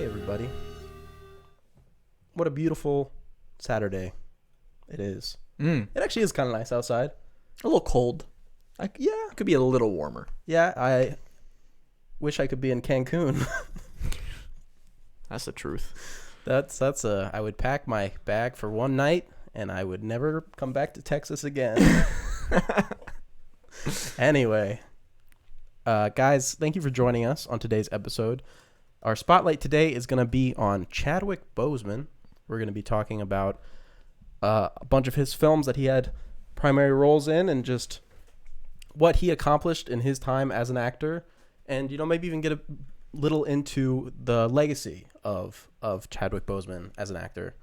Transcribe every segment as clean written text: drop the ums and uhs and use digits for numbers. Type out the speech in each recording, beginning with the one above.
Hey everybody. What a beautiful Saturday it is. It actually is kind of nice outside. A little cold. Yeah. It could be a little warmer. Yeah, I wish I could be in Cancun. That's the truth. I would pack my bag for one night and I would never come back to Texas again. Anyway, guys, thank you for joining us on today's episode. Our spotlight today is going to be on Chadwick Boseman. We're going to be talking about a bunch of his films that he had primary roles in and just what he accomplished in his time as an actor, and maybe even get a little into the legacy of Chadwick Boseman as an actor.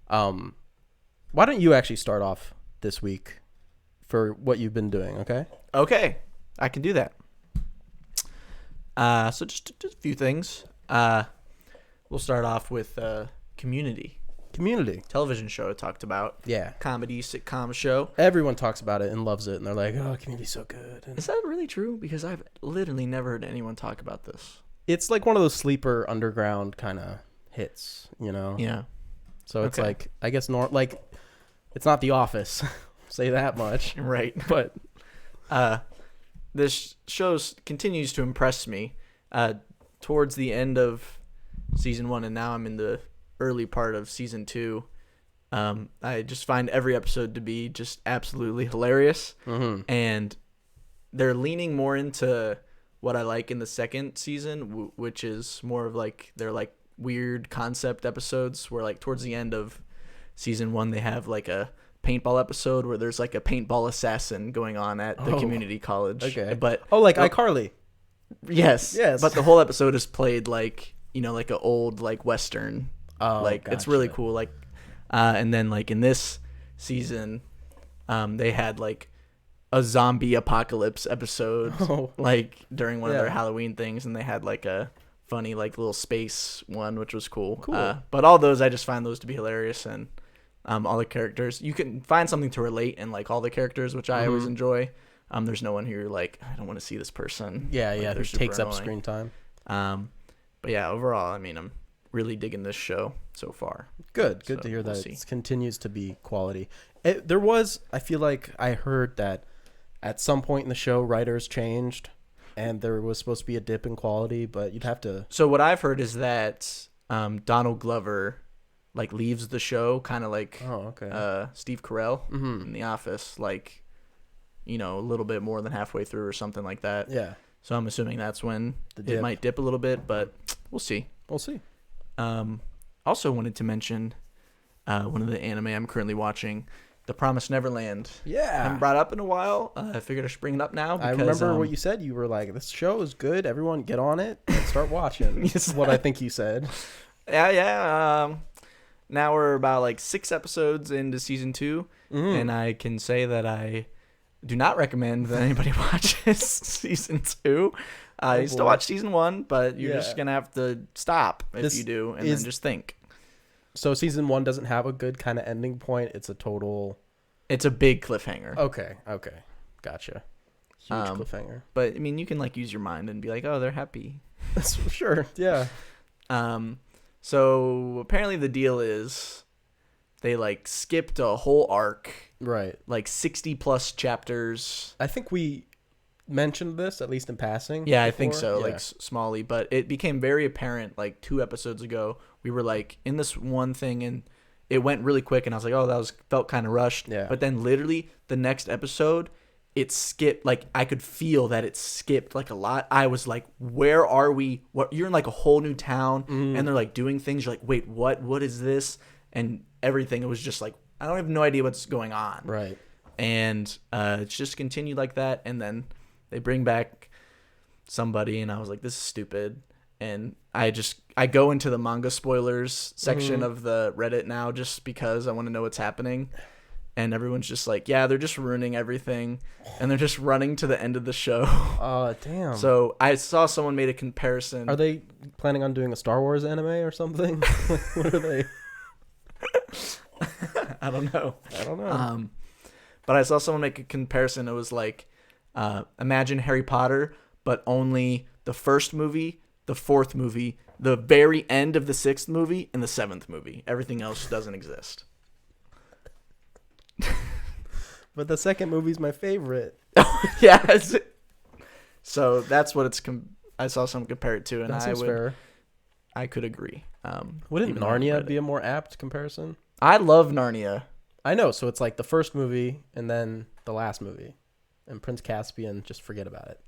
Why don't you actually start off this week for what you've been doing, okay? Okay, I can do that. So just a few things. We'll start off with Community television show I talked about. Yeah. Comedy sitcom show. Everyone talks about it and loves it, and they're like, "Oh, Community's so good." And is that really true? Because I've literally never heard anyone talk about this. it's like one of those sleeper underground kind of hits, Yeah. So it's Okay. like, I guess, it's not The Office. Say that much. Right. But this show continues to impress me. Towards the end of season 1, and now I'm in the early part of season 2. I just find every episode to be just absolutely hilarious. mm-hmm. And they're leaning more into what I like in the second season, which is more of like they're like weird concept episodes where like towards the end of season 1 they have like a paintball episode where there's like a paintball assassin going on at the community college. Okay. But like iCarly. yes. But the whole episode is played like, like an old like Western. Oh, like gotcha. It's really cool. Like, and then like in this season, they had like a zombie apocalypse episode, like during one of their Halloween things, and they had like a funny like little space one, which was cool. But all those, I just find those to be hilarious, and all the characters, you can find something to relate in like all the characters, which I always enjoy. There's no one who you're like, I don't want to see this person. Who takes up screen time. But yeah, overall, I mean, I'm really digging this show so far. Good to hear that it continues to be quality. I feel like I heard that at some point in the show, writers changed, and there was supposed to be a dip in quality, but you'd have to. So what I've heard is that Donald Glover like leaves the show, kind of like Steve Carell in The Office, like a little bit more than halfway through or something like that. Yeah. So I'm assuming that's when it might dip a little bit, but we'll see. Also wanted to mention one of the anime I'm currently watching, The Promised Neverland. Yeah. I haven't brought it up in a while. I figured I should bring it up now. Because, I remember what you said. You were like, this show is good. Everyone get on it and start watching. This is what I think you said. Yeah. Now we're about like 6 episodes into season 2, and I can say that I do not recommend that anybody watches season 2. You still watch season 1, but you're just going to have to stop if you do, and then just think. So season 1 doesn't have a good kind of ending point. It's a big cliffhanger. Okay. Gotcha. Huge cliffhanger. But I mean, you can like use your mind and be like, oh, they're happy. Sure. Yeah. So apparently the deal is they like skipped a whole arc. Right. Like 60 plus chapters. I think we mentioned this, at least in passing. Yeah, I think so. Yeah. Like smally. But it became very apparent like 2 episodes ago. We were like in this one thing and it went really quick. And I was like, oh, felt kind of rushed. Yeah. But then literally the next episode, it skipped. Like I could feel that it skipped like a lot. I was like, where are we? You're in like a whole new town and they're like doing things. You're like, wait, what is this? And everything. It was just like, I don't have no idea what's going on. Right. And it's just continued like that. And then they bring back somebody and I was like, this is stupid. And I go into the manga spoilers section of the Reddit now just because I want to know what's happening. And everyone's just like, yeah, they're just ruining everything. And they're just running to the end of the show. Oh, damn. So I saw someone made a comparison. Are they planning on doing a Star Wars anime or something? What are they? I don't know. But I saw someone make a comparison. It was like, imagine Harry Potter, but only the first movie the 4th movie, the very end of the 6th movie, and the 7th movie. Everything else doesn't exist. But the second movie's my favorite. Yes. So that's what it's. I saw someone compare it to, and fair. I could agree. Wouldn't Narnia be a more apt comparison? I love Narnia. I know. So it's like the first movie and then the last movie, and Prince Caspian. Just forget about it.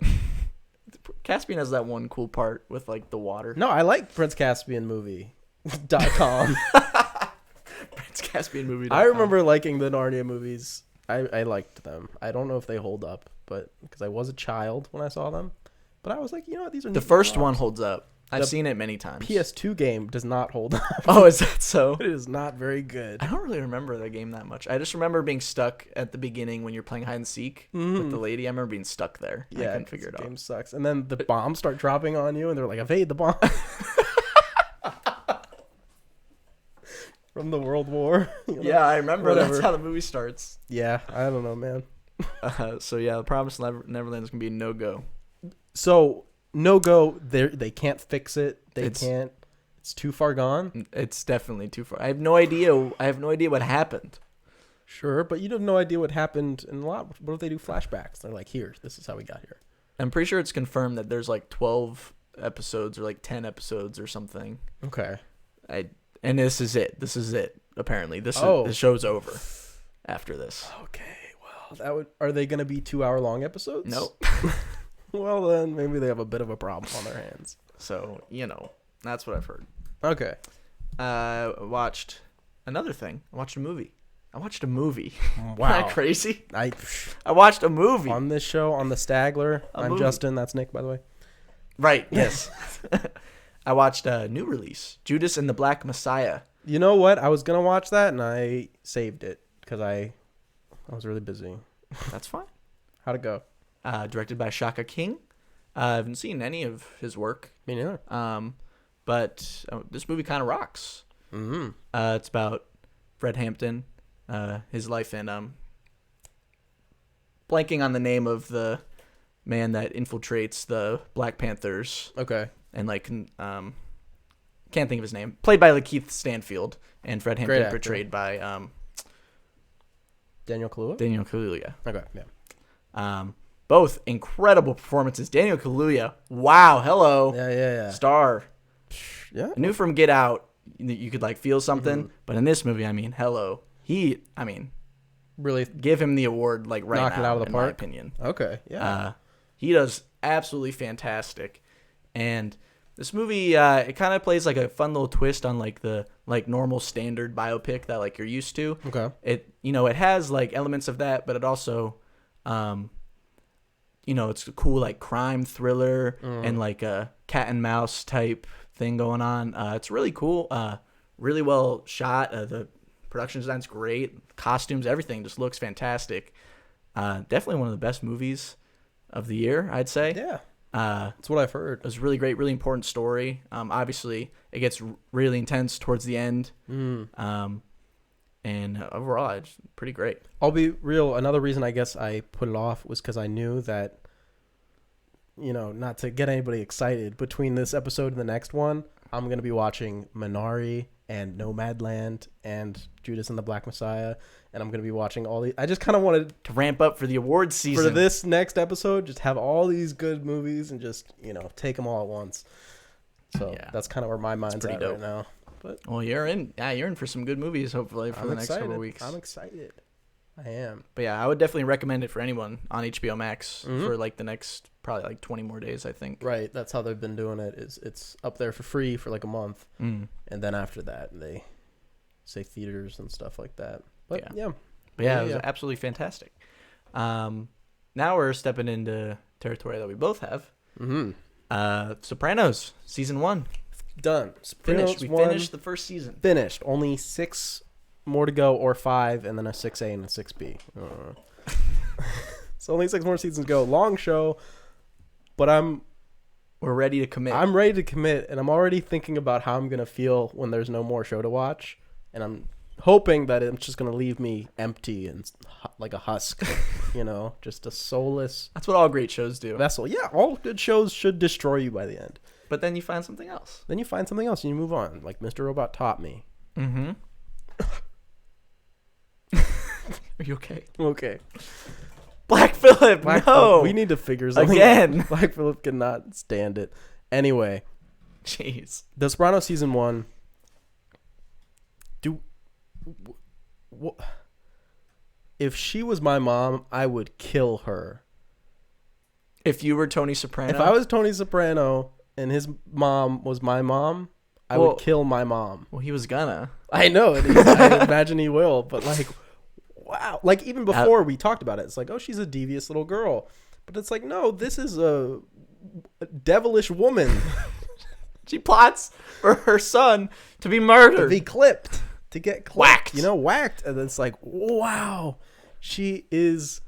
Caspian has that one cool part with like the water. No, I like Prince Caspian movie.com. Prince Caspian movie. I remember liking the Narnia movies. I liked them. I don't know if they hold up, but because I was a child when I saw them. But I was like, you know what? These are the first one holds up. I've seen it many times. PS2 game does not hold up. Oh, is that so? It is not very good. I don't really remember the game that much. I just remember being stuck at the beginning when you're playing hide and seek with the lady. I remember being stuck there. Yeah, I couldn't figure it out. The game sucks. And then the bombs start dropping on you, and they're like, evade the bomb. From the World War. Yeah, I remember. Whatever. That's how the movie starts. Yeah, I don't know, man. So yeah, the Promised Neverland is gonna be a no-go. So no-go. They can't fix it. Can't. It's too far gone. It's definitely too far. I have no idea what happened. Sure, but you have no idea what happened in a lot. What if they do flashbacks? They're like, here, this is how we got here. I'm pretty sure it's confirmed that there's like 12 episodes or like 10 episodes or something. Okay. And this is it. This is it. Apparently, the show's over after this. Okay, well, are they going to be 2-hour-long episodes? Nope. Well, then maybe they have a bit of a problem on their hands. So that's what I've heard. Okay. I watched another thing. I watched a movie. Wow. Isn't that crazy? I watched a movie on this show on the Stagler. I'm Justin. That's Nick, by the way. Right. Yes. I watched a new release, Judas and the Black Messiah. You know what? I was gonna watch that, and I saved it because I was really busy. That's fine. How'd it go? Directed by Shaka King. I haven't seen any of his work. Me neither. But this movie kind of rocks. Mm-hmm. It's about Fred Hampton, his life, and blanking on the name of the man that infiltrates the Black Panthers. Okay. And can't think of his name. Played by Lakeith Stanfield, and Fred Hampton portrayed by Daniel Kaluuya. Daniel Kaluuya. Okay, yeah. Both incredible performances. Daniel Kaluuya, wow, hello, yeah, star. Yeah, I knew from Get Out you could like feel something, but in this movie, I mean, hello, really give him the award like right knock now. It out of the in park. My opinion. Okay, yeah. He does absolutely fantastic. And this movie, it kind of plays like a fun little twist on like the normal standard biopic that like you're used to. Okay. It has like elements of that, but it also, it's a cool like crime thriller and like a cat and mouse type thing going on. It's really cool. Really well shot. The production design's great. Costumes, everything just looks fantastic. Definitely one of the best movies of the year, I'd say. Yeah. That's what I've heard. It was really great, really important story. Obviously, it gets really intense towards the end. And overall, it's pretty great. I'll be real. Another reason I guess I put it off was because I knew that, not to get anybody excited, between this episode and the next one, I'm going to be watching Minari and Nomadland and Judas and the Black Messiah. And I'm going to be watching all these. I just kind of wanted to ramp up for the awards season. For this next episode, just have all these good movies and just, take them all at once. So that's kind of where my mind's at right now. But you're in for some good movies, hopefully, for the next couple of weeks. I'm excited. I am. But yeah, I would definitely recommend it for anyone on HBO Max for like the next probably like 20 more days, I think. Right. That's how they've been doing it. It's up there for free for like a month. And then after that, they say theaters and stuff like that. But it was absolutely fantastic. Now we're stepping into territory that we both have. Sopranos season 1 done. Finished. We finished the first season. Finished. Only 6 more to go, or 5, and then a 6A and a 6B. So only 6 more seasons to go. Long show, but we're ready to commit. I'm ready to commit, and I'm already thinking about how I'm gonna feel when there's no more show to watch, and I'm hoping that it's just gonna leave me empty and like a husk, just a soulless. That's what all great shows do. Vessel. Yeah, all good shows should destroy you by the end. But then you find something else. Then you find something else and you move on. Like Mr. Robot taught me. Mm-hmm. Are you okay? Okay. Black Phillip, no. Phillip, we need to figure something again. out. Black Phillip cannot stand it. Anyway. Jeez. The Sopranos season 1. If she was my mom, I would kill her. If you were Tony Soprano? If I was Tony Soprano and his mom was my mom, I would kill my mom. Well, he was gonna. I know. I imagine he will. But, like, wow. Like, even before we talked about it, it's like, oh, she's a devious little girl. But it's like, no, this is a devilish woman. She plots for her son to be murdered. To be clipped. To get clipped. Whacked. You know, whacked. And it's like, wow. She is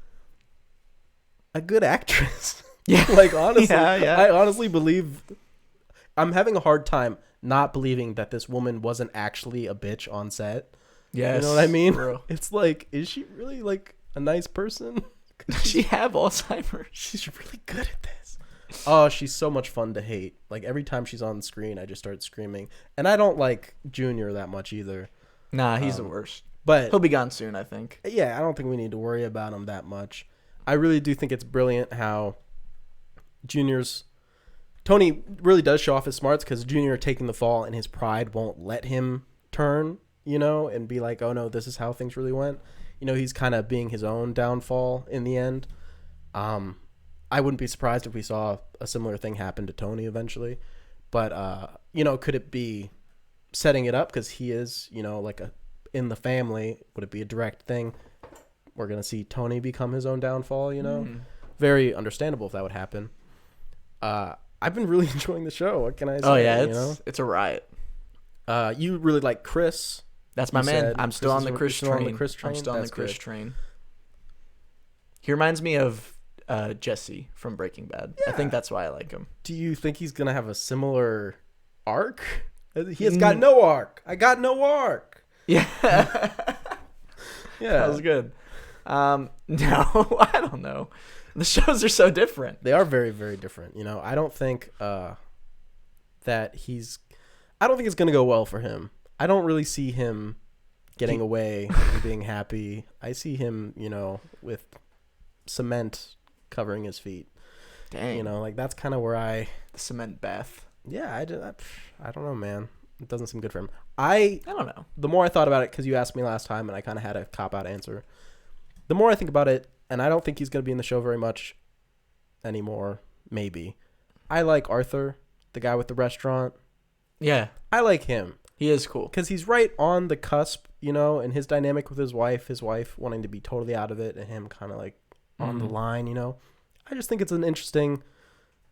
a good actress. Yeah. Like, honestly, yeah. I honestly believe, I'm having a hard time not believing that this woman wasn't actually a bitch on set. Yes. You know what I mean? Bro. It's like, is she really like a nice person? Does she have Alzheimer's? She's really good at this. Oh, she's so much fun to hate. Like, every time she's on screen, I just start screaming. And I don't like Junior that much either. Nah, he's the worst. But he'll be gone soon, I think. Yeah, I don't think we need to worry about him that much. I really do think it's brilliant how Tony really does show off his smarts, because Junior taking the fall and his pride won't let him turn, you know, and be like, oh no, this is how things really went. You know, he's kind of being his own downfall in the end. I wouldn't be surprised if we saw a similar thing happen to Tony eventually. But, you know, could it be setting it up because he is, you know, like in the family? Would it be a direct thing? We're going to see Tony become his own downfall, you know? Very understandable if that would happen. I've been really enjoying the show. What can I say? Oh, yeah. It's a riot. You really like Chris. That's my man. I'm still on the Chris train. I'm still on the Chris good. train. He reminds me of Jesse from Breaking Bad. Yeah. I think that's why I like him. Do you think he's going to have a similar arc? He has got no arc. I got no arc. Yeah. Yeah. That was good. No, I don't know. The shows are so different. They are very, very different. You know, I don't think I don't think it's going to go well for him. I don't really see him getting away and being happy. I see him, you know, with cement covering his feet. Dang. You know, like that's kind of where the cement bath. Yeah, I don't know, man. It doesn't seem good for him. I don't know. The more I thought about it, because you asked me last time and I kind of had a cop-out answer. The more I think about it, and I don't think he's going to be in the show very much anymore, maybe. I like Arthur, the guy with the restaurant. Yeah. I like him. He is cool. Because he's right on the cusp, you know, and his dynamic with his wife wanting to be totally out of it, and him kind of like on the line, you know. I just think it's an interesting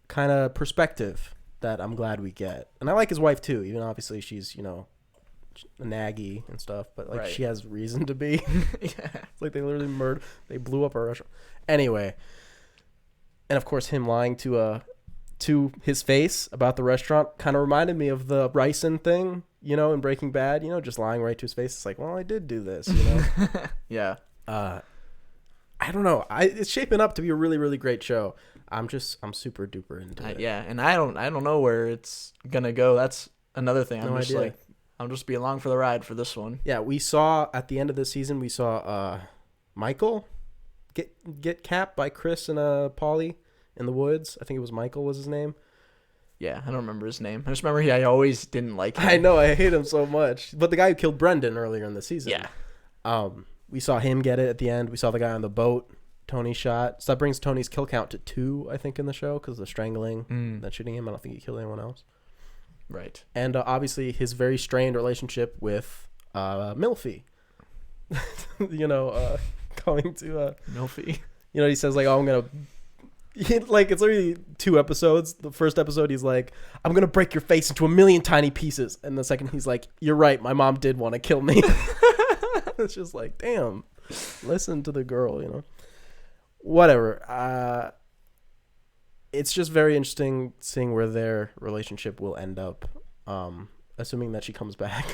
kind of perspective that I'm glad we get. And I like his wife too, even obviously she's, you know, naggy and stuff, but like she has reason to be. Yeah. It's like they blew up our restaurant. Anyway. And of course him lying to his face about the restaurant kind of reminded me of the Bryson thing, you know, in Breaking Bad, you know, just lying right to his face. It's like, well, I did do this, you know. Yeah. I don't know. It's shaping up to be a really, really great show. I'm super duper into it. Yeah, and I don't know where it's gonna go. That's another thing. No idea. I'm just be along for the ride for this one. Yeah, we saw at the end of the season, Michael get capped by Chris and Paulie in the woods. I think it was Michael was his name. Yeah, I don't remember his name. I just remember I always didn't like him. I know, I hate him so much. But the guy who killed Brendan earlier in the season. Yeah. We saw him get it at the end. We saw the guy on the boat Tony shot. So that brings Tony's kill count to 2, I think, in the show, because of the strangling, that shooting him. I don't think he killed anyone else. Right. And obviously his very strained relationship with Milfy. You know, going to Milfy. You know, he says like, "Oh, I'm gonna." Like it's literally 2 episodes. The first episode, he's like, "I'm gonna break your face into a million tiny pieces," and the second, he's like, "You're right. My mom did want to kill me." It's just like, damn. Listen to the girl, you know. Whatever. It's just very interesting seeing where their relationship will end up. Assuming that she comes back.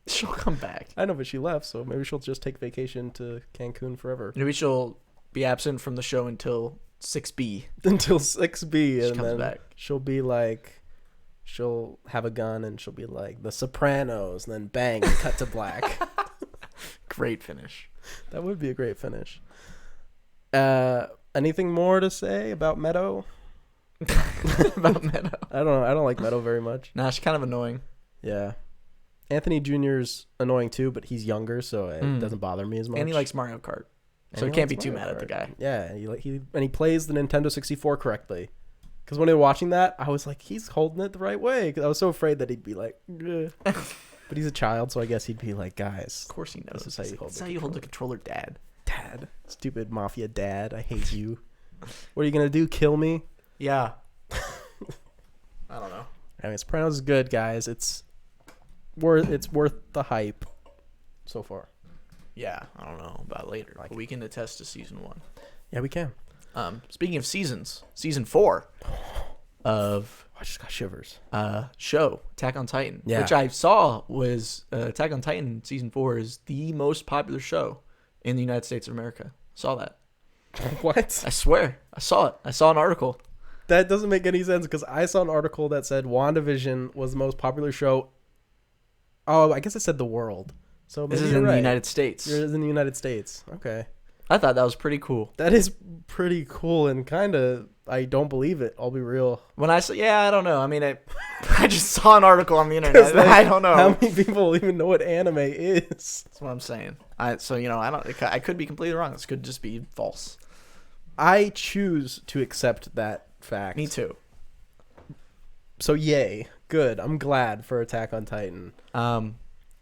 She'll come back. I know, but she left, so maybe she'll just take vacation to Cancun forever. Maybe she'll be absent from the show until 6B. Until 6B, and comes then back. she'll be like, she'll have a gun and she'll be like the Sopranos, and then bang, and cut to black. Great finish. That would be a great finish. Anything more to say about Meadow? About Meadow. I don't know. I don't like Meadow very much. Nah, she's kind of annoying. Yeah. Anthony Jr.'s annoying too, but he's younger, so it doesn't bother me as much. And he likes Mario Kart. So he you can't be likes too Mario mad at the Kart. guy. Yeah, he plays the Nintendo 64 correctly. Because when they were watching that, I was like, he's holding it the right way. 'Cause I was so afraid that he'd be like, ugh. But he's a child, so I guess he'd be like, guys. Of course he knows. This is how you hold That's how you hold the controller, Dad. Dad. Stupid mafia dad. I hate you. What are you going to do? Kill me? Yeah. I don't know. I mean, Sopranos is good, guys. It's worth the hype so far. Yeah, I don't know about later. But we can attest to season 1. Yeah, we can. Speaking of seasons, season 4 of I just got shivers. show Attack on Titan, Yeah. which I saw was Attack on Titan season 4 is the most popular show in the United States of America. Saw that. What? I swear, I saw it. I saw an article. That doesn't make any sense because I saw an article that said WandaVision was the most popular show. Oh, I guess it said the world. So This maybe is you're in right. the United States. It is in the United States. Okay. I thought that was pretty cool. That is pretty cool and kind of, I don't believe it. I'll be real. When I saw, I don't know. I mean, I just saw an article on the internet. I don't know. How many people even know what anime is? That's what I'm saying. I could be completely wrong. This could just be false. I choose to accept that fact. Me too. So yay. Good. I'm glad for Attack on Titan.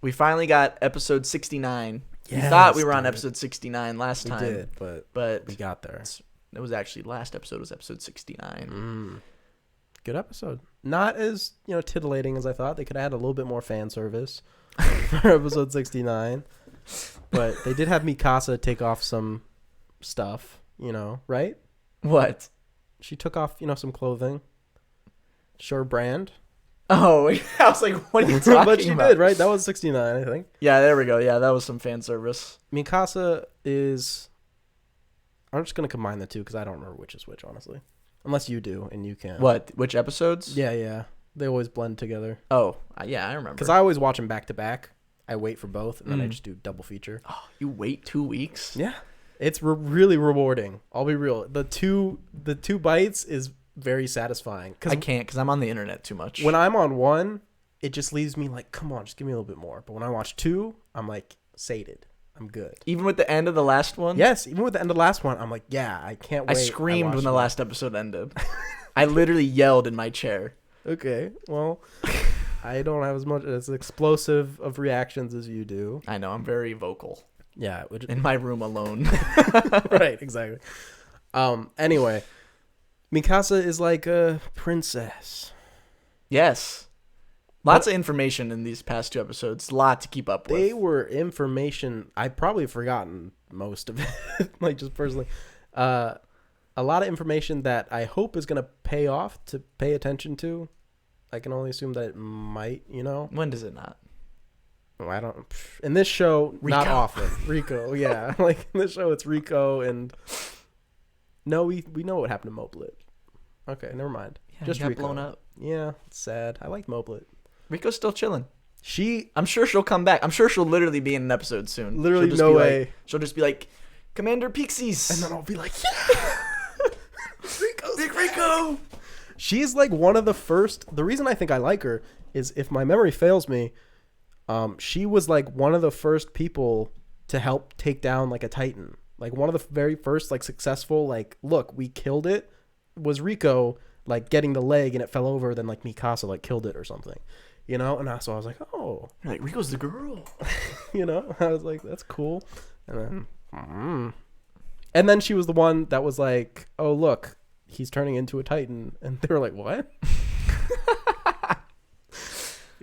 We finally got episode 69. We Yes, thought we were on dude. episode 69 last We time. did, but we But got there. it was actually last episode was episode 69. Good episode. Not as, titillating as I thought. They could add a little bit more fan service for episode 69. But they did have Mikasa take off some stuff, right? What? She took off, some clothing. Sure brand. Oh, I was like, what are you talking But she about? did, right? That was 69, I think. Yeah, there we go. Yeah, that was some fan service. Mikasa is... I'm just going to combine the two because I don't remember which is which, honestly. Unless you do, and you can. What? Which episodes? Yeah. They always blend together. Oh, yeah, I remember. Because I always watch them back to back. I wait for both, and then I just do double feature. Oh, you wait 2 weeks? Yeah. It's really rewarding. I'll be real. The two bites is very satisfying. I can't because I'm on the internet too much. When I'm on one, it just leaves me like, come on, just give me a little bit more. But when I watch two, I'm like, sated. I'm good. Even with the end of the last one? Yes, even with the end of the last one, I'm like, yeah, I can't wait. I screamed when the watched last episode ended. I literally yelled in my chair. it. Okay, well, I don't have as much as explosive of reactions as you do. I know, I'm very vocal. Yeah, In my room alone. right, exactly. Anyway, Mikasa is like a princess. Yes. Lots of information in these past 2 episodes. A lot to keep up with. They were information. I've probably forgotten most of it, like just personally. A lot of information that I hope is going to pay off to pay attention to. I can only assume that it might, When does it not? Oh, I don't. In this show, not Rico. often. Rico, yeah. Like in this show, it's Rico and. No, we know what happened to Moblet. Okay, never mind. Yeah, Just he got Rico. blown up. Yeah, it's sad. I like Moblet. Rico's still chilling. She I'm sure she'll come back. I'm sure she'll literally be in an episode soon. Literally She'll just no be way. Like, she'll just be like, Commander Pixies. and then I'll be like, yeah, Rico's Big Rico. She's like one of the first. The reason I think I like her is, if my memory fails me, she was like one of the first people to help take down like a Titan. Like one of the very first like successful, like, look, we killed it, was Rico, like getting the leg and it fell over, then like Mikasa like killed it or something, and so I was like, oh, You're like, Rico's the girl. I was like, that's cool. And then she was the one that was like, oh, look, he's turning into a Titan. And they were like, what?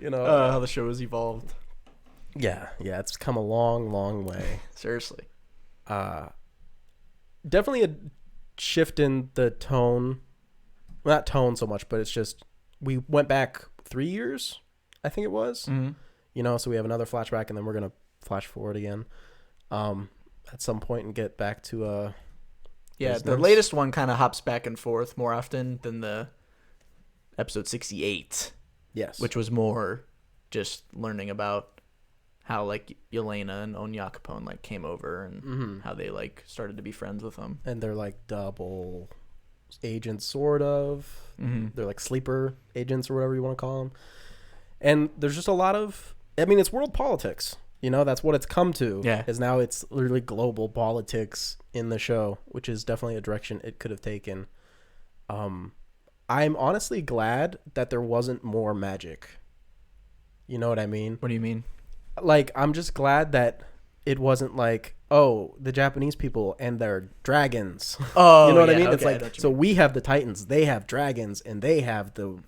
How the show has evolved. Yeah, it's come a long, long way. Seriously. Definitely a shift in the tone. Well, not tone so much, but it's just, we went back 3 years, I think it was. Mm-hmm. So we have another flashback, and then we're going to flash forward again at some point and get back to Yeah, business. the latest one kind of hops back and forth more often than the episode 68. Yes. Which was more just learning about how like Yelena and Onya Capone like came over and how they like started to be friends with them. And they're like double agents, sort of. They're like sleeper agents or whatever you want to call them. And there's just a lot of, I mean, it's world politics. You know, that's what it's come to. Yeah. Is now it's literally global politics in the show, which is definitely a direction it could have taken. I'm honestly glad that there wasn't more magic. You know what I mean? What do you mean? Like, I'm just glad that it wasn't like, oh, the Japanese people and their dragons. Oh, you know what I yeah, mean? okay, It's like, so we have the Titans, they have dragons, and they have the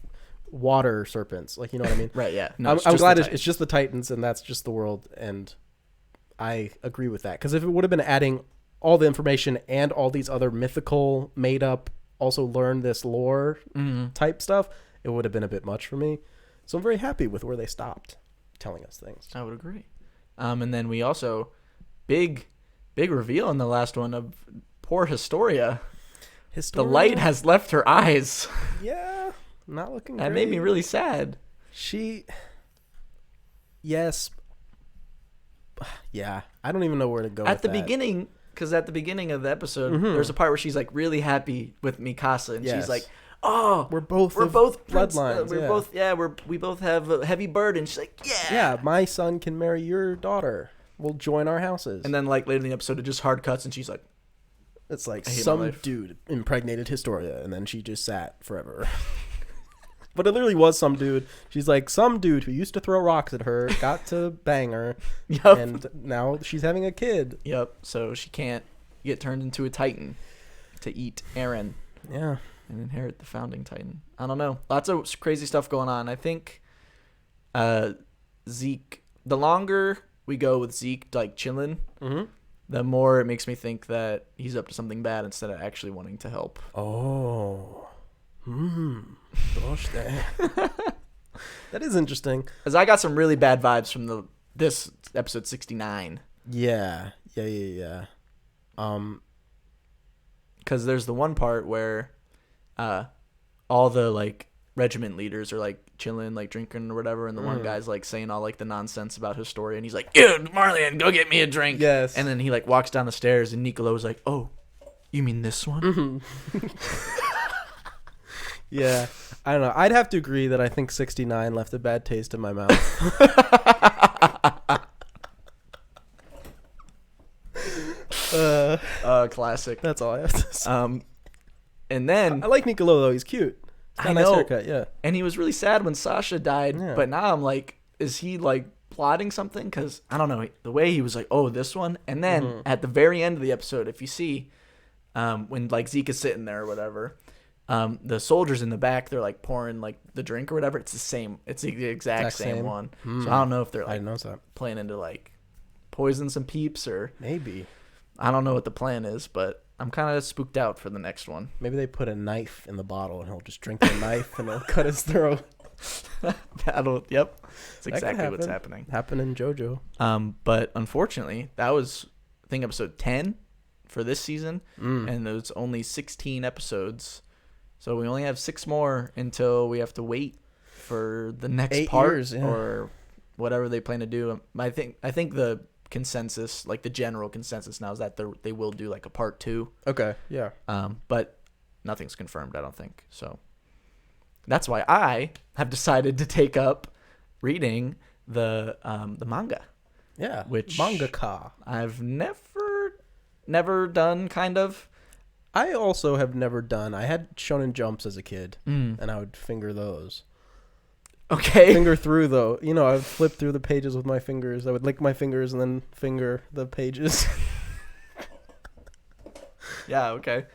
water serpents. Like, you know what I mean? Right, yeah. No, I'm glad it's just the Titans, and that's just the world, and I agree with that. Because if it would have been adding all the information and all these other mythical, made-up, also learn this lore type stuff, it would have been a bit much for me. So I'm very happy with where they stopped telling us things. I would agree. And then we also, big reveal in the last one of poor Historia. The light has left her eyes. Yeah, not looking That great. made me really sad. Yes. Yeah, I don't even know where to go At with the that. beginning, because at the beginning of the episode, there's a part where she's like really happy with Mikasa, and she's like, "Oh, we're both bloodlines. bloodlines. We both have a heavy burden." She's like, "Yeah, Yeah, my son can marry your daughter. We'll join our houses." And then like later in the episode, it just hard cuts, and she's like, it's like I hate my some life. dude impregnated Historia, and then she just sat forever. But it literally was some dude. She's like, some dude who used to throw rocks at her got to bang her, Yep. and now she's having a kid. Yep. So she can't get turned into a Titan to eat Eren Yeah. and inherit the founding Titan. I don't know. Lots of crazy stuff going on. I think Zeke, the longer we go with Zeke like chilling, the more it makes me think that he's up to something bad instead of actually wanting to help. Oh. Gosh, that is interesting. Because I got some really bad vibes from this episode 69. Yeah. Because there's the one part where all the like regiment leaders are like chilling, like drinking or whatever, and the one guy's like saying all like the nonsense about his story, and he's like, "Dude, Marlian, go get me a drink." Yes. And then he like walks down the stairs, and Nicolo's like, "Oh, you mean this one?" Yeah, I don't know. I'd have to agree that I think 69 left a bad taste in my mouth. Classic. That's all I have to say. And then I like Nicolo though. He's cute. He's got I a nice know. haircut. Yeah. And he was really sad when Sasha died. Yeah. But now I'm like, is he like plotting something? Because I don't know. The way he was like, "Oh, this one," and then at the very end of the episode, if you see, when like Zeke is sitting there or whatever. The soldiers in the back, they're like pouring like the drink or whatever. It's the same. It's the exact same one. So I don't know if they're I like didn't notice that. planning to like poison some peeps or Maybe. I don't know what the plan is, but I'm kind of spooked out for the next one. Maybe they put a knife in the bottle and he'll just drink the knife and it'll cut his throat. Yep. That's That could exactly what's happen. happening. Happened in JoJo. But unfortunately, that was I think episode 10 for this season, and there's only 16 episods. So we only have 6 more until we have to wait for the next 8 part years, yeah. or whatever they plan to do. I think the consensus, like the general consensus now, is that they will do like a part 2. Okay. Yeah. But nothing's confirmed, I don't think. So that's why I have decided to take up reading the manga. Yeah. Which mangaka. I've never done, kind of. I also have never done. I had Shonen Jumps as a kid, and I would finger those. Okay. Finger through though. You know, I would flip through the pages with my fingers. I would lick my fingers and then finger the pages. Yeah. Okay.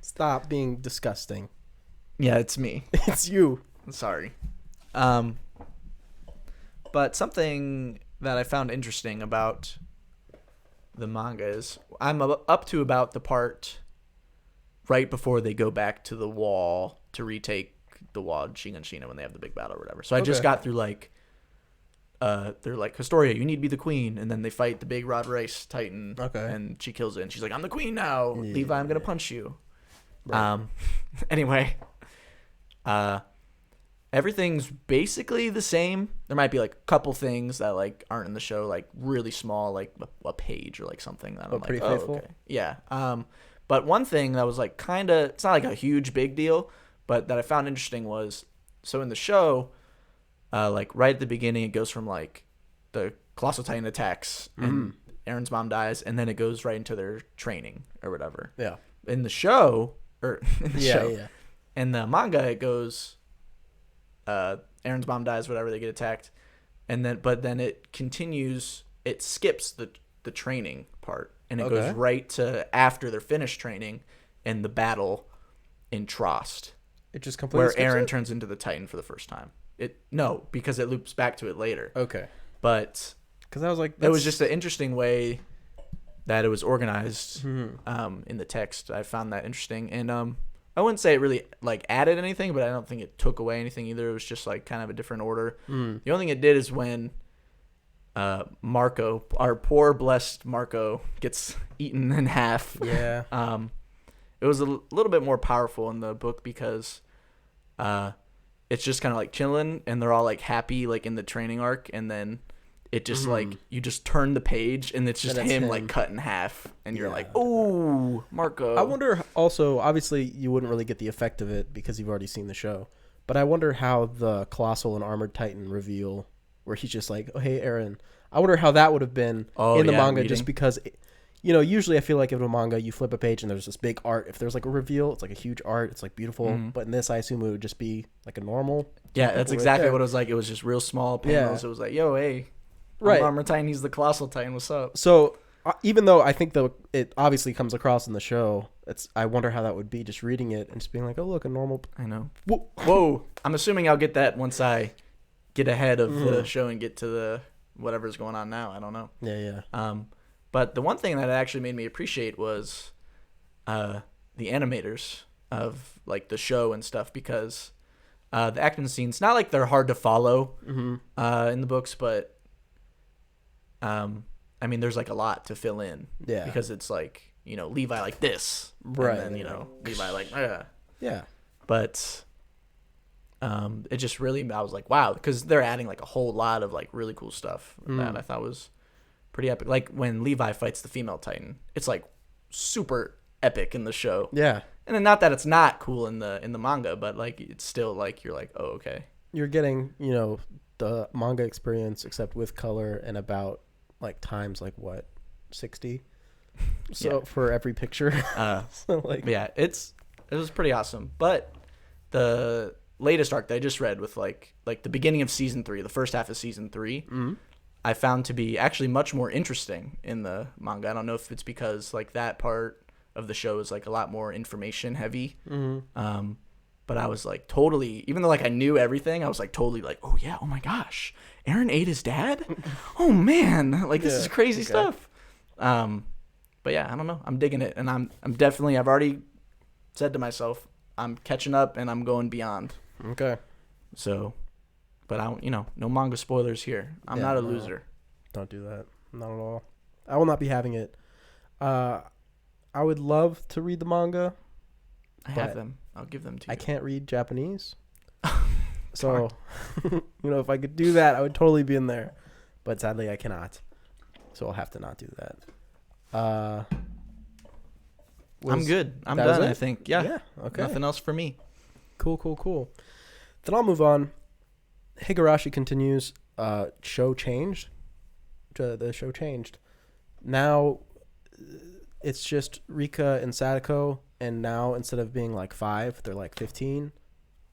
Stop being disgusting. Yeah, it's me. It's you. Sorry. But something that I found interesting about the manga is I'm up to about the part right before they go back to the wall to retake the wall in Shiganshina when they have the big battle or whatever. So I just Okay. got through like they're like, Historia, you need to be the queen, and then they fight the big Rod Rice Titan. Okay. And she kills it, and she's like, I'm the queen now. Yeah. Levi, I'm gonna punch you. Right. Anyway, everything's basically the same. There might be like a couple things that like aren't in the show, like really small, like a page or like something that I'm like, pretty faithful. okay. Yeah. But one thing that was like kind of, it's not like a huge big deal, but that I found interesting was, so in the show, like right at the beginning, it goes from like the Colossal Titan attacks and Aaron's mom dies, and then it goes right into their training or whatever. Yeah. In the show, Yeah. in the manga, it goes, Aaron's mom dies, whatever, they get attacked, and then it continues. It skips the training part, and it goes right to after they're finished training and the battle in Trost. It just completely where Aaron turns into the Titan for the first time. Because it loops back to it later. Okay. But because I was like, it was just an interesting way that it was organized in the text. I found that interesting, and I wouldn't say it really like added anything, but I don't think it took away anything either. It was just like kind of a different order. The only thing it did is when Marco, our poor blessed Marco, gets eaten in half. Yeah. It was a little bit more powerful in the book because it's just kind of like chilling, and they're all like happy like in the training arc, and then it just like you just turn the page and it's just him like cut in half, and you're like, oh, Marco. I wonder also, obviously you wouldn't really get the effect of it because you've already seen the show, but I wonder how the Colossal and Armored Titan reveal where he's just like, oh hey Aaron, I wonder how that would have been in the manga reading. Just because usually I feel like in a manga you flip a page and there's this big art. If there's like a reveal, it's like a huge art, it's like beautiful. But in this I assume it would just be like a normal. Yeah, that's exactly what it was like. It was just real small panels. It was like, yo, hey, right, Armored Titan, he's the Colossal Titan, what's up? So even though I think it obviously comes across in the show, I wonder how that would be just reading it and just being like, oh look, a normal. I know. Whoa. I'm assuming I'll get that once I get ahead of the show and get to the whatever's going on now. I don't know. Yeah. But the one thing that actually made me appreciate was the animators of like the show and stuff, because the action scenes, not like they're hard to follow in the books, but I mean, there's like a lot to fill in. Yeah. Because it's like, Levi like this. Right. And then, Levi like, yeah. But it just really, I was like, wow, because they're adding like a whole lot of like really cool stuff that I thought was pretty epic. Like when Levi fights the female Titan, it's like super epic in the show. Yeah. And then not that it's not cool in the manga, but like it's still like you're like, oh, okay. You're getting, the manga experience except with color and about like times like what, 60? So for every picture. So like yeah, it was pretty awesome. But the latest arc that I just read with like the beginning of season 3, the first half of season 3, I found to be actually much more interesting in the manga. I don't know if it's because like that part of the show is like a lot more information heavy. But I was like totally, even though like I knew everything, I was like totally like, oh yeah, oh my gosh, Aaron ate his dad? Oh man, like this is crazy stuff. But yeah, I don't know. I'm digging it, and I'm definitely, I've already said to myself, I'm catching up and I'm going beyond. Okay. So, but I don't, no manga spoilers here. I'm not a loser. Don't do that. Not at all. I will not be having it. I would love to read the manga. I have them. I'll give them to you. I can't read Japanese. So, if I could do that, I would totally be in there. But sadly, I cannot. So I'll have to not do that. I'm good. I'm done, I think. Yeah. Okay. Nothing else for me. Cool. Then I'll move on. Higurashi continues. Show changed. The show changed. Now, it's just Rika and Sadako. And now, instead of being like 5, they're like 15.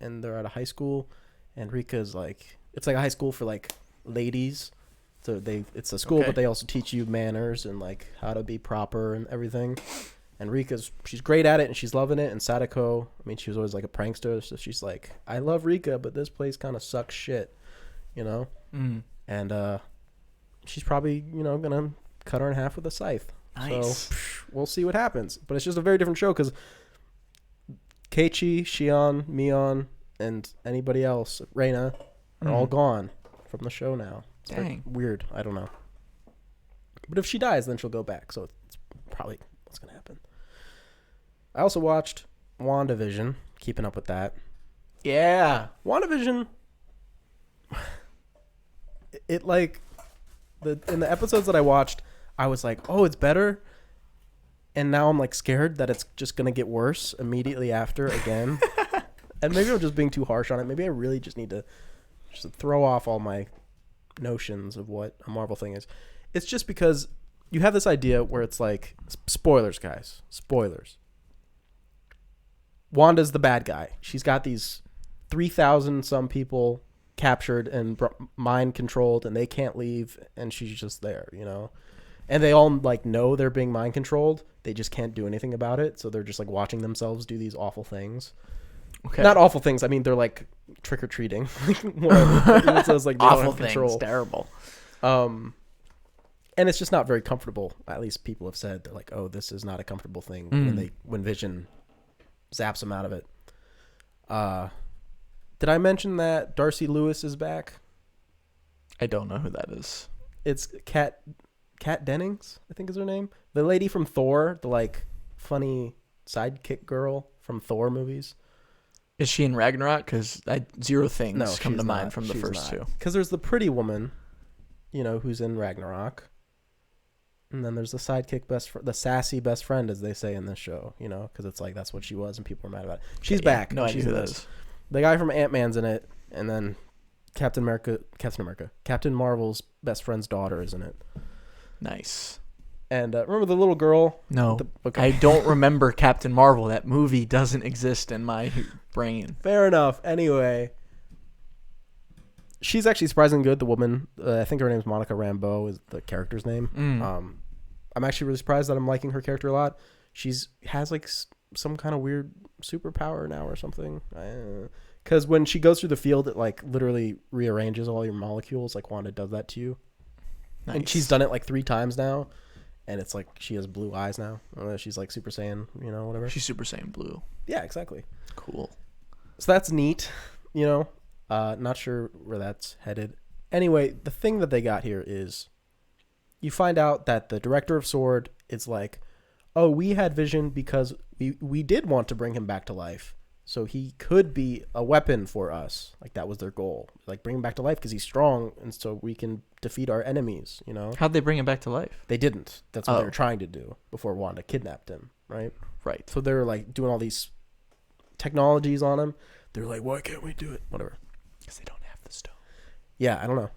And they're at a high school. And Rika's like, it's like a high school for like ladies. So it's a school, but they also teach you manners and like how to be proper and everything. And she's great at it and she's loving it. And Sadako, she was always like a prankster. So she's like, I love Rika, but this place kind of sucks shit, And she's probably, going to cut her in half with a scythe. Nice. So we'll see what happens. But it's just a very different show because Keiichi, Shion, Mion, and anybody else, Reina, are all gone from the show now. Dang. Weird. I don't know. But if she dies, then she'll go back. So it's probably what's going to happen. I also watched WandaVision. Keeping up with that. Yeah. WandaVision. It like in the episodes that I watched, I was like, oh, it's better. And now I'm like scared that it's just going to get worse immediately after again. And maybe I'm just being too harsh on it. Maybe I really just need to just throw off all my notions of what a Marvel thing is. It's just because you have this idea where it's like, spoilers, guys. Spoilers. Wanda's the bad guy. She's got these 3,000 some people captured and mind controlled, and they can't leave, and she's just there, you know? And they all like know they're being mind controlled. They just can't do anything about it. So they're just like watching themselves do these awful things. Okay. Not awful things. I mean, they're like trick or treating. Whatever. So it's like awful things. Terrible. And it's just not very comfortable. At least people have said they're like, oh, this is not a comfortable thing when Vision zaps them out of it. Did I mention that Darcy Lewis is back? I don't know who that is. It's Kat Dennings, I think is her name. The lady from Thor, the like funny sidekick girl from Thor movies. Is she in Ragnarok? Because zero things come to mind from the first two. Because there's the pretty woman, you know, who's in Ragnarok. And then there's the sidekick the sassy best friend, as they say in this show, you know, because it's like that's what she was and people are mad about it. She's back. No idea she's who that is. The guy from Ant-Man's in it, and then Captain Marvel's best friend's daughter is in it. Nice. And remember the little girl? No. I don't remember Captain Marvel. That movie doesn't exist in my brain. Fair enough. Anyway, she's actually surprisingly good. The woman, I think her name's Monica Rambeau is the character's name. I'm actually really surprised that I'm liking her character a lot. Has like some kind of weird superpower now or something. Because when she goes through the field, it like literally rearranges all your molecules. Like Wanda does that to you. Nice. And she's done it like 3 times now. And it's like she has blue eyes now. She's like Super Saiyan, you know, whatever. She's Super Saiyan blue. Yeah, exactly. Cool. So that's neat, you know. Not sure where that's headed. Anyway, the thing that they got here is you find out that the director of S.W.O.R.D. is like, oh, we had Vision because we did want to bring him back to life. So he could be a weapon for us. Like that was their goal. Like bring him back to life because he's strong and so we can defeat our enemies, you know? How'd they bring him back to life? They didn't. That's what they were trying to do before Wanda kidnapped him, right? Right. So they were like doing all these technologies on him. They're like, why can't we do it? Whatever. Because they don't have the stone. Yeah, I don't know.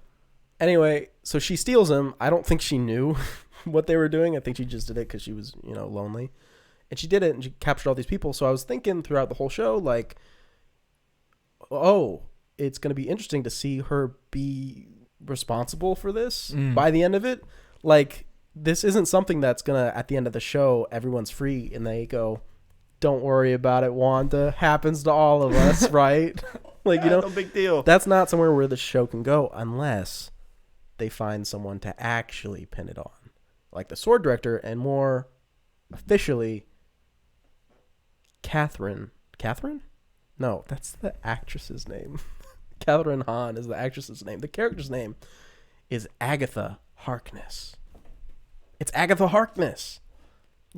Anyway, so she steals him. I don't think she knew what they were doing. I think she just did it because she was, you know, lonely. And she did it, and she captured all these people. So I was thinking throughout the whole show, like, oh, it's going to be interesting to see her be responsible for this by the end of it. Like, this isn't something that's going to, at the end of the show, everyone's free, and they go, don't worry about it, Wanda. Happens to all of us, right? Like, you know, no big deal. That's not somewhere where the show can go unless they find someone to actually pin it on. Like the S.W.O.R.D. director, and more officially, Catherine? No, that's the actress's name. Catherine Hahn is the actress's name. The character's name is Agatha Harkness. It's Agatha Harkness.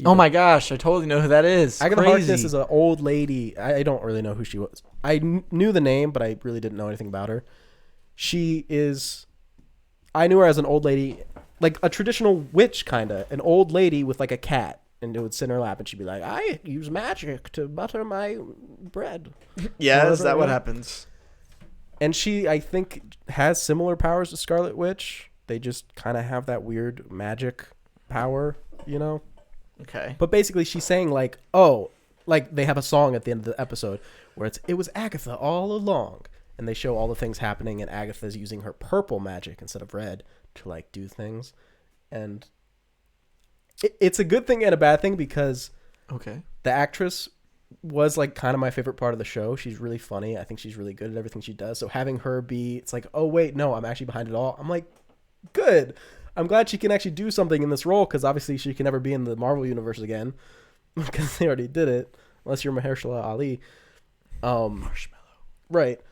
Oh my gosh, I totally know who that is. Agatha Harkness is an old lady. I don't really know who she was. I knew the name, but I really didn't know anything about her. I knew her as an old lady, like a traditional witch kind of, an old lady with like a cat. And it would sit in her lap, and she'd be like, I use magic to butter my bread. Yeah, is that what happens? And she, I think, has similar powers to Scarlet Witch. They just kind of have that weird magic power, you know? Okay. But basically, she's saying, like, oh, like they have a song at the end of the episode where it was Agatha all along. And they show all the things happening, and Agatha's using her purple magic instead of red to, like, do things. And it's a good thing and a bad thing because the actress was like kind of my favorite part of the show. She's really funny. I think she's really good at everything she does. So having her it's like, oh wait, no, I'm actually behind it all. I'm like, good. I'm glad she can actually do something in this role because obviously she can never be in the Marvel universe again because they already did it unless you're Mahershala Ali. Marshmallow. Right.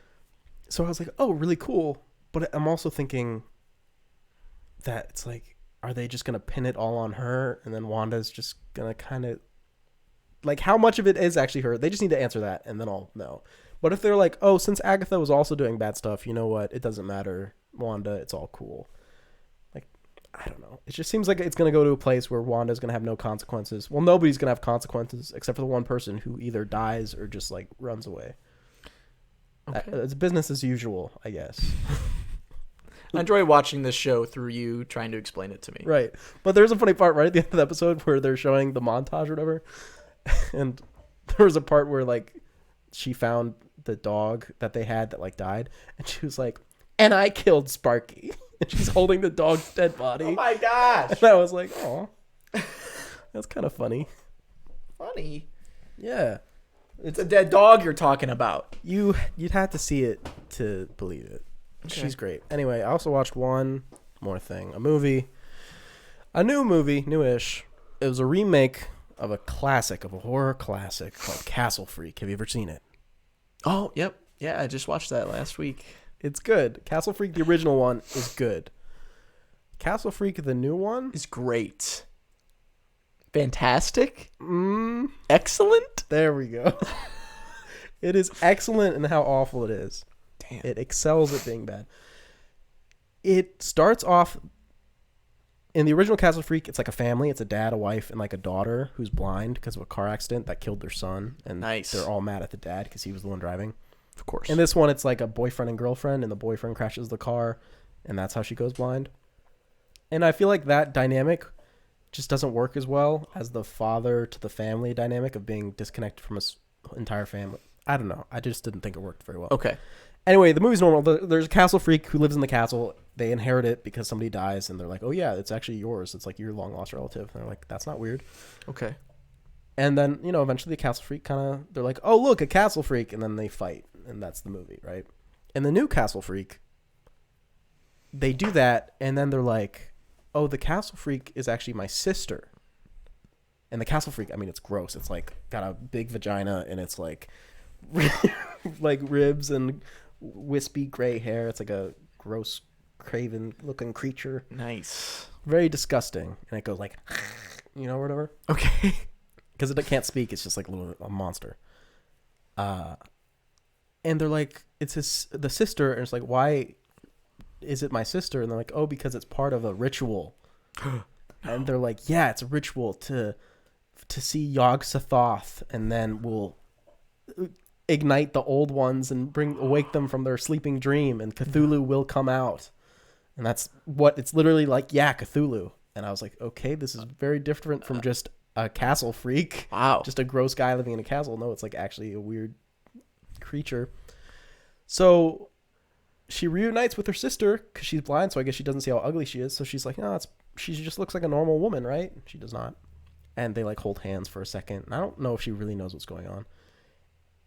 So I was like, oh, really cool. But I'm also thinking, that it's like, are they just gonna pin it all on her, and then Wanda's just gonna kind of like, how much of it is actually her? They just need to answer that, and then I'll know. But if they're like, oh, since Agatha was also doing bad stuff, you know what? It doesn't matter, Wanda. It's all cool. Like, I don't know. It just seems like it's gonna go to a place where Wanda's gonna have no consequences. Well, nobody's gonna have consequences except for the one person who either dies or just like runs away. Okay. It's business as usual, I guess. I enjoy watching this show through you trying to explain it to me. Right. But there's a funny part right at the end of the episode where they're showing the montage or whatever. And there was a part where, like, she found the dog that they had that, like, died. And she was like, and I killed Sparky. And she's holding the dog's dead body. Oh, my gosh. And I was like, oh. That's kind of funny. Funny? Yeah. It's a dead dog you're talking about. You'd have to see it to believe it. Okay. She's great. Anyway, I also watched one more thing. A new movie, newish. It was a remake of a horror classic called Castle Freak. Have you ever seen it? Oh, yep. Yeah, I just watched that last week. It's good. Castle Freak, the original one, is good. Castle Freak, the new one, is great. Fantastic. Excellent. There we go. It is excellent in how awful it is. Damn. It excels at being bad. It starts off in the original Castle Freak. It's like a family. It's a dad, a wife, and like a daughter who's blind because of a car accident that killed their son. And nice. They're all mad at the dad because he was the one driving. Of course. In this one, it's like a boyfriend and girlfriend, and the boyfriend crashes the car, and that's how she goes blind. And I feel like that dynamic just doesn't work as well as the father to the family dynamic of being disconnected from his entire family. I don't know. I just didn't think it worked very well. Okay. Anyway, the movie's normal. There's a castle freak who lives in the castle. They inherit it because somebody dies, and they're like, oh, yeah, it's actually yours. It's like your long-lost relative. And they're like, that's not weird. Okay. And then, eventually the castle freak they're like, oh, look, a castle freak. And then they fight, and that's the movie, right? And the new castle freak, they do that, and then they're like, oh, the castle freak is actually my sister. And the castle freak, I mean, it's gross. It's like got a big vagina, and it's like like ribs and wispy gray hair. It's like a gross, craven looking creature. Nice. Very disgusting. And it goes like, whatever. Okay. Because it can't speak. It's just like a monster. And they're like, it's the sister. And it's like, why is it my sister? And they're like, oh, because it's part of a ritual. And they're like, yeah, it's a ritual to see Yog-Sothoth, and then we'll ignite the old ones and awake them from their sleeping dream, and Cthulhu will come out. And that's what it's literally like. Yeah, Cthulhu. And I was like, okay, this is very different from just a castle freak. Wow. Just a gross guy living in a castle. No, it's like actually a weird creature. So she reunites with her sister because she's blind, so I guess she doesn't see how ugly she is. So she's like, no, she just looks like a normal woman, right? She does not. And they like hold hands for a second. And I don't know if she really knows what's going on.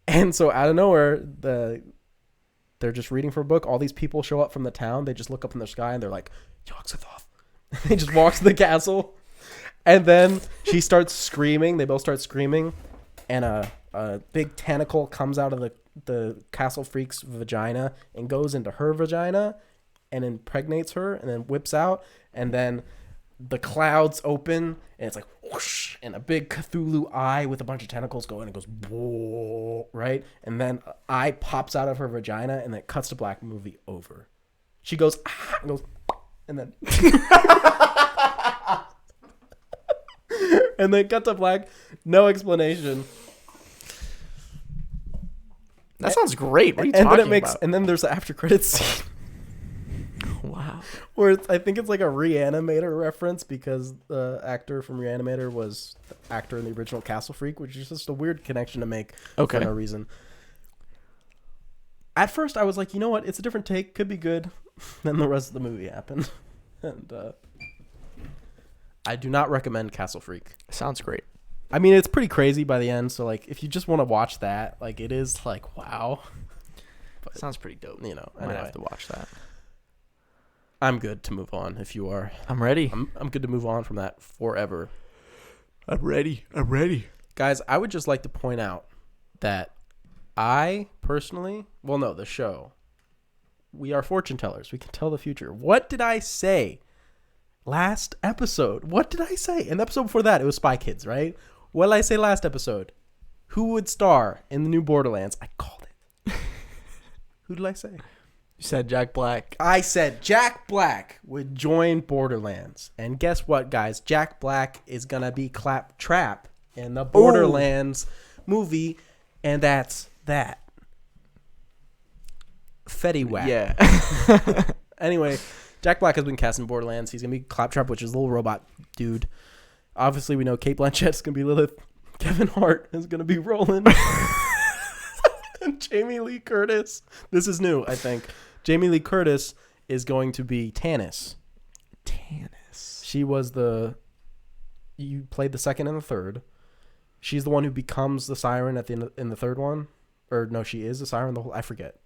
And so out of nowhere, they're just reading from a book. All these people show up from the town. They just look up in the sky and they're like, Yog-Sothoth. They just walk to the castle. And then she starts screaming. They both start screaming. And a big tentacle comes out of the castle freak's vagina and goes into her vagina and impregnates her and then whips out. And then the clouds open and it's like whoosh, and a big Cthulhu eye with a bunch of tentacles go in and goes whoa, right? And then an eye pops out of her vagina and then it cuts to black. Movie over. She goes ah, and goes and then and then cut to black. No explanation. That sounds great. What are you talking about? And then there's the after credits scene. Wow. Where I think it's like a Reanimator reference because the actor from Reanimator was the actor in the original Castle Freak, which is just a weird connection to make for no reason. At first, I was like, you know what? It's a different take. Could be good. Then the rest of the movie happened. And I do not recommend Castle Freak. Sounds great. I mean, it's pretty crazy by the end. So, like, if you just want to watch that, like, it is like, wow. But, sounds pretty dope. Anyway. I might have to watch that. I'm good to move on if you are. I'm ready. I'm good to move on from that forever. I'm ready. Guys, I would just like to point out that I personally, the show, we are fortune tellers. We can tell the future. What did I say last episode. What did I say? In the episode before that, it was Spy Kids, right? What did I say last episode? Who would star in the new Borderlands? I called it. Who did I say? You said Jack Black. I said Jack Black would join Borderlands. And guess what, guys? Jack Black is going to be Claptrap in the Borderlands movie. And that's that. Fetty Whack. Yeah. Anyway, Jack Black has been cast in Borderlands. He's going to be Claptrap, which is a little robot dude. Obviously, we know Cate Blanchett's going to be Lilith. Kevin Hart is going to be Roland. And Jamie Lee Curtis. This is new, I think. Jamie Lee Curtis is going to be Tannis. She was you played the second and the third. She's the one who becomes the siren at the end in the third one. Or no, she is the siren. I forget.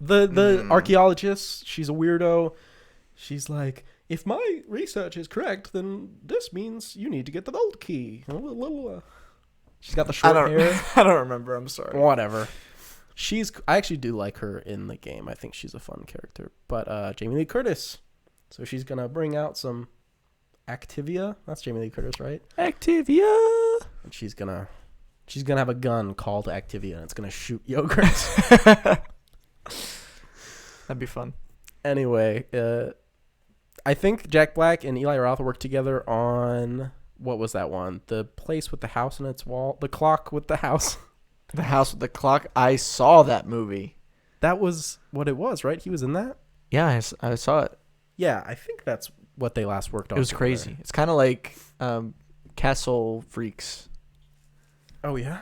The archaeologist, she's a weirdo. She's like, if my research is correct, then this means you need to get the vault key. She's got the short hair. I don't remember. I'm sorry. Whatever. I actually do like her in the game. I think she's a fun character. But Jamie Lee Curtis. So she's going to bring out some Activia. That's Jamie Lee Curtis, right? Activia. And she's going to have a gun called Activia, and it's going to shoot yogurt. That'd be fun. Anyway, I think Jack Black and Eli Roth worked together on, what was that one? The place with the house in its wall? The clock with the house. The House with the Clock. I saw that movie. That was what it was, right? He was in that? Yeah, I saw it. Yeah, I think that's what they last worked on. It was together. crazy. It's kind of like Castle Freaks. Oh, yeah?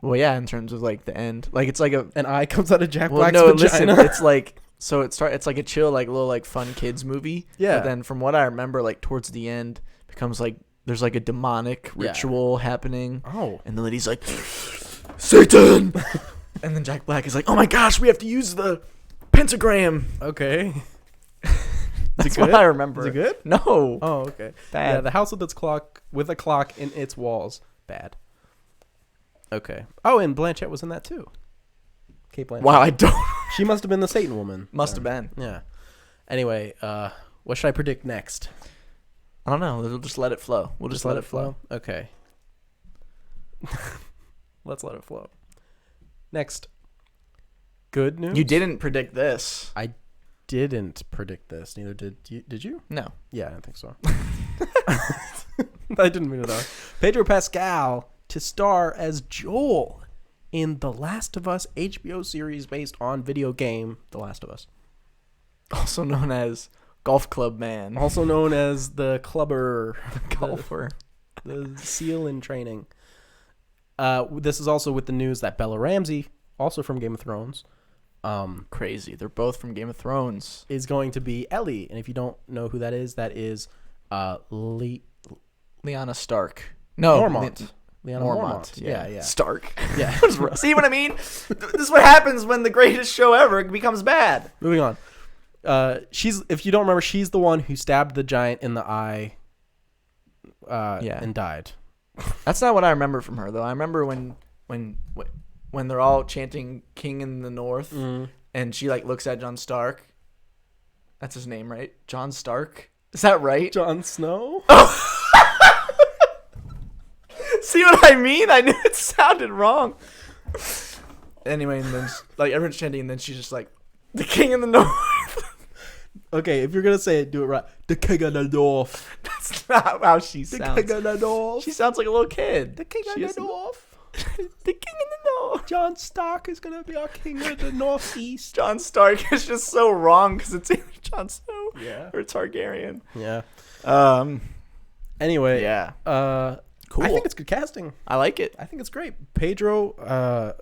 Well, yeah, in terms of like the end. Like it's like an eye comes out of Jack well, Black's no, vagina. listen, it's like it's like a chill, like little like fun kids movie. Yeah. But then from what I remember, like towards the end becomes like there's like a demonic ritual happening. Oh. And the lady's like, Satan! And then Jack Black is like, oh my gosh, we have to use the pentagram. Okay. That's what I remember. Is it good? No. Oh, okay. Bad. Yeah, the house with a clock in its walls. Bad. Okay. Oh, and Blanchett was in that too. Cate Blanchett. Wow, I don't. She must have been the Satan woman. Must have been. Yeah. Anyway, what should I predict next? I don't know. We'll just let it flow. We'll just let it flow. Okay. Let's let it flow. Next. Good news. You didn't predict this. I didn't predict this. Neither did you. Did you? No. Yeah, I don't think so. I didn't mean it though. Pedro Pascal to star as Joel in The Last of Us HBO series based on video game The Last of Us. Also known as Golf Club Man. Also known as the clubber. The golfer. The SEAL in training. This is also with the news that Bella Ramsey, also from Game of Thrones, crazy. They're both from Game of Thrones. is going to be Ellie. And if you don't know who that is Lyanna Stark. No. Mormont. Lyanna Mormont. Yeah. Stark. Yeah. See what I mean? This is what happens when the greatest show ever becomes bad. Moving on. If you don't remember, she's the one who stabbed the giant in the eye and died. That's not what I remember from her, though. I remember when they're all chanting King in the North, and she like looks at Jon Stark. That's his name, right? Jon Stark? Is that right? Jon Snow? See what I mean? I knew it sounded wrong. Anyway, and then like everyone's chanting, and then she's just like, the King in the North. Okay, if you're gonna say it, do it right. The King of the North. That's not how she sounds. The King of the North. She sounds like a little kid. The King of the North. The King in the North. Jon Stark is gonna be our King of the Northeast. Jon Stark is just so wrong because it's either Jon Snow or Targaryen. Yeah. Anyway. Yeah. Cool. I think it's good casting. I like it. I think it's great. Pedro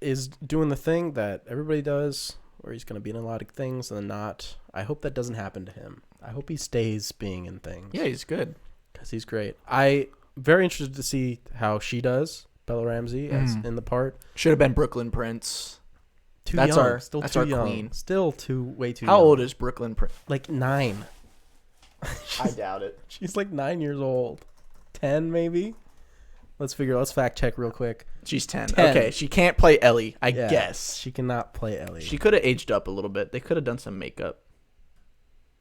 is doing the thing that everybody does, where he's going to be in a lot of things and then not. I hope that doesn't happen to him. I hope he stays being in things. Yeah, he's good. Because he's great. I'm very interested to see how she does, Bella Ramsey, as in the part. Should have been Brooklyn Prince. That's our young. queen. Still way too How young. old is Brooklyn Prince? Like 9. I doubt it. She's like 9 years old. 10 maybe? Let's fact check real quick. She's 10. Okay, she can't play Ellie, I guess. She cannot play Ellie. She could have aged up a little bit. They could have done some makeup.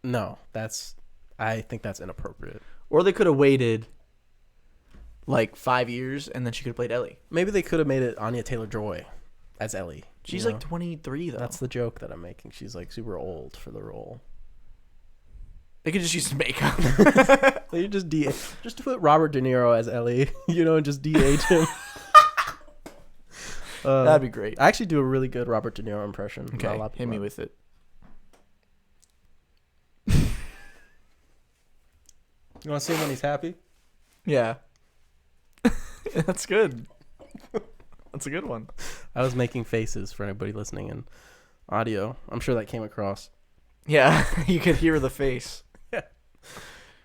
No, that's I think that's inappropriate. Or they could have waited like 5 years and then she could have played Ellie. Maybe they could have made it Anya Taylor-Joy as Ellie. She's like 23 though. That's the joke that I'm making. She's like super old for the role. They could just use makeup. They just to put Robert De Niro as Ellie, and just de-age him. That'd be great. I actually do a really good Robert De Niro impression. Okay, hit me with it. You want to see him when he's happy? Yeah. That's good. That's a good one. I was making faces for anybody listening in audio. I'm sure that came across. Yeah, you could hear the face. Yeah.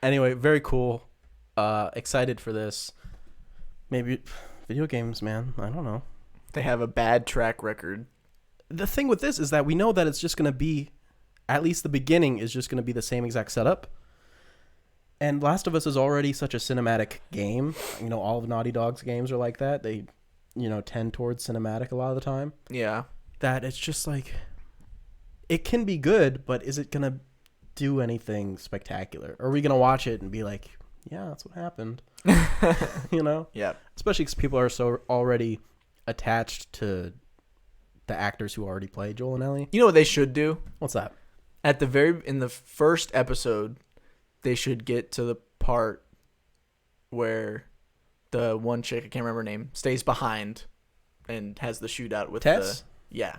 Anyway, very cool. Excited for this. Maybe video games, man. I don't know. They have a bad track record. The thing with this is that we know that it's just going to be, at least the beginning is just going to be the same exact setup. And Last of Us is already such a cinematic game. All of Naughty Dog's games are like that. They, tend towards cinematic a lot of the time. Yeah. That it's just like, it can be good, but is it going to do anything spectacular? Or are we going to watch it and be like, yeah, that's what happened? Yeah. Especially because people are so already attached to the actors who already play Joel and Ellie. You know what they should do? What's that? In the first episode, they should get to the part where the one chick, I can't remember her name, stays behind and has the shootout with Tess? Yeah.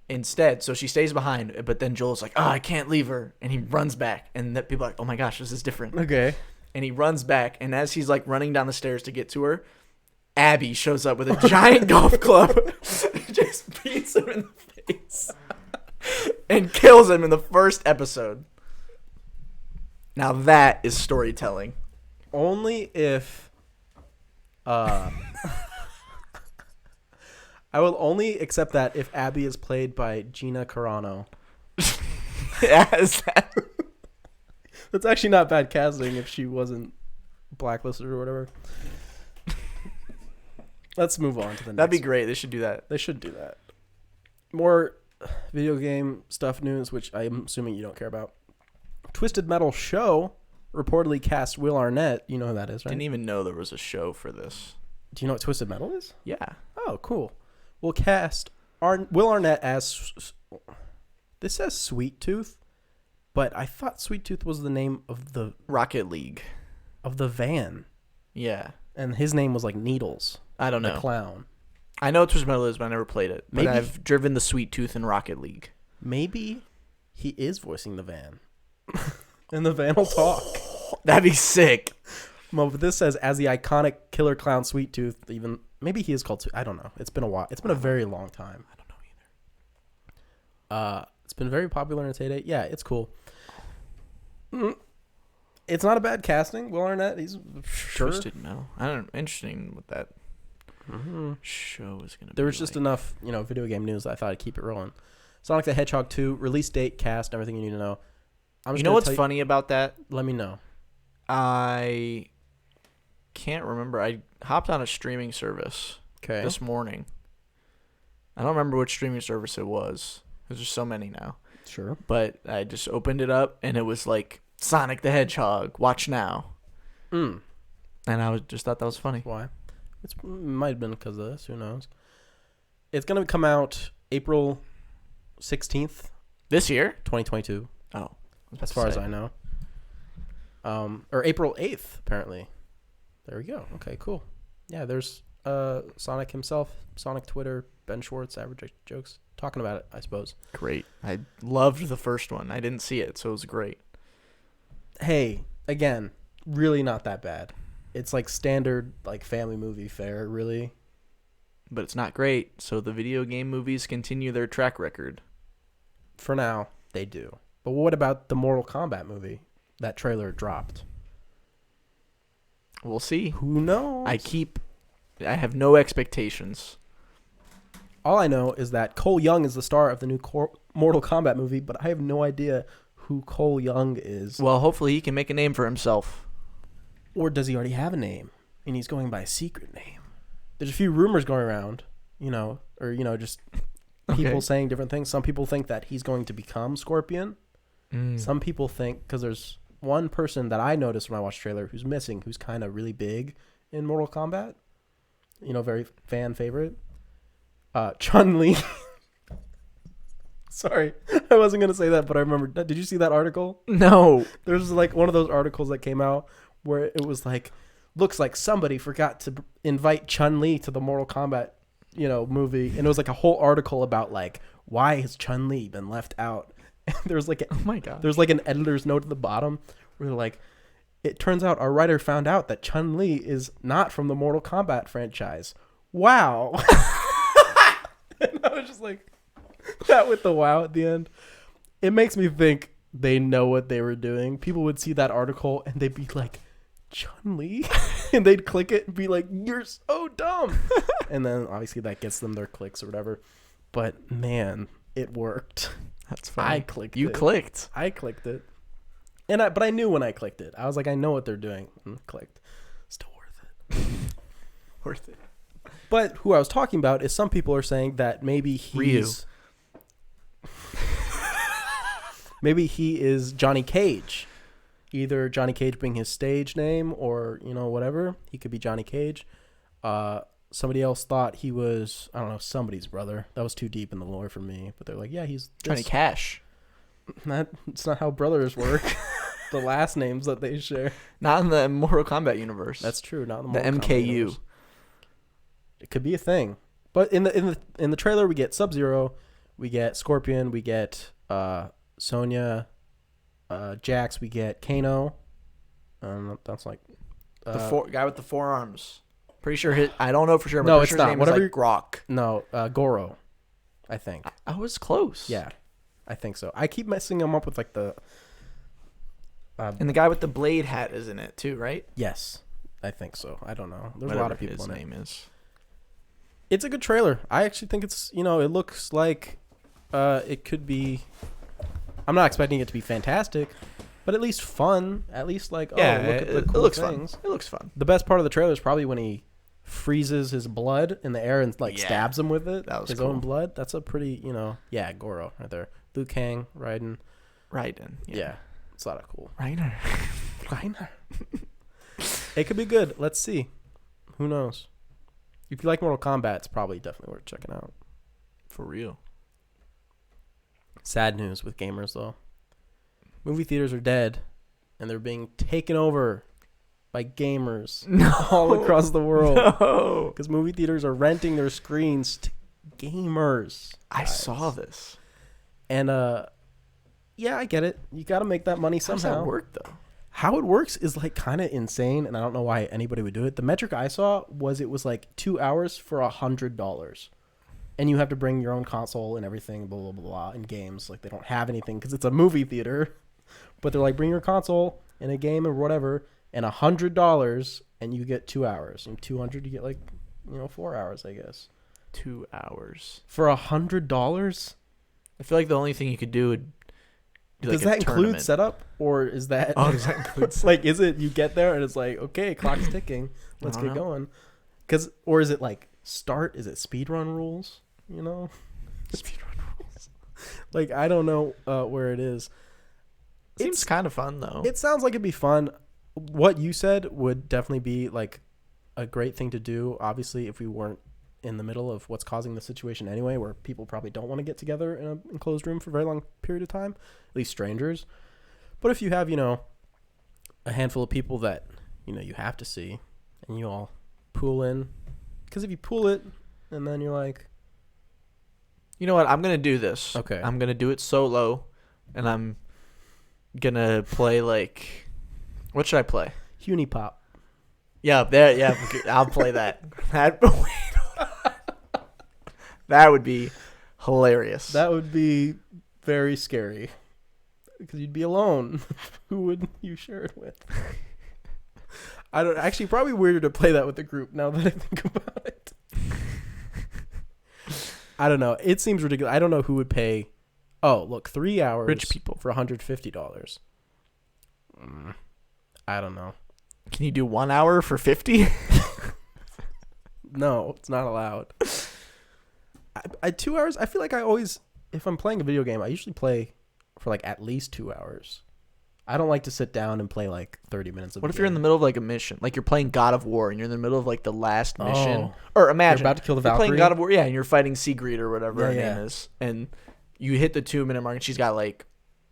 Instead, so she stays behind, but then Joel's like, I can't leave her. And he runs back. And that people are like, oh my gosh, this is different. Okay. And he runs back. And as he's like running down the stairs to get to her, Abby shows up with a giant golf club. Just beats him in the face. And kills him in the first episode. Now that is storytelling. Only if I will only accept that if Abby is played by Gina Carano. Yeah, is that? That's actually not bad casting if she wasn't blacklisted or whatever. Let's move on to the next. That'd be great. They should do that. They should do that. More video game stuff news, which I'm assuming you don't care about. Twisted Metal Show reportedly cast Will Arnett. You know who that is, right? Didn't even know there was a show for this. Do you know what Twisted Metal is? Yeah. Oh, cool. We'll cast Will Arnett as... This says Sweet Tooth, but I thought Sweet Tooth was the name of the... Rocket League. Of the van. Yeah. And his name was like Needles. I don't know. The clown. I know what Twisted Metal is, but I never played it. But Maybe I've driven the Sweet Tooth in Rocket League. Maybe he is voicing the van. And the van will talk. That'd be sick. Well, but this says, as the iconic killer clown Sweet Tooth, even... Maybe he is called... I don't know. It's been a while. It's been a very long time. I don't know either. It's been very popular in its heyday. Yeah, it's cool. It's not a bad casting. Will Arnett, he's... Sure. Twisted Metal. I don't know. Interesting what that show is going to be. There was just enough, video game news that I thought I'd keep it rolling. Sonic the Hedgehog 2, release date, cast, everything you need to know. You know what's funny about that? Let me know. I can't remember. I hopped on a streaming service this morning. I don't remember which streaming service it was. There's just so many now. Sure. But I just opened it up, and it was like, Sonic the Hedgehog, watch now. And I just thought that was funny. Why? It might have been because of this. Who knows? It's going to come out April 16th. This year? 2022. Oh. As far as I know. Or April 8th, apparently. There we go. Okay, cool. Yeah, there's Sonic himself, Sonic Twitter, Ben Schwartz, Average Jokes, talking about it, I suppose. Great. I loved the first one. I didn't see it, so it was great. Hey, again, really not that bad. It's like standard like family movie fare, really. But it's not great, so the video game movies continue their track record. For now, they do. But what about the Mortal Kombat movie? That trailer dropped. We'll see. Who knows? I have no expectations. All I know is that Cole Young is the star of the new Mortal Kombat movie, but I have no idea who Cole Young is. Well, hopefully he can make a name for himself. Or does he already have a name? And he's going by a secret name. There's a few rumors going around, just people saying different things. Some people think that he's going to become Scorpion. Some people think, because there's one person that I noticed when I watched the trailer who's missing, who's kind of really big in Mortal Kombat. Very fan favorite. Chun-Li. Sorry, I wasn't going to say that, but I remember. Did you see that article? No. There's like one of those articles that came out where it was like, looks like somebody forgot to invite Chun-Li to the Mortal Kombat, movie. And it was like a whole article about like, why has Chun-Li been left out? And there's like, oh my God. There's like an editor's note at the bottom where they're like, it turns out our writer found out that Chun-Li is not from the Mortal Kombat franchise. Wow. And I was just like, that with the wow at the end, it makes me think they know what they were doing. People would see that article and they'd be like, Chun-Li? And they'd click it and be like, you're so dumb. And then obviously that gets them their clicks or whatever. But man, it worked. That's fine. I clicked it. You clicked. I clicked it. But I knew when I clicked it. I was like, I know what they're doing. And clicked. Still worth it. Worth it. But who I was talking about is some people are saying that maybe he's... maybe he is Johnny Cage. Either Johnny Cage being his stage name or, whatever. He could be Johnny Cage. Somebody else thought he was, I don't know, somebody's brother. That was too deep in the lore for me. But they're like, yeah, he's... Johnny Cash. It's not how brothers work. The last names that they share. Not in the Mortal Kombat universe. That's true. Not in the Mortal MKU. Kombat universe. It could be a thing. But in the trailer, we get Sub-Zero, we get Scorpion, we get Sonya, Jax, we get Kano. That's like the guy with the forearms. Pretty sure I don't know for sure. But No, it's sure not. His name Whatever. is like Grok. No, Goro, I think. I was close. Yeah, I think so. I keep messing him up with like the. And the guy with the blade hat is in it too, right? Yes, I think so. I don't know. There's Whatever a lot of people his in name it. is. It's a good trailer. I actually think it's, it looks like it could be. I'm not expecting it to be fantastic, but at least fun. At least like, look at the cool it looks things. fun. It looks fun. The best part of the trailer is probably when he freezes his blood in the air and stabs him with it. That was his own blood. That's a pretty, Goro right there. Liu Kang, Raiden. Yeah. It's a lot of cool. Reiner. It could be good. Let's see. Who knows? If you like Mortal Kombat, it's probably definitely worth checking out. For real. Sad news with gamers, though. Movie theaters are dead, and they're being taken over by gamers all across the world. No. Because movie theaters are renting their screens to gamers. I saw this. And, yeah, I get it. You got to make that money somehow. How does that work, though? How it works is like kind of insane, and I don't know why anybody would do it. The metric I saw was it was like 2 hours for $100, and you have to bring your own console and everything, blah blah blah, blah and games. Like they don't have anything because it's a movie theater, but they're like, bring your console and a game or whatever, and $100, and you get 2 hours. And 200, you get like 4 hours, I guess. 2 hours For $100. I feel like the only thing you could do would. Does that include setup, or is that? Oh, does that include? Like, is it you get there and it's like, okay, clock's ticking, let's get going, or is it like start? Is it speedrun rules? Speedrun rules. Like I don't know where it is. Seems kind of fun though. It sounds like it'd be fun. What you said would definitely be like a great thing to do. Obviously, if we weren't in the middle of what's causing the situation anyway, where people probably don't want to get together in an enclosed room for a very long period of time, at least strangers. But if you have, a handful of people that, you have to see, and you all pool in, because if you pool it, and then you're like, you know what, I'm going to do this. Okay. I'm going to do it solo, and I'm going to play like, what should I play? Hunipop. Yeah, I'll play that. That would be hilarious. That would be very scary. Because you'd be alone. Who would you share it with? I don't actually probably weirder to play that with a group now that I think about it. I don't know. It seems ridiculous. I don't know who would pay. Oh, look, 3 hours Rich people for $150. I don't know. Can you do 1 hour for 50? No, it's not allowed. 2 hours. I feel like I always, if I'm playing a video game, I usually play for like at least 2 hours. I don't like to sit down and play like 30 minutes of What a if you're in game. the middle of like a mission? Like you're playing God of War and you're in the middle of like the last mission. Oh. Or imagine You're about to kill the you're Valkyrie? playing God of War, yeah, and you're fighting Sigrid or whatever her Yeah, name is. And you hit the 2-minute mark and she's got like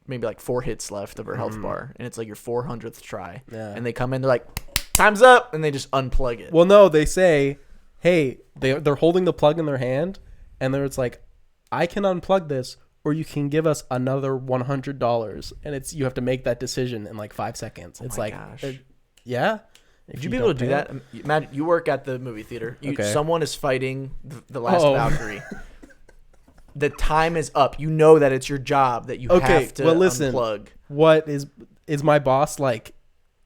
maybe like 4 hits left of her health bar. And it's like your 400th try. Yeah. And they come in, they're like, time's up, and they just unplug it. Well, no, they say, hey, they're holding the plug in their hand, and it's like, I can unplug this, or you can give us another $100, and you have to make that decision in like 5 seconds. It's like, gosh. Yeah. Would you be able to do that? Imagine you work at the movie theater. Okay. Someone is fighting the last Valkyrie. The time is up. You know that it's your job that you have to unplug. What is my boss like?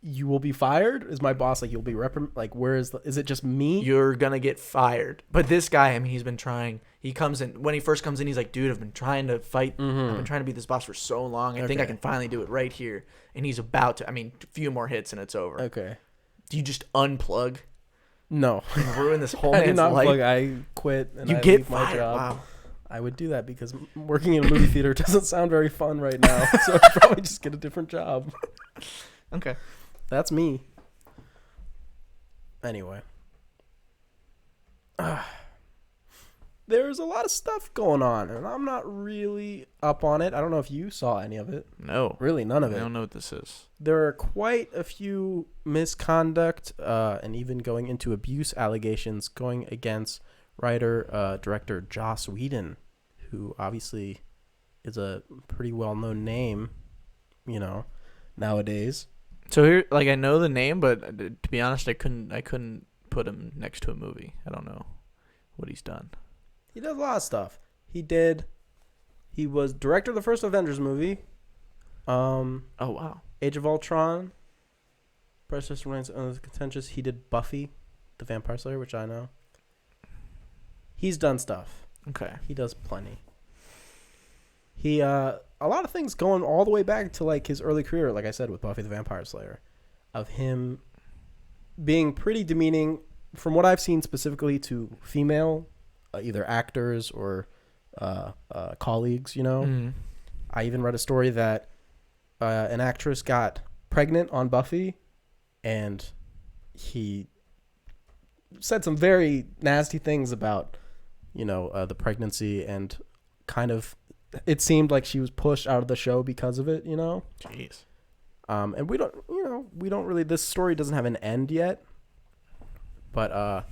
You will be fired? Is my boss like you'll be like where is it just me? You're gonna get fired. But this guy, I mean, he's been trying. He comes in when he first comes in. He's like, dude, I've been trying to fight. I've been trying to be this boss for so long. I think I can finally do it right here. And he's about to. I mean, a few more hits and it's over. Okay. Do you just unplug? No. And ruin this whole I man's did not life? plug. I quit and You I get leave my fired. job. Wow. I would do that because working in a movie theater doesn't sound very fun right now. So I'd probably just get a different job. Okay. That's me. Anyway. There's a lot of stuff going on, and I'm not really up on it. I don't know if you saw any of it. No. Really, none of it. I don't know what this is. There are quite a few misconduct and even going into abuse allegations going against writer, director Joss Whedon, who obviously is a pretty well-known name, nowadays. So here, like, I know the name, but to be honest, I couldn't put him next to a movie. I don't know what he's done. He does a lot of stuff. He was director of the first Avengers movie. Oh, wow. Age of Ultron. Precious remains contentious. He did Buffy, the Vampire Slayer, which I know. He's done stuff. Okay. He does plenty. He a lot of things going all the way back to like his early career, like I said, with Buffy the Vampire Slayer, of him being pretty demeaning, from what I've seen specifically to female, either actors or colleagues. I even read a story that an actress got pregnant on Buffy, and he said some very nasty things about the pregnancy, and kind of it seemed like she was pushed out of the show because of it. Jeez. And we don't really. This story doesn't have an end yet, but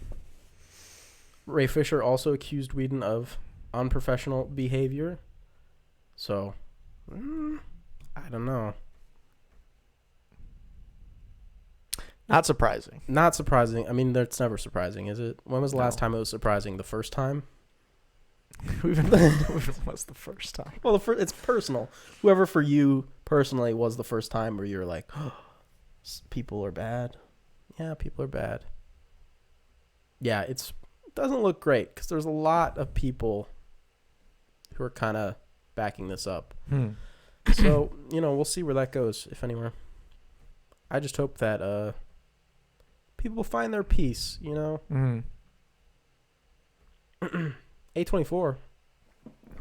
Ray Fisher also accused Whedon of unprofessional behavior. So, I don't know. Not surprising. Not surprising. I mean, that's never surprising, is it? When was the last time it was surprising? The first time? What's the first time? Well, it's personal. Whoever for you personally was the first time where you're like, oh, people are bad. Yeah, people are bad. Yeah, it doesn't look great because there's a lot of people who are kind of backing this up. So, we'll see where that goes, if anywhere. I just hope that people find their peace, A24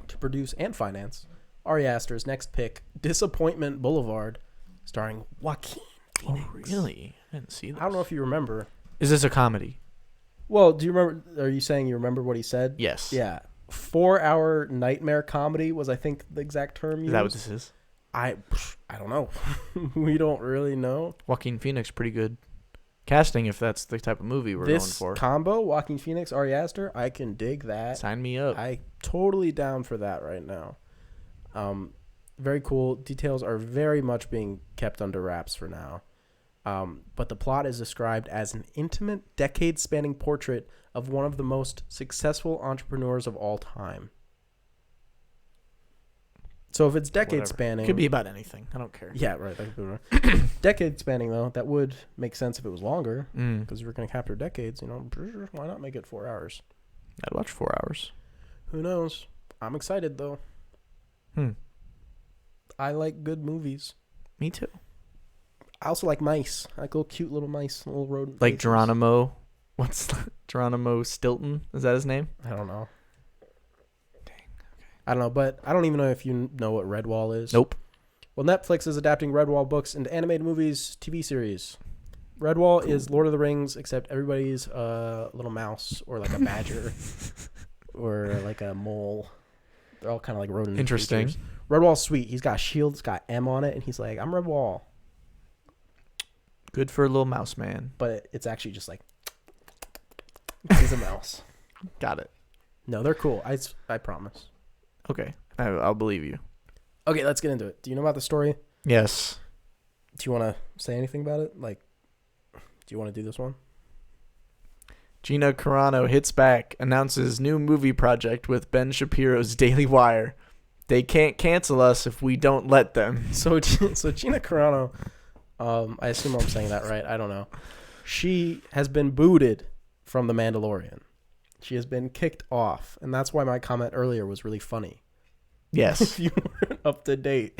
to produce and finance Ari Aster's next pick, Disappointment Boulevard, starring Joaquin Phoenix. Oh, really? I didn't see this. I don't know if you remember. Is this a comedy? Well, do you remember? Are you saying you remember what he said? Yes. Yeah. 4-hour nightmare comedy was, I think, the exact term used. Is that what this is? I don't know. We don't really know. Joaquin Phoenix, pretty good casting if that's the type of movie we're going for. This combo, Joaquin Phoenix, Ari Aster, I can dig that. Sign me up. I totally down for that right now. Very cool. Details are very much being kept under wraps for now. But the plot is described as an intimate, decade-spanning portrait of one of the most successful entrepreneurs of all time. So if it's decade-spanning... Could be about anything. I don't care. Yeah, right. That could be right. Decade-spanning, though, that would make sense if it was longer. Because if you're going to capture decades, why not make it 4 hours? I'd watch 4 hours. Who knows? I'm excited, though. I like good movies. Me too. I also like mice. I like little cute little mice, little rodent. Like faces. Geronimo. What's Geronimo Stilton? Is that his name? I don't know. I don't know, but I don't even know if you know what Redwall is. Nope. Well, Netflix is adapting Redwall books into animated movies, TV series. Redwall is Lord of the Rings, except everybody's a little mouse or like a badger or like a mole. They're all kind of like rodent. Interesting. Creatures. Redwall's sweet. He's got a shield. It's got M on it, and he's like, "I'm Redwall." Good for a little mouse man. But it's actually just like he's a mouse. Got it. No, they're cool. I promise. Okay, I'll believe you. Okay, let's get into it. Do you know about the story? Yes. Do you want to say anything about it? Like, do you want to do this one? Gina Carano hits back, announces new movie project with Ben Shapiro's Daily Wire. They can't cancel us if we don't let them. So Gina Carano, I assume I'm saying that right. I don't know. She has been booted from The Mandalorian. She has been kicked off, and that's why my comment earlier was really funny. Yes. If you weren't up to date.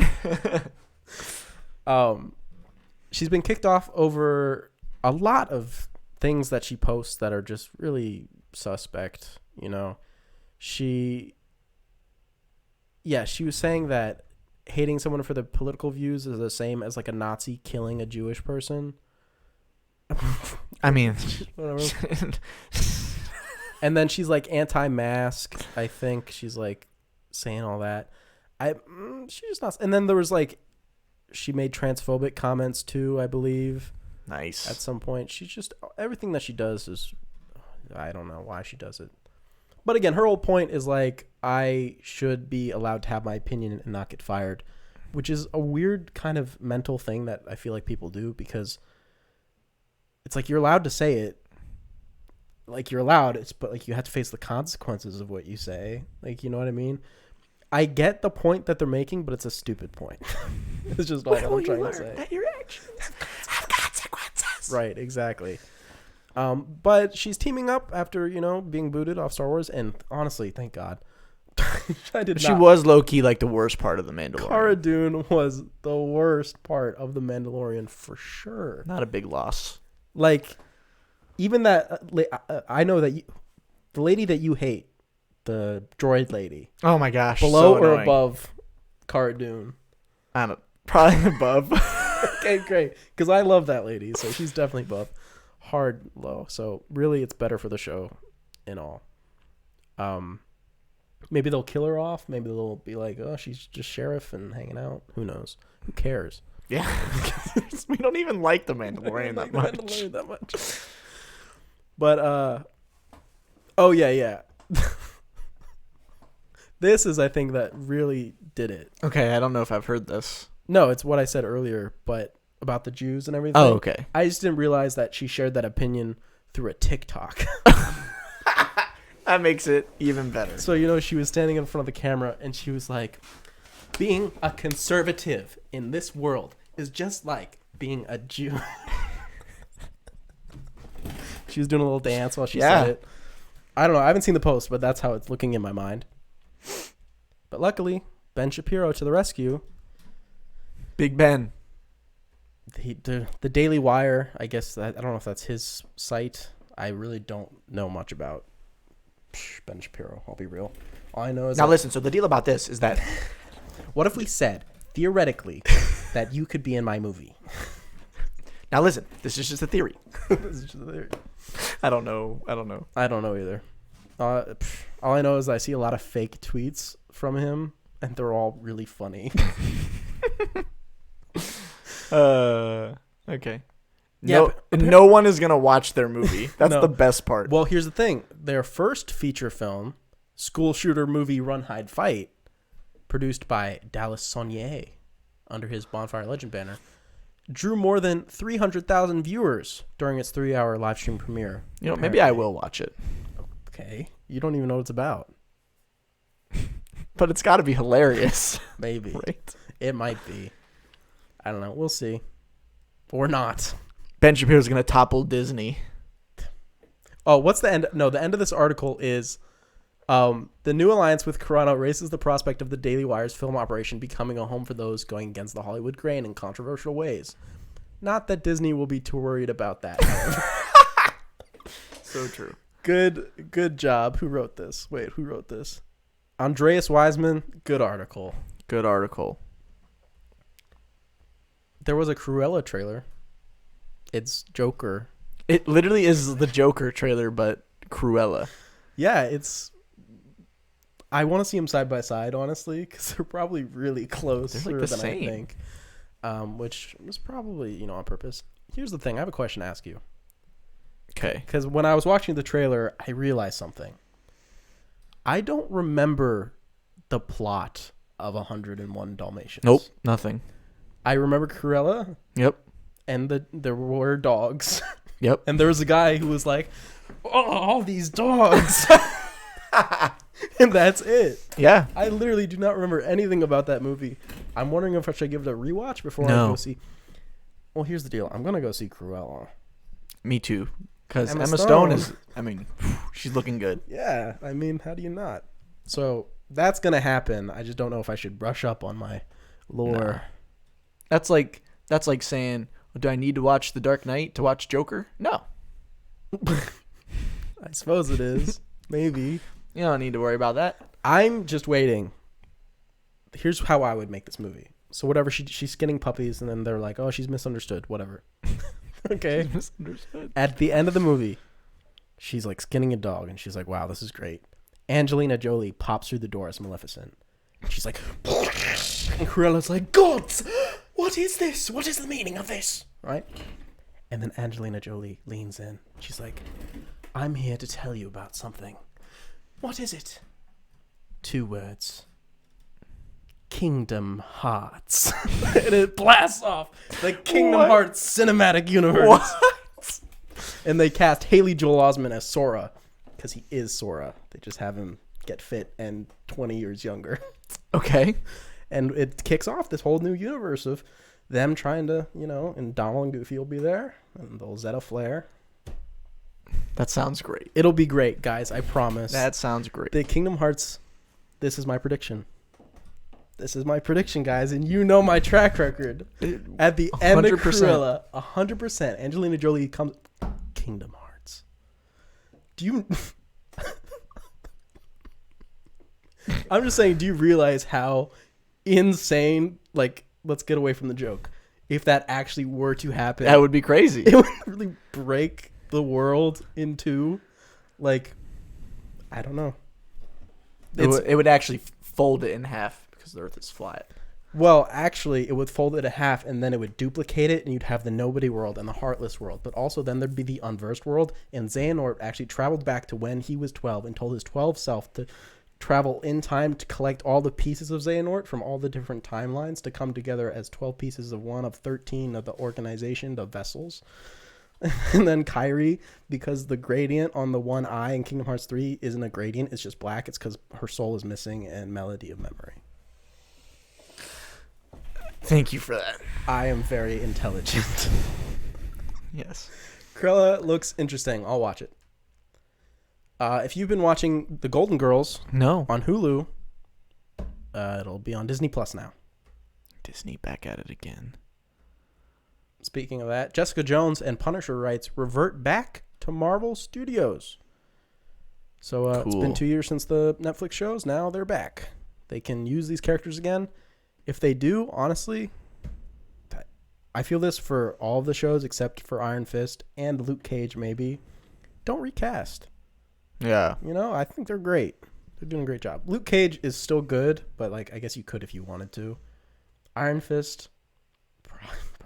She's been kicked off over a lot of things that she posts that are just really suspect, you know. She was saying that hating someone for their political views is the same as like a Nazi killing a Jewish person. I mean, whatever. And then she's like anti-mask. I think she's like saying all that. She's just not. And then there was like, she made transphobic comments too, I believe. Nice. At some point, she's just, everything that she does is, I don't know why she does it. But again, her whole point is like, I should be allowed to have my opinion and not get fired, which is a weird kind of mental thing that I feel like people do, because it's like you're allowed to say it. Like you're allowed, but like you have to face the consequences of what you say. Like, you know what I mean? I get the point that they're making, but it's a stupid point. It's just like I'm trying to say. That your actions have consequences. Right, exactly. But she's teaming up after, you know, being booted off Star Wars, and honestly, thank God. She was low-key like the worst part of The Mandalorian. Cara Dune was the worst part of The Mandalorian for sure. Not a big loss. Like, even that, I know that the lady that you hate, the droid lady. Oh my gosh. Below so or annoying. above Cara Dune? I don't know. Probably above. Okay, great. Because I love that lady, so she's definitely above. Hard low. So really, it's better for the show in all. Maybe they'll kill her off. Maybe they'll be like, oh, she's just sheriff and hanging out. Who knows? Who cares? Yeah. We don't even like The Mandalorian that much. But, oh, yeah. This is, I think, that really did it. Okay, I don't know if I've heard this. No, it's what I said earlier, but about the Jews and everything. Oh, okay. I just didn't realize that she shared that opinion through a TikTok. That makes it even better. So, you know, she was standing in front of the camera and she was like, being a conservative in this world is just like being a Jew. She was doing a little dance while she said it. I don't know. I haven't seen the post, but that's how it's looking in my mind. But luckily, Ben Shapiro to the rescue. Big Ben. The Daily Wire, I guess, I don't know if that's his site. I really don't know much about Ben Shapiro. I'll be real. All I know is now listen. So the deal about this is that, what if we said theoretically that you could be in my movie? Now listen. This is just a theory. This is just a theory. I don't know. I don't know either. All I know is I see a lot of fake tweets from him, and they're all really funny. Okay. Yeah, no one is gonna watch their movie. That's the best part. Well, here's the thing: their first feature film, school shooter movie Run, Hide, Fight, produced by Dallas Saunier under his Bonfire Legend banner, drew more than 300,000 viewers during its 3-hour live stream premiere. You know, maybe I will watch it. Okay, you don't even know what it's about. But it's got to be hilarious. Maybe. Right? It might be. I don't know. We'll see. Or not. Ben Shapiro's going to topple Disney. Oh, what's the end? No, the end of this article is the new alliance with Carano raises the prospect of the Daily Wire's film operation becoming a home for those going against the Hollywood grain in controversial ways. Not that Disney will be too worried about that. So true. Good job. Who wrote this? Wait, who wrote this? Andreas Wiseman, good article. Good article. There was a Cruella trailer. It's Joker. It literally is the Joker trailer, but Cruella. Yeah, it's... I want to see them side by side, honestly, because they're probably really close. They're like the than same. I think. Which was probably, on purpose. Here's the thing. I have a question to ask you. Okay. Because when I was watching the trailer, I realized something. I don't remember the plot of 101 Dalmatians. Nope. Nothing. I remember Cruella. Yep. And there were dogs. Yep. And there was a guy who was like, "Oh, all these dogs." And that's it. Yeah. I literally do not remember anything about that movie. I'm wondering if I should give it a rewatch before I go see. Well, here's the deal. I'm going to go see Cruella. Me too. Because Emma Emma Stone Stone is, she's looking good. Yeah. I mean, how do you not? So that's going to happen. I just don't know if I should brush up on my lore. No. That's like saying, do I need to watch The Dark Knight to watch Joker? No. I suppose it is. Maybe. You don't need to worry about that. I'm just waiting. Here's how I would make this movie. So whatever, she's skinning puppies, and then they're like, "Oh, she's misunderstood." Whatever. Okay. She's misunderstood. At the end of the movie, she's like skinning a dog, and she's like, "Wow, this is great." Angelina Jolie pops through the door as Maleficent. She's like, and Cruella's like, "Gods, what is this? What is the meaning of this?" Right? And then Angelina Jolie leans in. She's like, "I'm here to tell you about something." "What is it?" 2 words. Kingdom Hearts. And it blasts off the Kingdom Hearts cinematic universe. What? And they cast Haley Joel Osment as Sora, because he is Sora. They just have him get fit and 20 years younger. Okay. And it kicks off this whole new universe of them trying to, and Donald and Goofy will be there, and they'll Zeta Flare. That sounds great. It'll be great, guys. I promise. That sounds great. The Kingdom Hearts, this is my prediction. This is my prediction, guys, and you know my track record. At the end of Cruella, 100%, Angelina Jolie comes... Kingdom Hearts. Do you... I'm just saying, do you realize how insane, let's get away from the joke, if that actually were to happen? That would be crazy. It would really break the world in two. I don't know. It would actually fold it in half because the Earth is flat. Well, actually, it would fold it in half, and then it would duplicate it, and you'd have the Nobody world and the Heartless world. But also, then there'd be the Unversed world, and Xehanort actually traveled back to when he was 12 and told his 12 self to travel in time to collect all the pieces of Xehanort from all the different timelines to come together as 12 pieces of one of 13 of the organization, the vessels. And then Kairi, because the gradient on the one eye in Kingdom Hearts 3 isn't a gradient, it's just black. It's because her soul is missing and Melody of Memory. Thank you for that. I am very intelligent. Yes. Cruella looks interesting. I'll watch it. If you've been watching The Golden Girls on Hulu, it'll be on Disney Plus now. Disney back at it again. Speaking of that, Jessica Jones and Punisher rights revert back to Marvel Studios. So It's been 2 years since the Netflix shows. Now they're back. They can use these characters again. If they do, honestly, I feel this for all of the shows except for Iron Fist and Luke Cage maybe. Don't recast. Yeah. I think they're great. They're doing a great job. Luke Cage is still good, but I guess you could if you wanted to. Iron Fist...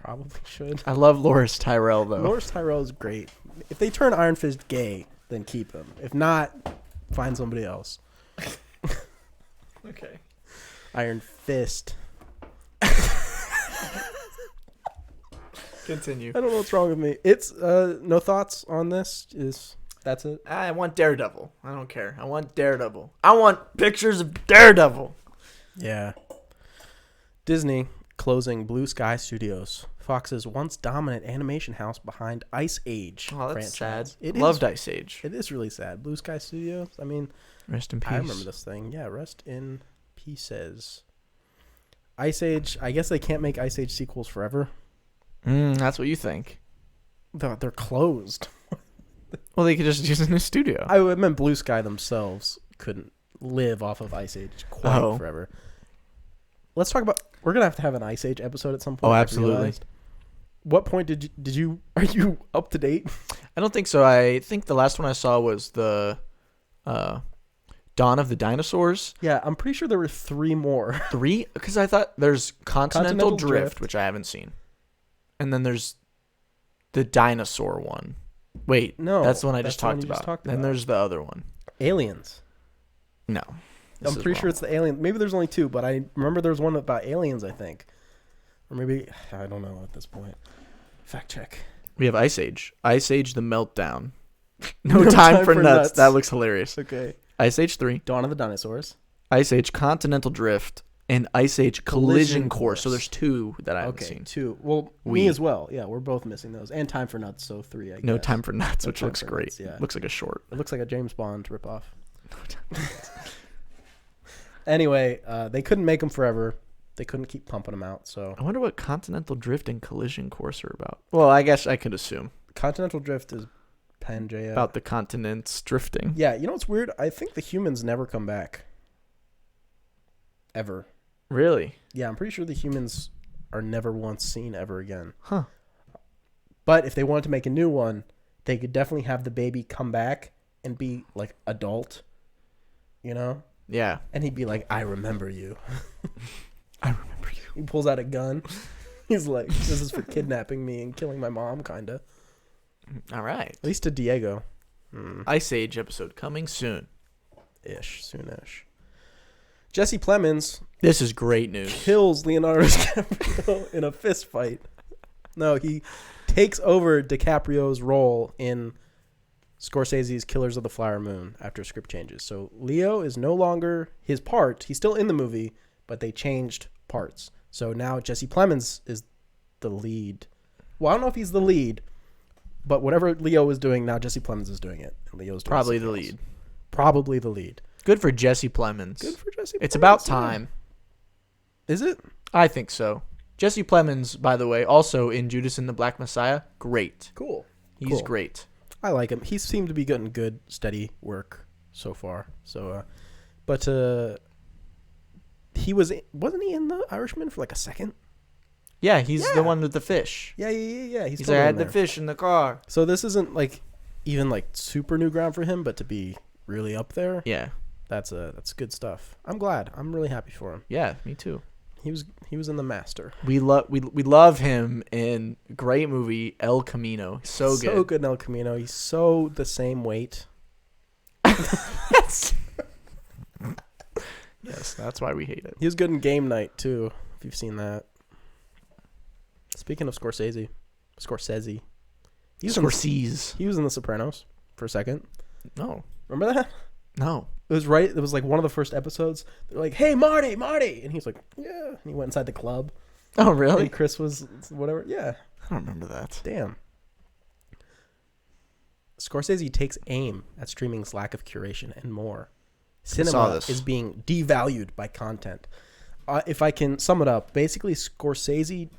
Probably should. I love Loris Tyrell, though. Loris Tyrell is great. If they turn Iron Fist gay, then keep him. If not, find somebody else. Okay. Iron Fist. Continue. I don't know what's wrong with me. It's no thoughts on this. That's it? I want Daredevil. I don't care. I want Daredevil. I want pictures of Daredevil. Yeah. Disney closing Blue Sky Studios, Fox's once dominant animation house behind Ice Age franchise. Sad. It loved Ice Age. It is really sad. Blue Sky Studios. I mean, rest in peace. I remember this thing. Yeah, rest in pieces. Ice Age. I guess they can't make Ice Age sequels forever. That's what you think. They're closed. Well, they could just use a new studio. I meant Blue Sky themselves couldn't live off of Ice Age quite forever. Let's talk about. We're gonna have to have an Ice Age episode at some point. Oh, absolutely. What point did you? Are you up to date? I don't think so. I think the last one I saw was the Dawn of the Dinosaurs. Yeah, I'm pretty sure there were 3 more. 3? Because I thought there's Continental Drift, which I haven't seen, and then there's the dinosaur one. Wait, no, that's the one I just talked about. Then there's the other one. Aliens. No. I'm pretty sure it's the alien. Maybe there's only 2, but I remember there was one about aliens, I think. Or maybe, I don't know at this point. Fact check. We have Ice Age. Ice Age the Meltdown. No Time for Nuts. That looks hilarious. Okay. Ice Age 3. Dawn of the Dinosaurs. Ice Age Continental Drift. And Ice Age Collision Course. So there's 2 that I haven't seen. 2. Well, me as well. Yeah, we're both missing those. And Time for Nuts, so 3, I guess. No Time for Nuts, which looks great. Nuts, yeah. Looks like a short. It looks like a James Bond ripoff. Anyway, they couldn't make them forever. They couldn't keep pumping them out. So I wonder what Continental Drift and Collision Course are about. Well, I guess I could assume. Continental Drift is Pangea. About the continents drifting. Yeah, you know what's weird? I think the humans never come back. Ever. Really? Yeah, I'm pretty sure the humans are never once seen ever again. Huh. But if they wanted to make a new one, they could definitely have the baby come back and be like adult. You know? Yeah. And he'd be like, I remember you. I remember you. He pulls out a gun. He's like, this is for kidnapping me and killing my mom, kind of. All right. At least to Diego. Ice Age episode coming soon. Soonish. Jesse Plemons. This is great news. Kills Leonardo DiCaprio in a fist fight. No, he takes over DiCaprio's role in Scorsese's Killers of the Flower Moon after script changes. So Leo is no longer his part. He's still in the movie, but they changed parts. So now Jesse Plemons is the lead. Well, I don't know if he's the lead, but whatever Leo is doing, now Jesse Plemons is doing it. And Leo's doing probably the lead. Probably the lead. Good for Jesse Plemons. Good for Jesse Plemons. It's about time. Yeah. Is it? I think so. Jesse Plemons, by the way, also in Judas and the Black Messiah. Great. Cool. He's great. I like him. He seemed to be getting good, steady work so far. So, but wasn't he in The Irishman for like a second? Yeah, he's the one with the fish. Yeah. He's like, I had the fish in the car. So this isn't like even like super new ground for him, but to be really up there, yeah, that's good stuff. I'm glad. I'm really happy for him. Yeah, me too. He was in The Master. We love him in great movie El Camino. So good. So good in El Camino. He's so the same weight. Yes. Yes, that's why we hate it. He was good in Game Night too, if you've seen that. Speaking of Scorsese. He was in The Sopranos for a second. No. Remember that? No. It was right. It was like one of the first episodes. They're like, "Hey, Marty," and he's like, "Yeah." And he went inside the club. Oh, really? And Chris was whatever. Yeah. I don't remember that. Damn. Scorsese takes aim at streaming's lack of curation and more. Cinema is being devalued by content. If I can sum it up, basically Scorsese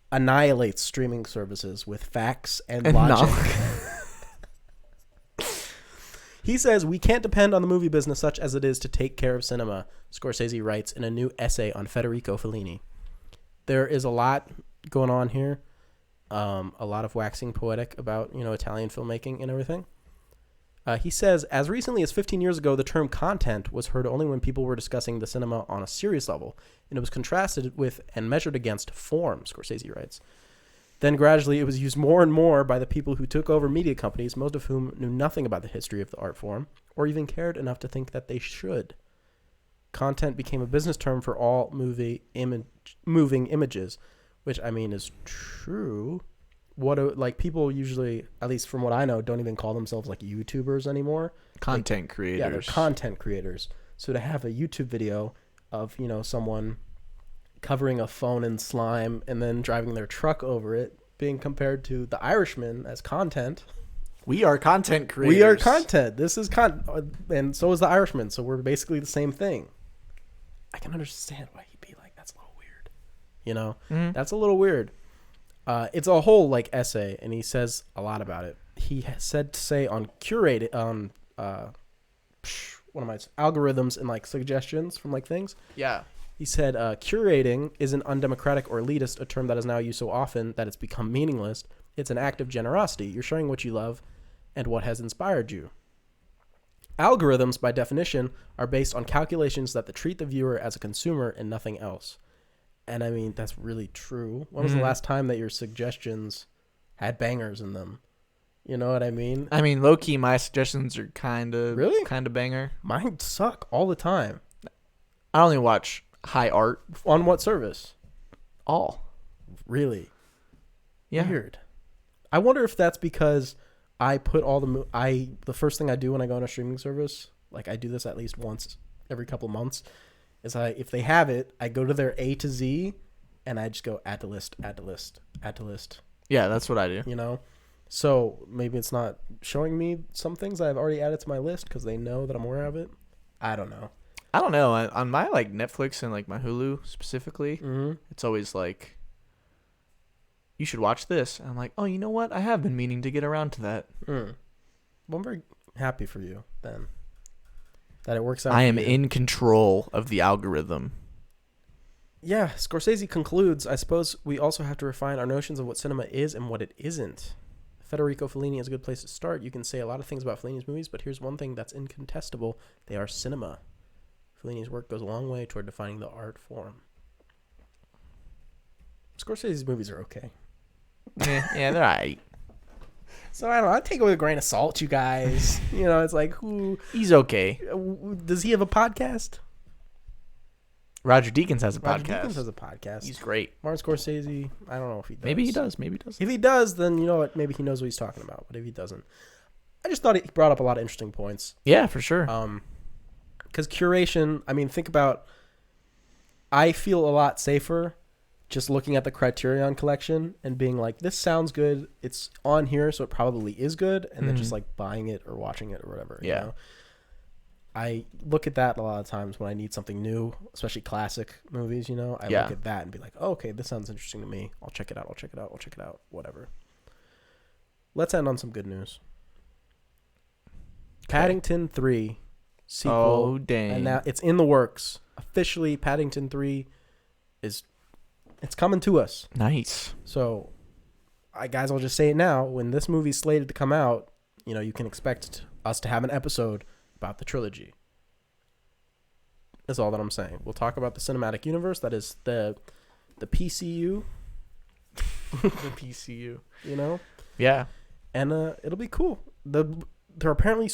annihilates streaming services with facts and logic. He says, we can't depend on the movie business such as it is to take care of cinema, Scorsese writes in a new essay on Federico Fellini. There is a lot going on here, a lot of waxing poetic about, Italian filmmaking and everything. He says, as recently as 15 years ago, the term content was heard only when people were discussing the cinema on a serious level, and it was contrasted with and measured against form, Scorsese writes. Then gradually it was used more and more by the people who took over media companies, most of whom knew nothing about the history of the art form, or even cared enough to think that they should. Content became a business term for all moving images, which I mean is true. People usually, at least from what I know, don't even call themselves like YouTubers anymore. Content creators. Yeah, they're content creators. So to have a YouTube video of, someone covering a phone in slime and then driving their truck over it, being compared to The Irishman as content. We are content creators. We are content. This is and so is The Irishman. So we're basically the same thing. I can understand why he'd be like, that's a little weird. Mm-hmm. That's a little weird. It's a whole essay, and he says a lot about it. He said to say on curated one of my algorithms and like suggestions from like things. Yeah. He said, curating isn't undemocratic or elitist, a term that is now used so often that it's become meaningless. It's an act of generosity. You're showing what you love and what has inspired you. Algorithms, by definition, are based on calculations that treat the viewer as a consumer and nothing else. And I mean, that's really true. When was the last time that your suggestions had bangers in them? You know what I mean? I mean, low-key, my suggestions are kind of banger. Mine suck all the time. I only watch high art. On what service? All. Really? Yeah. Weird. I wonder if that's because I put all the first thing I do when I go on a streaming service, like I do this at least once every couple months, is if they have it, I go to their A to Z and I just go add to list, add to list, add to list. Yeah, that's what I do. You know? So maybe it's not showing me some things I've already added to my list because they know that I'm aware of it. I don't know. On my like Netflix and like my Hulu specifically, it's always like, you should watch this. And I'm like, oh, you know what? I have been meaning to get around to that. Well, I'm very happy for you then. That it works out. I am in control of the algorithm. Yeah, Scorsese concludes, I suppose we also have to refine our notions of what cinema is and what it isn't. Federico Fellini is a good place to start. You can say a lot of things about Fellini's movies, but here's one thing that's incontestable. They are cinema. Fellini's work goes a long way toward defining the art form. Scorsese's movies are okay. Yeah, they're alright. So I don't know. I take it with a grain of salt, you guys. You know, it's like, he's okay. Does he have a podcast? Roger Deakins has a podcast. Roger Deakins has a podcast. He's great. Martin Scorsese, I don't know if he does. Maybe he does. If he does, then you know what? Maybe he knows what he's talking about. But if he doesn't, I just thought he brought up a lot of interesting points. Yeah, for sure. Because curation, I mean, think about, I feel a lot safer just looking at the Criterion collection and being like, this sounds good. It's on here, so it probably is good. And then just like buying it or watching it or whatever. Yeah. You know? I look at that a lot of times when I need something new, especially classic movies, you know. I look at that and be like, oh, okay, this sounds interesting to me. I'll check it out. Whatever. Let's end on some good news. Okay. Paddington 3 sequel. Oh, dang. And now it's in the works. Officially, Paddington 3 it's coming to us. Nice. So, guys, I'll just say it now. When this movie's slated to come out, you know, you can expect us to have an episode about the trilogy. That's all that I'm saying. We'll talk about the cinematic universe. That is the PCU. The PCU. You know? Yeah. And it'll be cool. They're apparently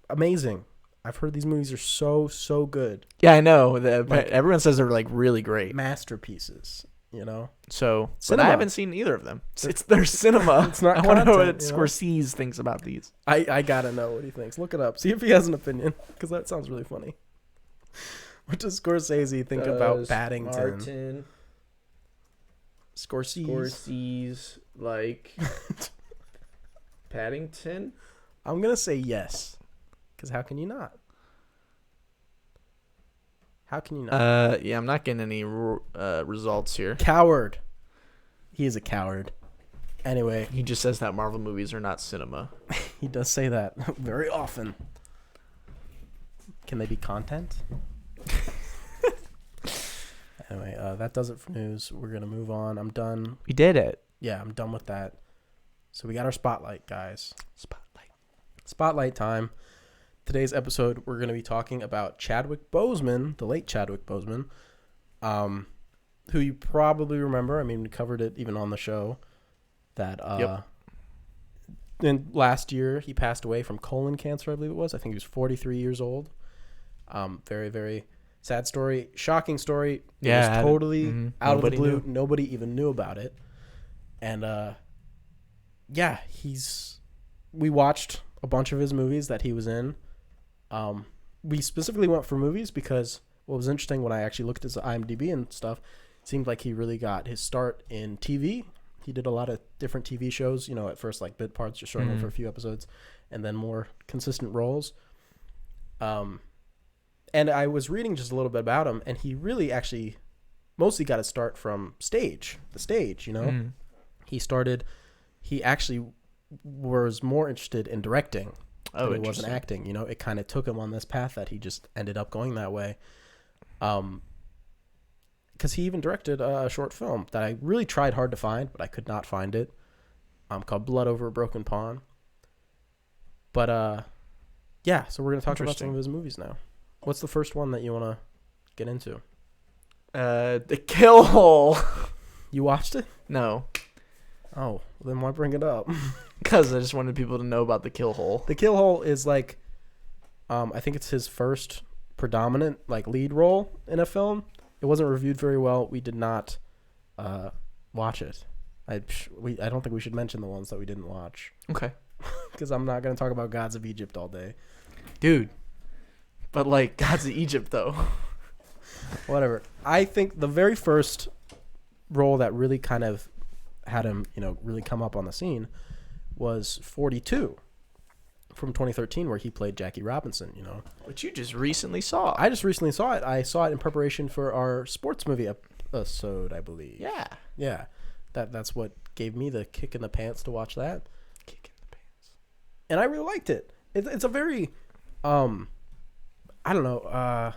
amazing. I've heard these movies are so good. Yeah, I know. Everyone says they're like really great. Masterpieces, you know? So, but I haven't seen either of them. It's their cinema. It's not I want to know what you know? Scorsese thinks about these. I gotta know what he thinks. Look it up. See if he has an opinion, because that sounds really funny. What does Scorsese think about Paddington? Martin Scorsese like Paddington? I'm gonna say yes, because how can you not? How can you not? Yeah, I'm not getting any results here. Coward. He is a coward. Anyway. He just says that Marvel movies are not cinema. He does say that very often. Can they be content? Anyway, that does it for news. We're going to move on. I'm done. We did it. Yeah, I'm done with that. So we got our spotlight, guys. Spotlight time. Today's episode, we're going to be talking about Chadwick Boseman, the late Chadwick Boseman, who you probably remember. I mean, we covered it even on the show. That then last year he passed away from colon cancer, I believe it was. I think he was 43 years old. Very, very sad story. Shocking story. It was totally out of the blue. Nobody even knew about it. And yeah, we watched a bunch of his movies that he was in. We specifically went for movies because what was interesting when I actually looked at his IMDb and stuff, it seemed like he really got his start in TV. He did a lot of different TV shows, you know, at first like bit parts, just showing up for a few episodes, and then more consistent roles. And I was reading just a little bit about him, and he really actually mostly got his start from the stage, you know. He actually was more interested in directing. Oh, and he wasn't acting. You know, it kind of took him on this path that he just ended up going that way. Because he even directed a short film that I really tried hard to find, but I could not find it. Called Blood Over a Broken Pond. But yeah, so we're gonna talk about some of his movies now. What's the first one that you want to get into? The Kill Hole. You watched it? No. Oh, then why bring it up? Because I just wanted people to know about The Kill Hole. The Kill Hole is like, I think it's his first predominant like lead role in a film. It wasn't reviewed very well. We did not watch it. I don't think we should mention the ones that we didn't watch. Okay. Because I'm not going to talk about Gods of Egypt all day. Dude. But like Gods of Egypt though. Whatever. I think the very first role that really kind of had him, you know, really come up on the scene was 42 from 2013, where he played Jackie Robinson, you know. Which you just recently saw. I just recently saw it. I saw it in preparation for our sports movie episode, I believe. Yeah. Yeah. That's what gave me the kick in the pants to watch that. Kick in the pants. And I really liked it. It's a very, I don't know,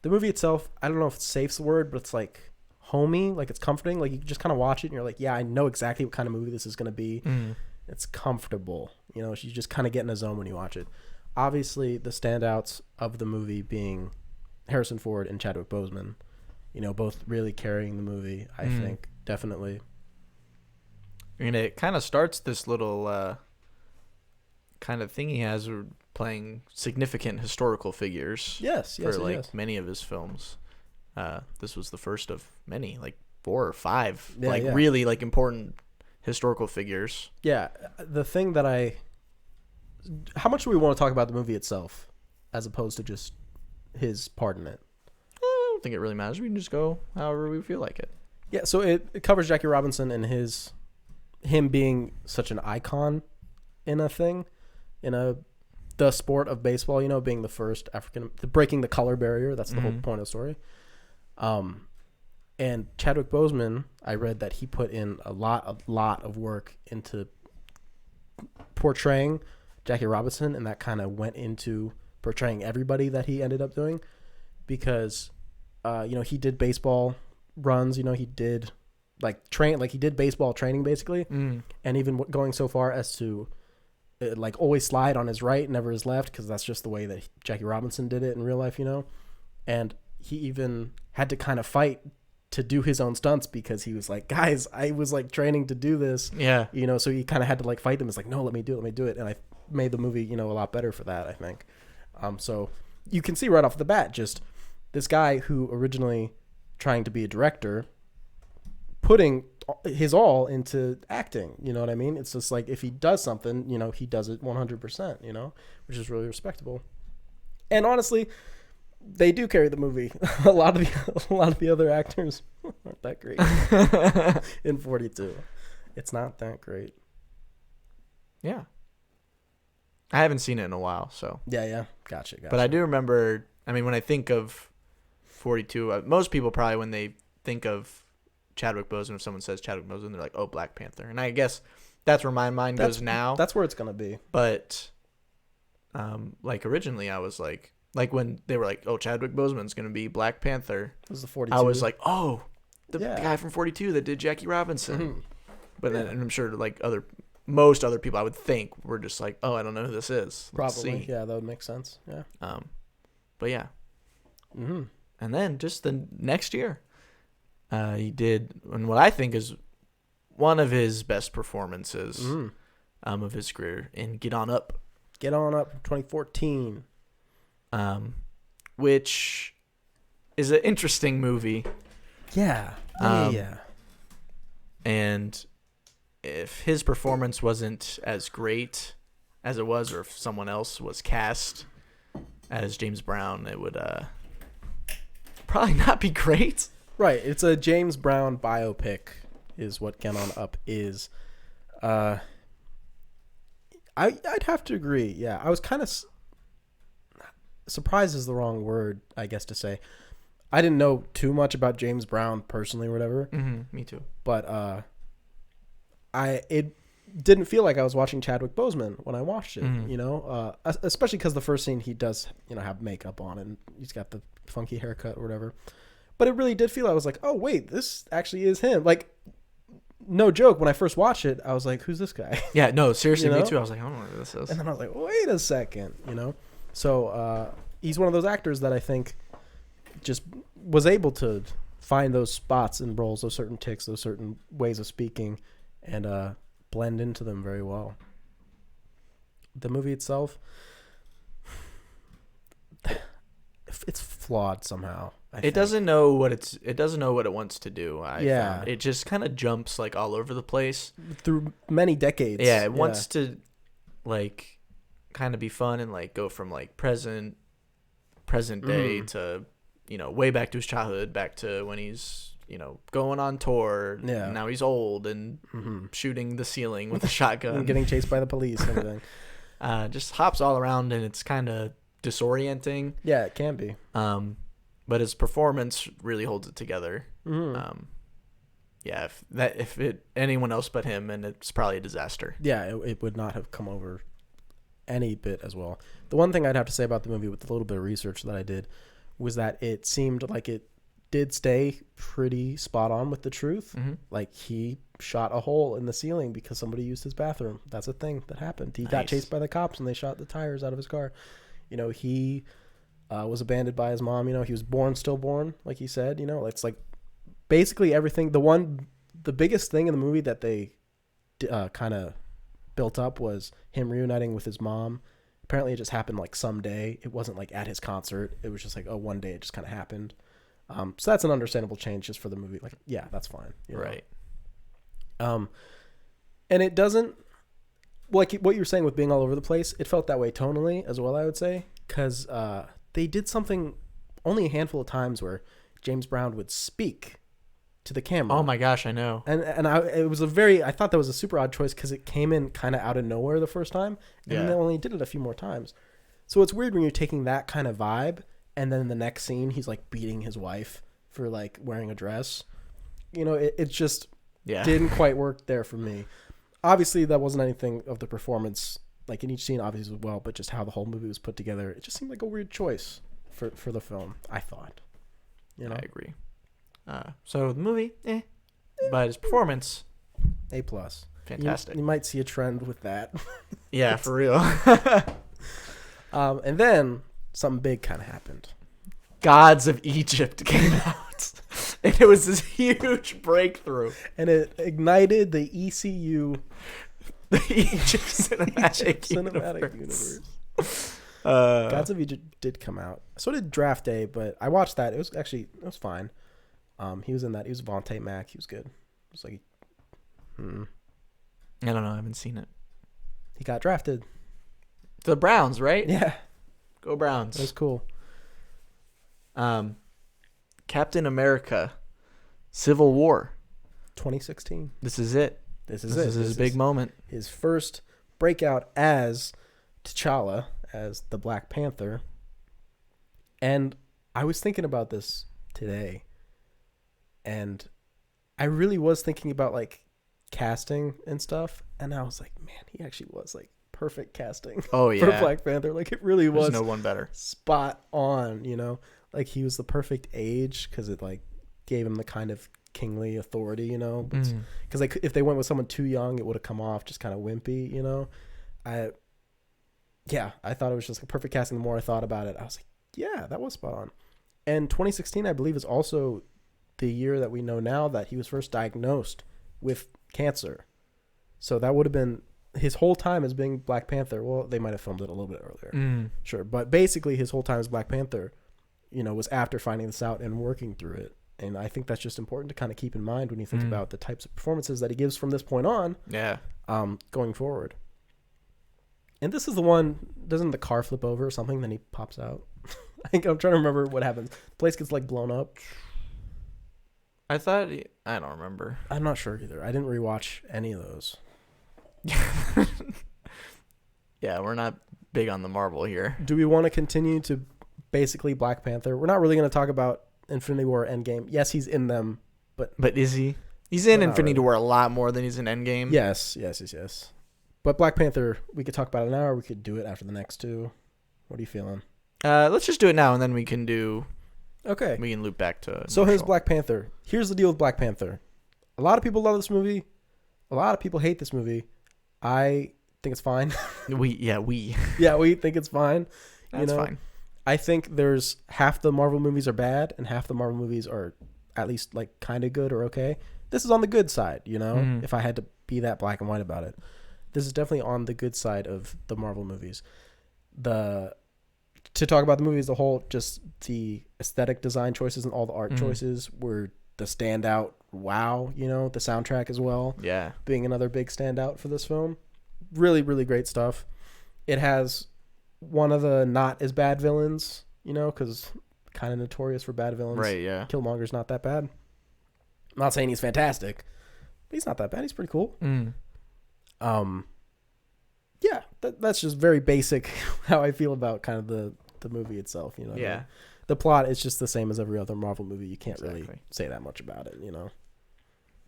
the movie itself, I don't know if safe's the word, but it's like homey, like it's comforting. Like you just kind of watch it and you're like, yeah, I know exactly what kind of movie this is going to be. Mm. It's comfortable. You know, you just kind of get in a zone when you watch it. Obviously, the standouts of the movie being Harrison Ford and Chadwick Boseman, you know, both really carrying the movie, I think, definitely. And it kind of starts this little kind of thing he has playing significant historical figures. Yes, for many of his films. This was the first of many, like 4 or 5, really like important historical figures. Yeah, the thing that how much do we want to talk about the movie itself as opposed to just his part in it? I don't think it really matters. We can just go however we feel like it. Yeah, so it covers Jackie Robinson and him being such an icon in a thing, the sport of baseball, you know, being the first breaking the color barrier. That's the whole point of the story. And Chadwick Boseman, I read that he put in a lot of work into portraying Jackie Robinson, and that kind of went into portraying everybody that he ended up doing, because, you know, he did baseball runs, you know, he did he did baseball training basically, and even going so far as to like always slide on his right, never his left, because that's just the way that Jackie Robinson did it in real life, you know. And he even had to kind of fight to do his own stunts, because he was like, guys, I was like training to do this. Yeah. You know, so he kind of had to like fight them. It's like, no, let me do it. And I made the movie, you know, a lot better for that, I think. So you can see right off the bat, just this guy who originally trying to be a director, putting his all into acting, you know what I mean? It's just like, if he does something, you know, he does it 100%, you know, which is really respectable. And honestly, they do carry the movie. a lot of the other actors aren't that great in 42. It's not that great. Yeah. I haven't seen it in a while, so. Yeah. Gotcha. But I do remember, I mean, when I think of 42, most people probably, when they think of Chadwick Boseman, if someone says Chadwick Boseman, they're like, oh, Black Panther. And I guess that's where my mind goes now. That's where it's going to be. But, like, originally I was like when they were like, oh, Chadwick Boseman's going to be Black Panther. It was the 42. I was like, oh, the guy from 42 that did Jackie Robinson. Mm-hmm. But then, and I'm sure like most other people I would think were just like, oh, I don't know who this is. Probably. Yeah, that would make sense. Yeah. But yeah. Mm-hmm. And then just the next year, he did, and what I think is one of his best performances of his career in Get On Up. Get On Up 2014. Which is an interesting movie. Yeah. Yeah. And if his performance wasn't as great as it was, or if someone else was cast as James Brown, it would probably not be great. Right. It's a James Brown biopic is what Get On Up is. I'd have to agree. Yeah. I was kind of surprised is the wrong word, I guess, to say. I didn't know too much about James Brown personally or whatever. Mm-hmm, me too. But it didn't feel like I was watching Chadwick Boseman when I watched it, Mm. you know, especially because the first scene he does, you know, have makeup on and he's got the funky haircut or whatever. But it really did feel, I was like, oh, wait, this actually is him. Like, no joke, when I first watched it, I was like, who's this guy? Yeah, no, seriously, You know? me too. I was like, I don't know who this is. And then I was like, wait a second, you know? So he's one of those actors that I think just was able to find those spots and roles, those certain tics, those certain ways of speaking, and blend into them very well. The movie itself, it's flawed somehow. It doesn't know what it wants to do. Yeah. Found. It just kind of jumps like all over the place through many decades. Yeah, it wants to like kind of be fun and like go from like present day to, you know, way back to his childhood, back to when he's, you know, going on tour. Yeah. And now he's old and shooting the ceiling with a shotgun. And getting chased by the police and everything. Just hops all around and it's kind of disorienting. Yeah, it can be. But his performance really holds it together. Yeah, if anyone else but him, and it's probably a disaster. Yeah, it would not have come over any bit as well. The one thing I'd have to say about the movie with a little bit of research that I did was that it seemed like it did stay pretty spot on with the truth. Like he shot a hole in the ceiling because somebody used his bathroom. That's a thing that happened. He got chased by the cops and they shot the tires out of his car. You know, he was abandoned by his mom. You know, he was stillborn, like he said. You know, it's like basically everything. The biggest thing in the movie that they kind of built up was him reuniting with his mom. Apparently it just happened like someday. It wasn't like at his concert. It was just like, oh, one day it just kind of happened. So that's an understandable change just for the movie. Like, yeah, that's fine. You know? Right. And it doesn't, like what you were saying with being all over the place, it felt that way tonally as well, I would say, because they did something only a handful of times where James Brown would speak to the camera. Oh my gosh, I know. And I thought that was a super odd choice because it came in kind of out of nowhere the first time, and then they only did it a few more times. So it's weird when you're taking that kind of vibe, and then in the next scene he's like beating his wife for like wearing a dress. You know, it just didn't quite work there for me. Obviously, that wasn't anything of the performance, like in each scene, obviously as well, but just how the whole movie was put together. It just seemed like a weird choice for the film, I thought. You know? I agree. So the movie, but his performance, A+. fantastic. You might see a trend with that. Yeah, for real. And then something big kind of happened. Gods of Egypt came out, and it was this huge breakthrough. And it ignited the ECU, the Egypt Cinematic Universe. Gods of Egypt did come out. So did Draft Day, but I watched that. It was fine. He was in that. He was Vontae Mack. He was good. It was like, I don't know. I haven't seen it. He got drafted. The Browns, right? Yeah. Go Browns. That was cool. Captain America, Civil War. 2016. This is it. This is his big moment. His first breakout as T'Challa, as the Black Panther. And I was thinking about this today. And I really was thinking about like casting and stuff. And I was like, man, he actually was like perfect casting. Oh, yeah. For Black Panther. Like it really was. There's no one better. Spot on, you know? Like he was the perfect age because it like gave him the kind of kingly authority, you know? Because if they went with someone too young, it would have come off just kind of wimpy, you know? I thought it was just a perfect casting. The more I thought about it, I was like, yeah, that was spot on. And 2016, I believe, is also the year that we know now that he was first diagnosed with cancer. So that would have been his whole time as being Black Panther. Well, they might have filmed it a little bit earlier. Sure. But basically his whole time as Black Panther, you know, was after finding this out and working through it. And I think that's just important to kind of keep in mind when you think about the types of performances that he gives from this point on. Yeah. Going forward. And this is the one, doesn't the car flip over or something? Then he pops out. I'm trying to remember what happens. The place gets like blown up. I don't remember. I'm not sure either. I didn't rewatch any of those. Yeah, we're not big on the Marvel here. Do we want to continue to basically Black Panther? We're not really going to talk about Infinity War Endgame. Yes, he's in them, but is he? He's in But not Infinity really. War a lot more than he's in Endgame. Yes. But Black Panther, we could talk about it now, or we could do it after the next two. What are you feeling? Let's just do it now, and then we can loop back to. So here's Black Panther. Here's the deal with Black Panther. A lot of people love this movie. A lot of people hate this movie. I think it's fine. we think it's fine. That's fine. I think there's half the Marvel movies are bad and half the Marvel movies are at least like kind of good or okay. This is on the good side, if I had to be that black and white about it. This is definitely on the good side of the Marvel movies. To talk about the movie as a whole, just the aesthetic design choices and all the art choices were the standout. Wow, the soundtrack as well. Yeah. Being another big standout for this film. Really, really great stuff. It has one of the not as bad villains, because kind of notorious for bad villains. Right, yeah. Killmonger's not that bad. I'm not saying he's fantastic, but he's not that bad. He's pretty cool. Yeah, that's just very basic how I feel about kind of the movie itself, Yeah. I mean? The plot is just the same as every other Marvel movie. You can't really say that much about it,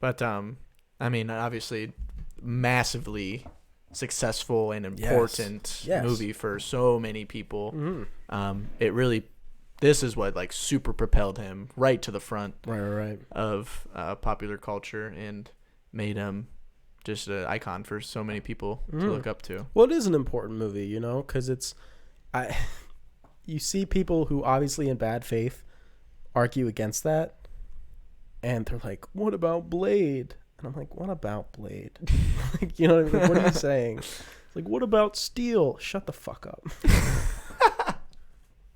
But I mean, obviously, massively successful and important movie for so many people. It really, this is what like super propelled him right to the front, right of popular culture and made him just an icon for so many people to look up to. Well, it is an important movie, because you see people who obviously in bad faith argue against that, and they're like, "What about Blade?" And I'm like, "What about Blade?" Like, what I mean? Like, what are you saying? Like, what about Steel? Shut the fuck up.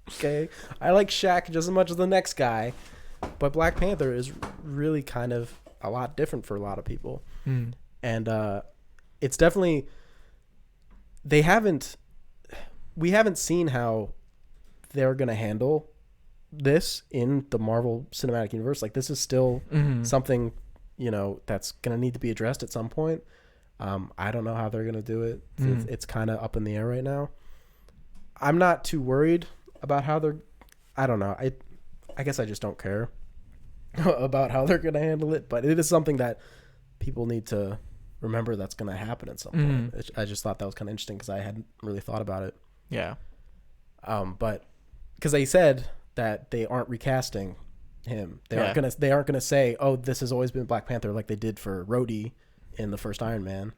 Okay, I like Shaq just as much as the next guy, but Black Panther is really kind of a lot different for a lot of people, and it's definitely we haven't seen how they're gonna handle this in the Marvel Cinematic Universe. Like, this is still something that's gonna need to be addressed at some point. I don't know how they're gonna do it. It's kind of up in the air right now. I'm not too worried about how they're. I don't know. I guess I just don't care about how they're gonna handle it. But it is something that people need to remember that's gonna happen at some point. I just thought that was kind of interesting because I hadn't really thought about it. Yeah. But because they said that they aren't recasting him. They aren't gonna say, "Oh, this has always been Black Panther," like they did for Rhodey in the first Iron Man.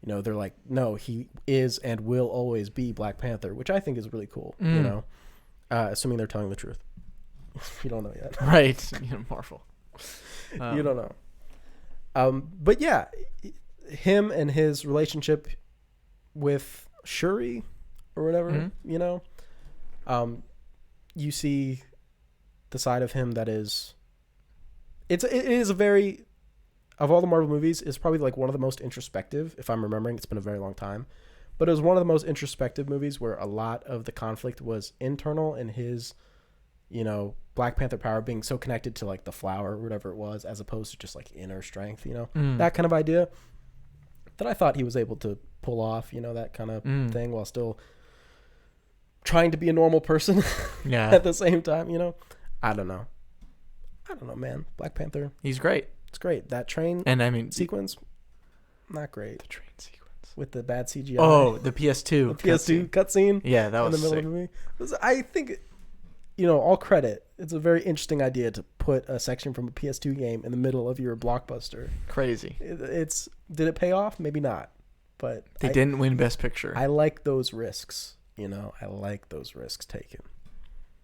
They're like, "No, he is and will always be Black Panther," which I think is really cool. Assuming they're telling the truth. You don't know yet, right? Marvel. You don't know. But yeah, him and his relationship with Shuri or whatever. You see the side of him that is. It is a very. Of all the Marvel movies, it's probably like one of the most introspective, if I'm remembering. It's been a very long time. But it was one of the most introspective movies where a lot of the conflict was internal and his, Black Panther power being so connected to like the flower or whatever it was, as opposed to just like inner strength, that kind of idea that I thought he was able to pull off, that kind of thing while still trying to be a normal person at the same time, I don't know, man. Black Panther. He's great. It's great. That train sequence, not great. The train sequence with the bad CGI. Oh, the PS2. The PS2 cutscene. Yeah, that was in the middle sick. of the movie. I think, all credit. It's a very interesting idea to put a section from a PS2 game in the middle of your blockbuster. Crazy. Did it pay off? Maybe not. But they didn't win Best Picture. I like those risks. I like those risks taken.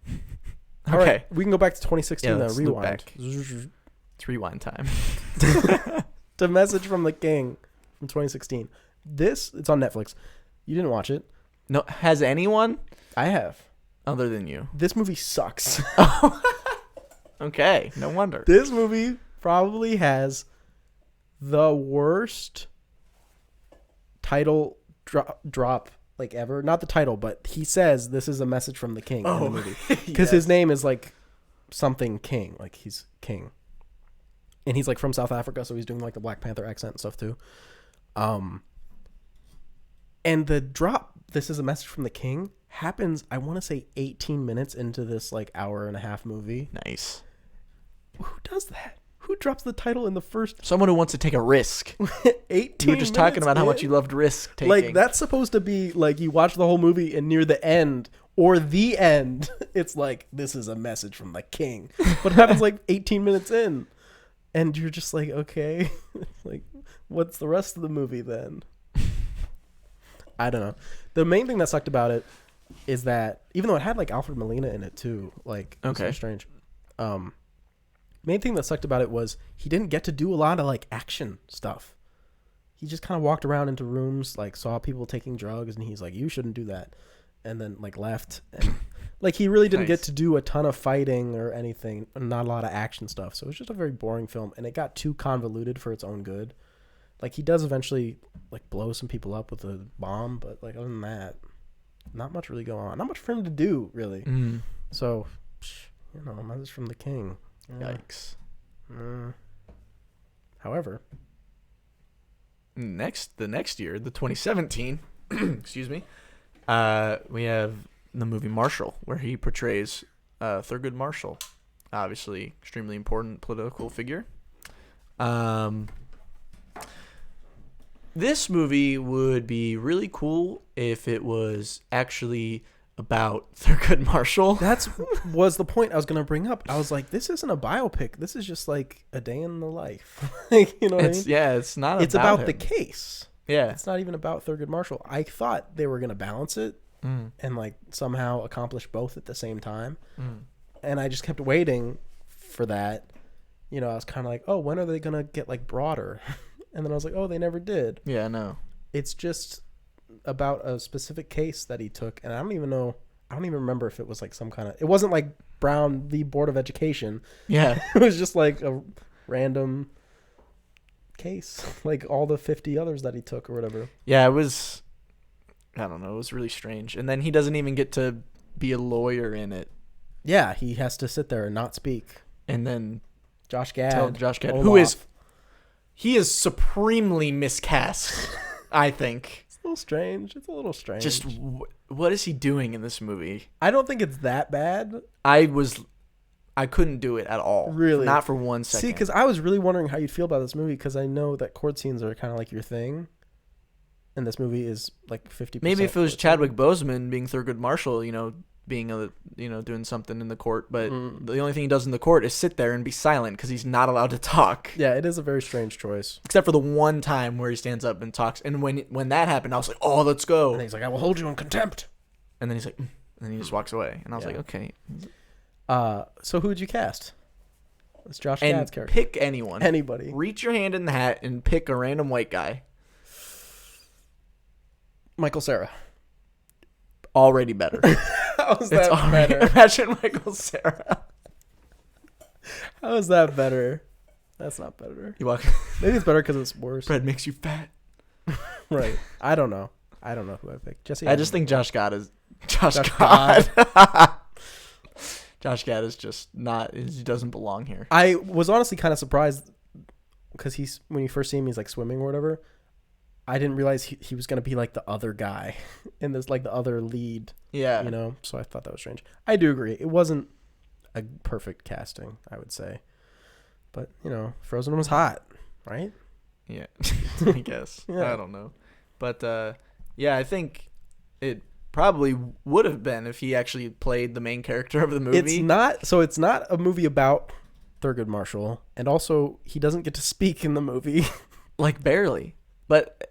Okay. All right, we can go back to 2016 let's Rewind. look back. It's rewind time. The Message from the King from 2016. It's on Netflix. You didn't watch it. No, has anyone? I have. Other than you. This movie sucks. Okay, no wonder. This movie probably has the worst title drop like ever. Not the title, but he says this is a message from the king in the movie. Because his name is like something king. Like he's king. And he's like from South Africa, so he's doing like the Black Panther accent and stuff too. And the drop, this is a message from the king, happens, I want to say 18 minutes into this like hour and a half movie. Nice. Who does that? Who drops the title in the first Someone who wants to take a risk. 18 You were just talking about how much in? you loved risk taking. Like, that's supposed to be, like, you watch the whole movie and near the end, or the end, it's like, this is a message from the king. But it happens, like, 18 minutes in. And you're just like, okay. Like, what's the rest of the movie then? I don't know. The main thing that sucked about it is that, even though it had, like, Alfred Molina in it, too, like, it was so strange. Main thing that sucked about it was he didn't get to do a lot of, like, action stuff. He just kind of walked around into rooms, like, saw people taking drugs, and he's like, you shouldn't do that. And then, like, left. And, like, he really didn't get to do a ton of fighting or anything, not a lot of action stuff. So it was just a very boring film, and it got too convoluted for its own good. Like, he does eventually, like, blow some people up with a bomb, but, like, other than that, not much really going on. Not much for him to do, really. So, you know, message from the king. Yikes. However, the next year, the 2017, excuse me, we have the movie Marshall, where he portrays Thurgood Marshall, obviously extremely important political figure. This movie would be really cool if it was actually about Thurgood Marshall. That was the point I was going to bring up. I was like, this isn't a biopic. This is just like a day in the life. Like, you know what I mean? Yeah, it's not it's about the case. Yeah. It's not even about Thurgood Marshall. I thought they were going to balance it and like somehow accomplish both at the same time. And I just kept waiting for that. You know, I was kind of like, oh, when are they going to get like broader? And then I was like, oh, they never did. Yeah, no. It's just about a specific case that he took, and I don't even remember if it was like some kind of, it wasn't like Brown v. Board of Education. Yeah. It was just like a random case, like all the 50 others that he took or whatever. Yeah, it was, I don't know, it was really strange. And then he doesn't even get to be a lawyer in it. Yeah, he has to sit there and not speak. And then Josh Gad, he is supremely miscast, I think. It's a little strange. Just what is he doing in this movie? I don't think it's that bad. I couldn't do it at all. Really? Not for 1 second. See, because I was really wondering how you'd feel about this movie, because I know that court scenes are kind of like your thing. And this movie is like 50%. Maybe if it was Chadwick Boseman being Thurgood Marshall, you know, doing something in the court, but the only thing he does in the court is sit there and be silent because he's not allowed to talk. Yeah, it is a very strange choice. Except for the one time where he stands up and talks, and when that happened, I was like, "Oh, let's go!" And he's like, "I will hold you in contempt." And then he's like, and then he just walks away, and I was like, "Okay." So who would you cast? It's Josh And Gad's character. pick anyone, Anybody. Reach your hand in the hat and pick a random white guy. Michael Cera. Already better. How is that better? Imagine Michael Cera. How is that better? That's not better. You walk. Maybe it's better because it's worse. Bread makes you fat. Right. I don't know who I picked. Jesse. I just think Josh Gad is Josh Gad. Josh Gad is just not. He doesn't belong here. I was honestly kind of surprised because when you first see him, he's like swimming or whatever. I didn't realize he was gonna be like the other guy in this, like the other lead. Yeah. You know. So I thought that was strange. I do agree. It wasn't a perfect casting, I would say. But you know, Frozen was hot, right? Yeah. I guess. Yeah. I don't know. But yeah, I think it probably would have been if he actually played the main character of the movie. It's not a movie about Thurgood Marshall, and also he doesn't get to speak in the movie. Like barely. But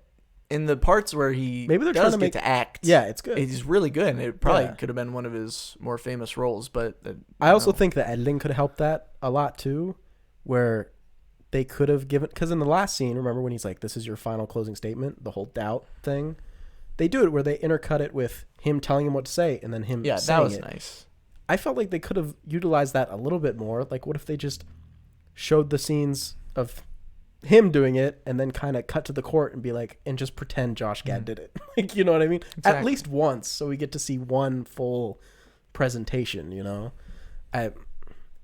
in the parts where he maybe they're does trying to get to act, yeah, it's good. He's really good, and it probably could have been one of his more famous roles. But I also think the editing could have helped that a lot too, where they could have given, because in the last scene, remember when he's like, "This is your final closing statement," the whole doubt thing. They do it where they intercut it with him telling him what to say, and then him. Yeah, saying that was it. nice. I felt like they could have utilized that a little bit more. Like, what if they just showed the scenes of him doing it and then kind of cut to the court and be like, and just pretend Josh Gad did it. Like, you know what I mean? Exactly. At least once, so we get to see one full presentation, you know?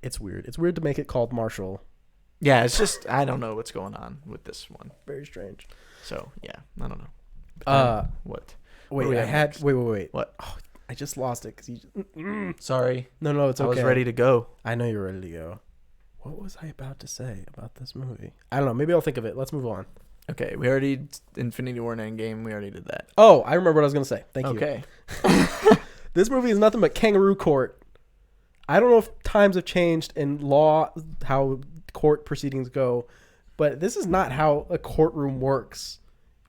It's weird. It's weird to make it called Marshall. Yeah, it's just, I don't know what's going on with this one. Very strange. So, yeah, I don't know. What? Wait, wait. What? Oh, I just lost it because you. Sorry. No, it's okay. I was ready to go. I know you're ready to go. What was I about to say about this movie? I don't know. Maybe I'll think of it. Let's move on. Okay, we already Infinity War and Endgame. We already did that. Oh, I remember what I was gonna say. Thank you. Okay. This movie is nothing but kangaroo court. I don't know if times have changed in law, how court proceedings go, but this is not how a courtroom works.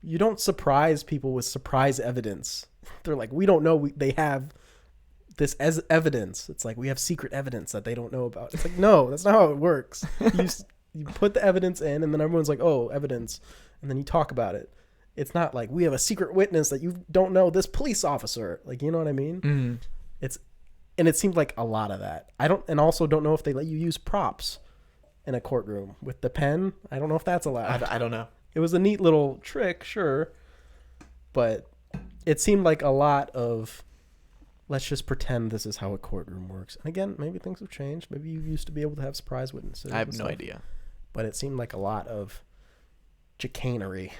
You don't surprise people with surprise evidence. They're like, we don't know they have this as evidence. It's like, we have secret evidence that they don't know about. It's like, no, that's not how it works. You put the evidence in, and then everyone's like, oh, evidence, and then you talk about it. It's not like, we have a secret witness that you don't know, this police officer. Like, you know what I mean? Mm-hmm. And it seemed like a lot of that. And also don't know if they let you use props in a courtroom with the pen. I don't know if that's allowed. I don't know. It was a neat little trick, sure, but it seemed like a lot of, let's just pretend this is how a courtroom works. And again, maybe things have changed. Maybe you used to be able to have surprise witnesses. I have no idea. But it seemed like a lot of chicanery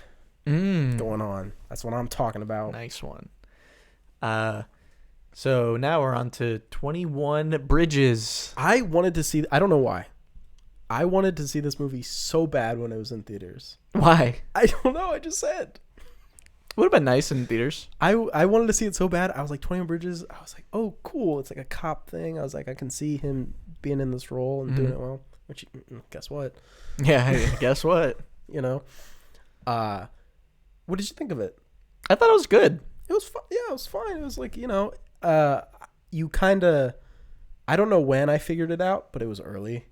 going on. That's what I'm talking about. Nice one. So now we're on to 21 Bridges. I wanted to see, I don't know why. I wanted to see this movie so bad when it was in theaters. Why? I don't know. I just said. Would have been nice in theaters. I wanted to see it so bad. I was like, 21 Bridges. I was like, oh, cool. It's like a cop thing. I was like, I can see him being in this role and doing it well. Which, guess what? Yeah, guess what? You know? What did you think of it? I thought it was good. It was fun. Yeah, it was fine. It was like, you know, you kind of, I don't know when I figured it out, but it was early.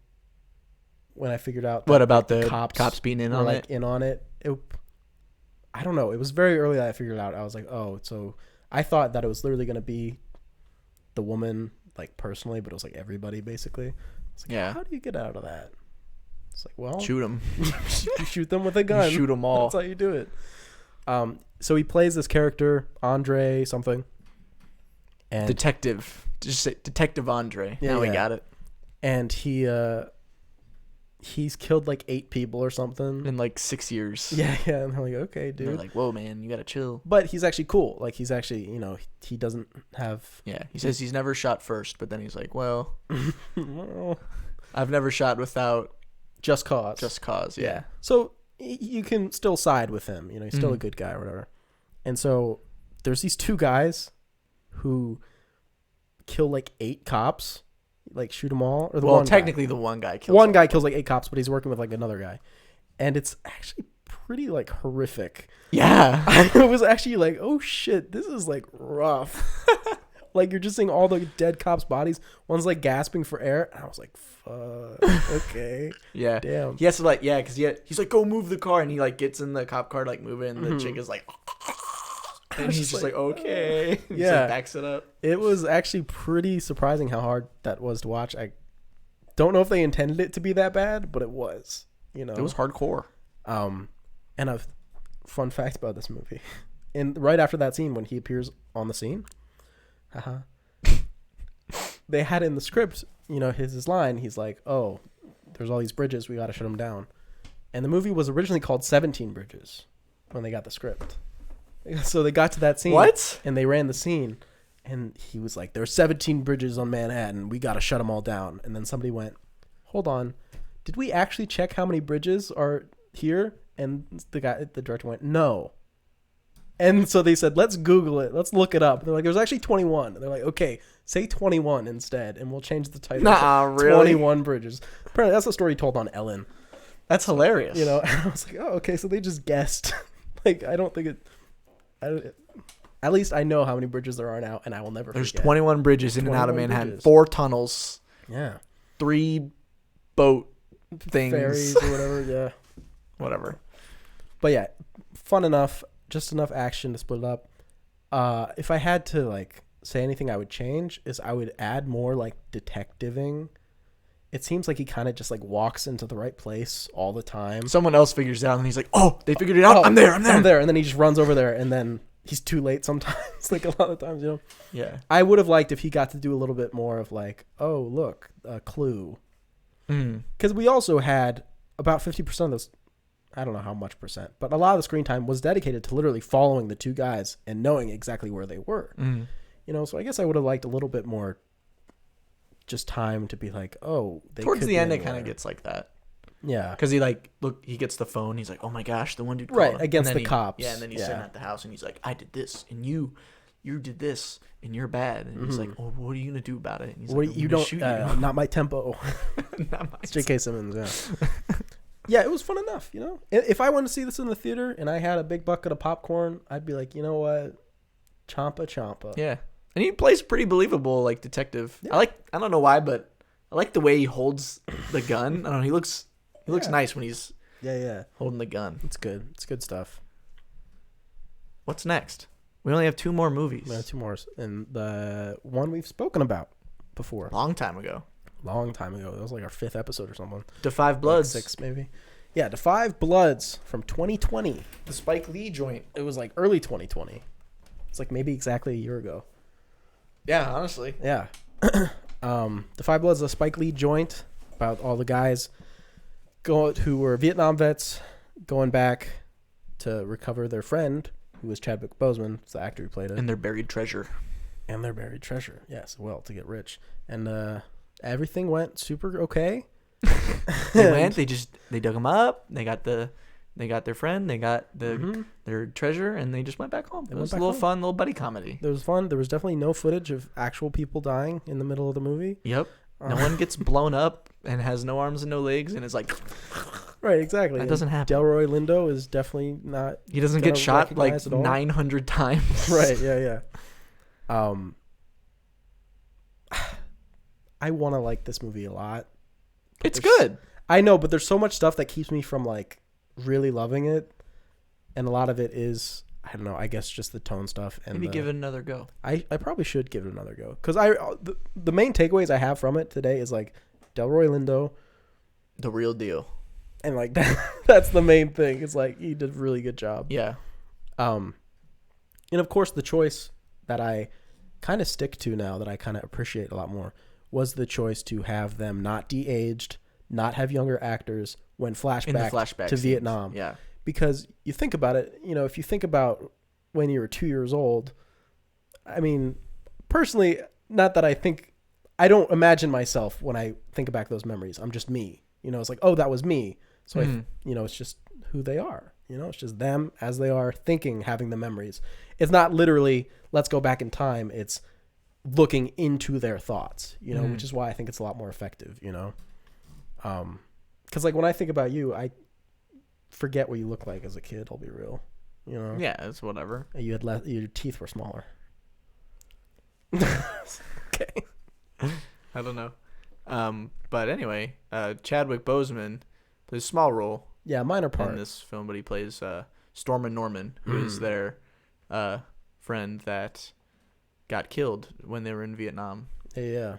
When I figured out what about the cops being in on it? In on it. I don't know. It was very early that I figured it out. I was like, oh, so I thought that it was literally going to be the woman, like, personally, but it was like everybody basically. Like, yeah. How do you get out of that? It's like, well, shoot them. You shoot them with a gun. You shoot them all. That's how you do it. So he plays this character, Andre something. And Detective. Just say Detective Andre. Yeah, now we got it. And he's killed like 8 people or something in like 6 years. Yeah. And I'm like, okay, dude. And they're like, whoa, man, you gotta chill. But he's actually cool. Like, he's actually, you know, he doesn't have. Yeah, he says he's never shot first, but then he's like, well, I've never shot without just cause. Just cause. Yeah. So you can still side with him. You know, he's still a good guy or whatever. And so there's these 2 guys who kill like 8 cops. Like, shoot them all, or the technically the one guy kills. One guy kills like 8 cops, but he's working with like another guy, and it's actually pretty like horrific. Yeah, I was actually like, oh shit, this is like rough. Like, you're just seeing all the dead cops' bodies. One's like gasping for air, and I was like, fuck, okay, yeah, damn. He has to like, yeah, because he's like, go move the car, and he like gets in the cop car, like move it, and the chick is like. And he's just like, okay. He yeah. Like backs it up. It was actually pretty surprising how hard that was to watch. I don't know if they intended it to be that bad, but it was. You know, it was hardcore. And a fun fact about this movie. And right after that scene, when he appears on the scene, they had in the script, you know, his line. He's like, oh, there's all these bridges. We got to shut them down. And the movie was originally called 17 Bridges when they got the script. So they got to that scene. What? And they ran the scene. And he was like, there's 17 bridges on Manhattan. We got to shut them all down. And then somebody went, hold on. Did we actually check how many bridges are here? And the director went, no. And so they said, let's Google it. Let's look it up. And they're like, there's actually 21. And they're like, okay, say 21 instead. And we'll change the title to really? 21 Bridges. Apparently, that's the story told on Ellen. That's hilarious. You know, and I was like, oh, okay, so they just guessed. Like, I don't think it... at least I know how many bridges there are now, and I will never There's forget. 21 bridges in and out of Manhattan. Bridges. 4 tunnels. Yeah. 3 boat things. Ferries or whatever, yeah. Whatever. But yeah, fun enough. Just enough action to split it up. If I had to, like, say anything I would change, is I would add more, like, detectiving. It seems like he kind of just, like, walks into the right place all the time. Someone else figures it out, and he's like, oh, they figured it out. I'm there. And then he just runs over there, and then he's too late sometimes. Like, a lot of times, you know? Yeah. I would have liked if he got to do a little bit more of, like, oh, look, a clue. Because we also had about 50% of this, I don't know how much percent, but a lot of the screen time was dedicated to literally following the 2 guys and knowing exactly where they were. You know, so I guess I would have liked a little bit more just time to be like, oh, they towards could the be end, it anywhere. kind of gets like that. Yeah, because he gets the phone. He's like, oh my gosh, the one dude called right him. against the cops. Yeah, and then he's sitting at the house and he's like, I did this and you did this and you're bad. And he's like, oh, what are you gonna do about it? And he's what like, you don't shoot you. Not my tempo. Not my It's J.K. Simmons. Yeah. Yeah, it was fun enough. If I went to see this in the theater and I had a big bucket of popcorn, I'd be like, you know what, Champa. Yeah, and he plays pretty believable, like detective. Yeah. I don't know why, but I like the way he holds the gun. I don't know. He looks nice when he's holding the gun. It's good. It's good stuff. What's next? We only have 2 more movies. We have 2 more, and the one we've spoken about before. Long time ago. That was like our 5th episode or something. Da 5 Bloods. Like 6 maybe. Yeah, Da 5 Bloods from 2020. The Spike Lee joint. It was like early 2020. It's like maybe exactly a year ago. Yeah, honestly. Yeah. Da 5 Bloods, a Spike Lee joint about all the guys who were Vietnam vets going back to recover their friend, who was Chadwick Boseman. It's the actor who played it. And their buried treasure. Yes, well, to get rich. And everything went super okay. They dug them up. They got their friend. They got their treasure, and they just went back home. It was a little fun, little buddy comedy. It was fun. There was definitely no footage of actual people dying in the middle of the movie. Yep. No one gets blown up and has no arms and no legs, and it's like, right, exactly. That doesn't happen. Delroy Lindo is definitely not. He doesn't get shot like 900 times. Right. Yeah. I want to like this movie a lot. It's good. I know, but there's so much stuff that keeps me from like really loving it, and a lot of it is, I don't know, I guess just the tone stuff. And maybe give it another go. I probably should give it another go, because the main takeaways I have from it today is like Delroy Lindo, the real deal, and like that's the main thing. It's like he did a really good job. Yeah. And of course the choice that I kind of stick to now, that I kind of appreciate a lot more, was the choice to have them not de-aged, not have younger actors when flashback to Vietnam. Yeah. Because you think about it, if you think about when you were 2 years old, I mean, personally, not that I don't imagine myself when I think back those memories. I'm just me. It's like, oh, that was me. So, it's just who they are. It's just them as they are, thinking, having the memories. It's not literally, let's go back in time. It's looking into their thoughts, which is why I think it's a lot more effective, because like when I think about you, I forget what you look like as a kid. I'll be real, Yeah, it's whatever. You had your teeth were smaller. Okay. I don't know. But anyway, Chadwick Boseman plays a small role. Yeah, minor part in this film, but he plays Stormin' Norman, who is their friend that got killed when they were in Vietnam. Yeah.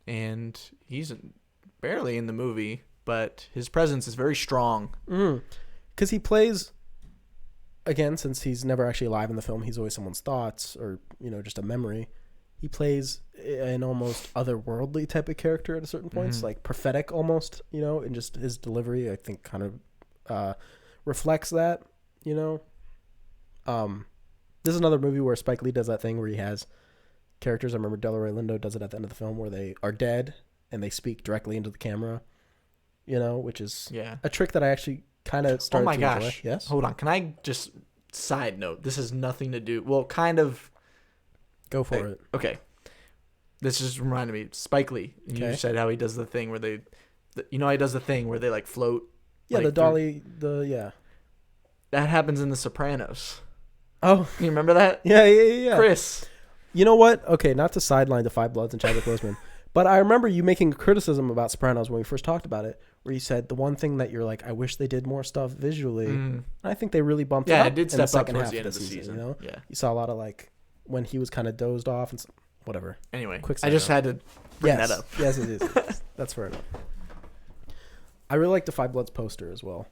And he's barely in the movie, but his presence is very strong. Because he plays, again, since he's never actually alive in the film, he's always someone's thoughts or, just a memory. He plays an almost otherworldly type of character at a certain points, like prophetic almost, and just his delivery, I think, kind of reflects that, This is another movie where Spike Lee does that thing where he has characters. I remember Delroy Lindo does it at the end of the film where they are dead and they speak directly into the camera, which is a trick that I actually kind of started to enjoy. Oh my gosh. Yes? Hold on. Can I just side note? This has nothing to do. Well, kind of. Go for it. Okay. This just reminded me. Spike Lee. You said how he does the thing where they, how he does the thing where they like float. Yeah, like, the dolly, That happens in The Sopranos. Oh. You remember that? Yeah. Chris. You know what? Okay, not to sideline the 5 Bloods and Chadwick Boseman, but I remember you making a criticism about Sopranos when we first talked about it, where you said the one thing that you're like, I wish they did more stuff visually. And I think they really bumped it up. Yeah, it did step up towards the end of the season. Yeah. You saw a lot of like when he was kind of dozed off and whatever. Anyway, quick. I just had to bring that up. Yes, it is. That's fair enough. I really like the 5 Bloods poster as well.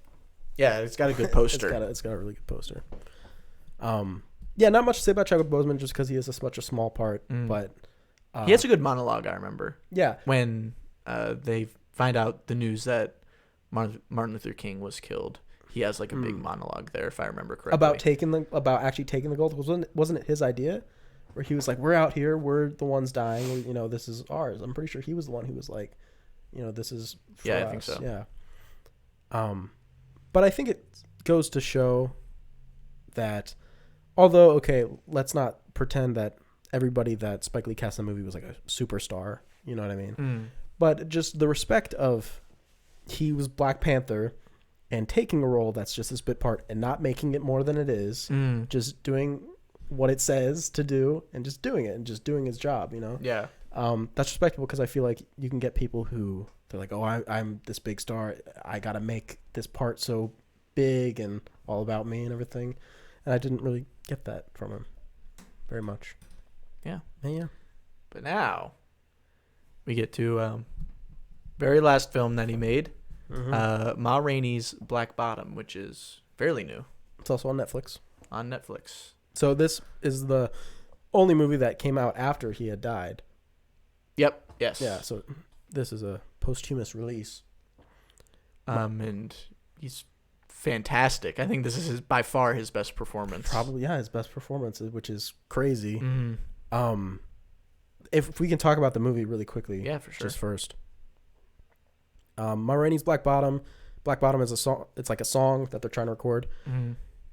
Yeah, it's got a good poster. It's got a really good poster. Yeah, not much to say about Chadwick Boseman just because he is such a small part, but he has a good monologue. I remember. Yeah, when they find out the news that Martin Luther King was killed, he has like a big monologue there, if I remember correctly. About actually taking the gold. Wasn't it his idea? where he was like, we're out here, we're the ones dying, you know, this is ours. I'm pretty sure he was the one who was like, you know, this is for us. I think so. Yeah. But I think it goes to show that although, okay, let's not pretend that everybody that Spike Lee cast in the movie was like a superstar, you know what I mean? But just the respect of he was Black Panther and taking a role that's just this bit part and not making it more than it is, just doing what it says to do and just doing it and just doing his job, you know? Yeah. That's respectable because I feel like you can get people who they're like, oh, I'm this big star. I got to make this part so big and all about me and everything. And I didn't really get that from him very much. Yeah. Yeah. But now we get to very last film that he made, Ma Rainey's Black Bottom, which is fairly new. It's also on Netflix. On Netflix. So this is the only movie that came out after he had died. Yep. Yes. Yeah. So this is a posthumous release. And he's fantastic. I think this is by far his best performance. Probably, yeah, his best performance, which is crazy. If we can talk about the movie really quickly. Yeah, for sure. Just first. Ma Rainey's Black Bottom. Black Bottom is a song. It's like a song that they're trying to record.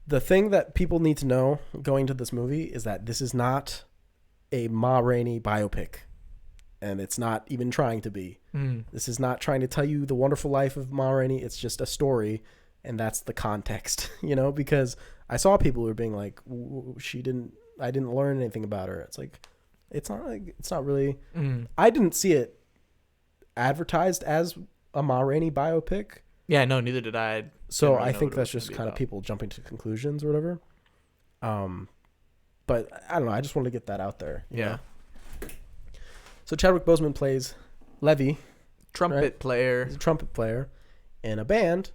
The thing that people need to know going to this movie is that this is not a Ma Rainey biopic. And it's not even trying to be. This is not trying to tell you the wonderful life of Ma Rainey. It's just a story. And that's the context, you know, because I saw people who were being like, I didn't learn anything about her. It's like, it's not really, I didn't see it advertised as a Ma Rainey biopic. Yeah, no, neither did I. So I think that's just kind of people jumping to conclusions or whatever. But I don't know. I just wanted to get that out there. You know? So Chadwick Boseman plays Levy. Trumpet player. He's a trumpet player in a band.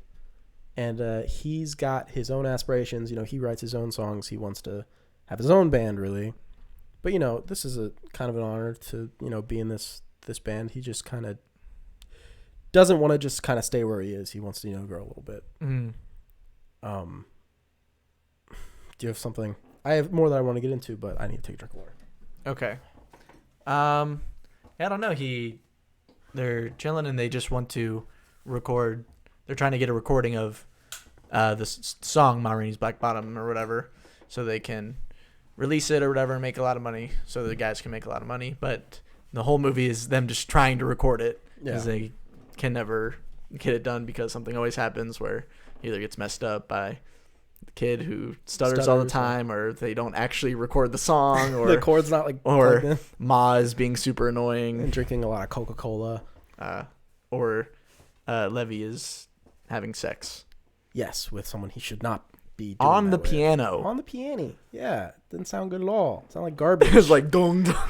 And he's got his own aspirations. You know, he writes his own songs. He wants to have his own band, really. But, you know, this is a kind of an honor to, you know, be in this band. He just kind of doesn't want to just kind of stay where he is. He wants to, you know, grow a little bit. Do you have something? I have more that I want to get into, but I need to take a drink of water. Okay. I don't know. They're chilling and they just want to record. They're trying to get a recording of this song, Ma Rainey's Black Bottom or whatever, so they can release it or whatever and make a lot of money, so the guys can make a lot of money. But the whole movie is them just trying to record it because they can never get it done because something always happens where either gets messed up by the kid who stutters all the time, or they don't actually record the song, or the chord's not like, or Ma is being super annoying and drinking a lot of Coca-Cola, or Levy is having sex. Yes, with someone he should not be doing on the with. piano. On the piano. Yeah, didn't sound good at all. It sounded like garbage. It was like dong dong.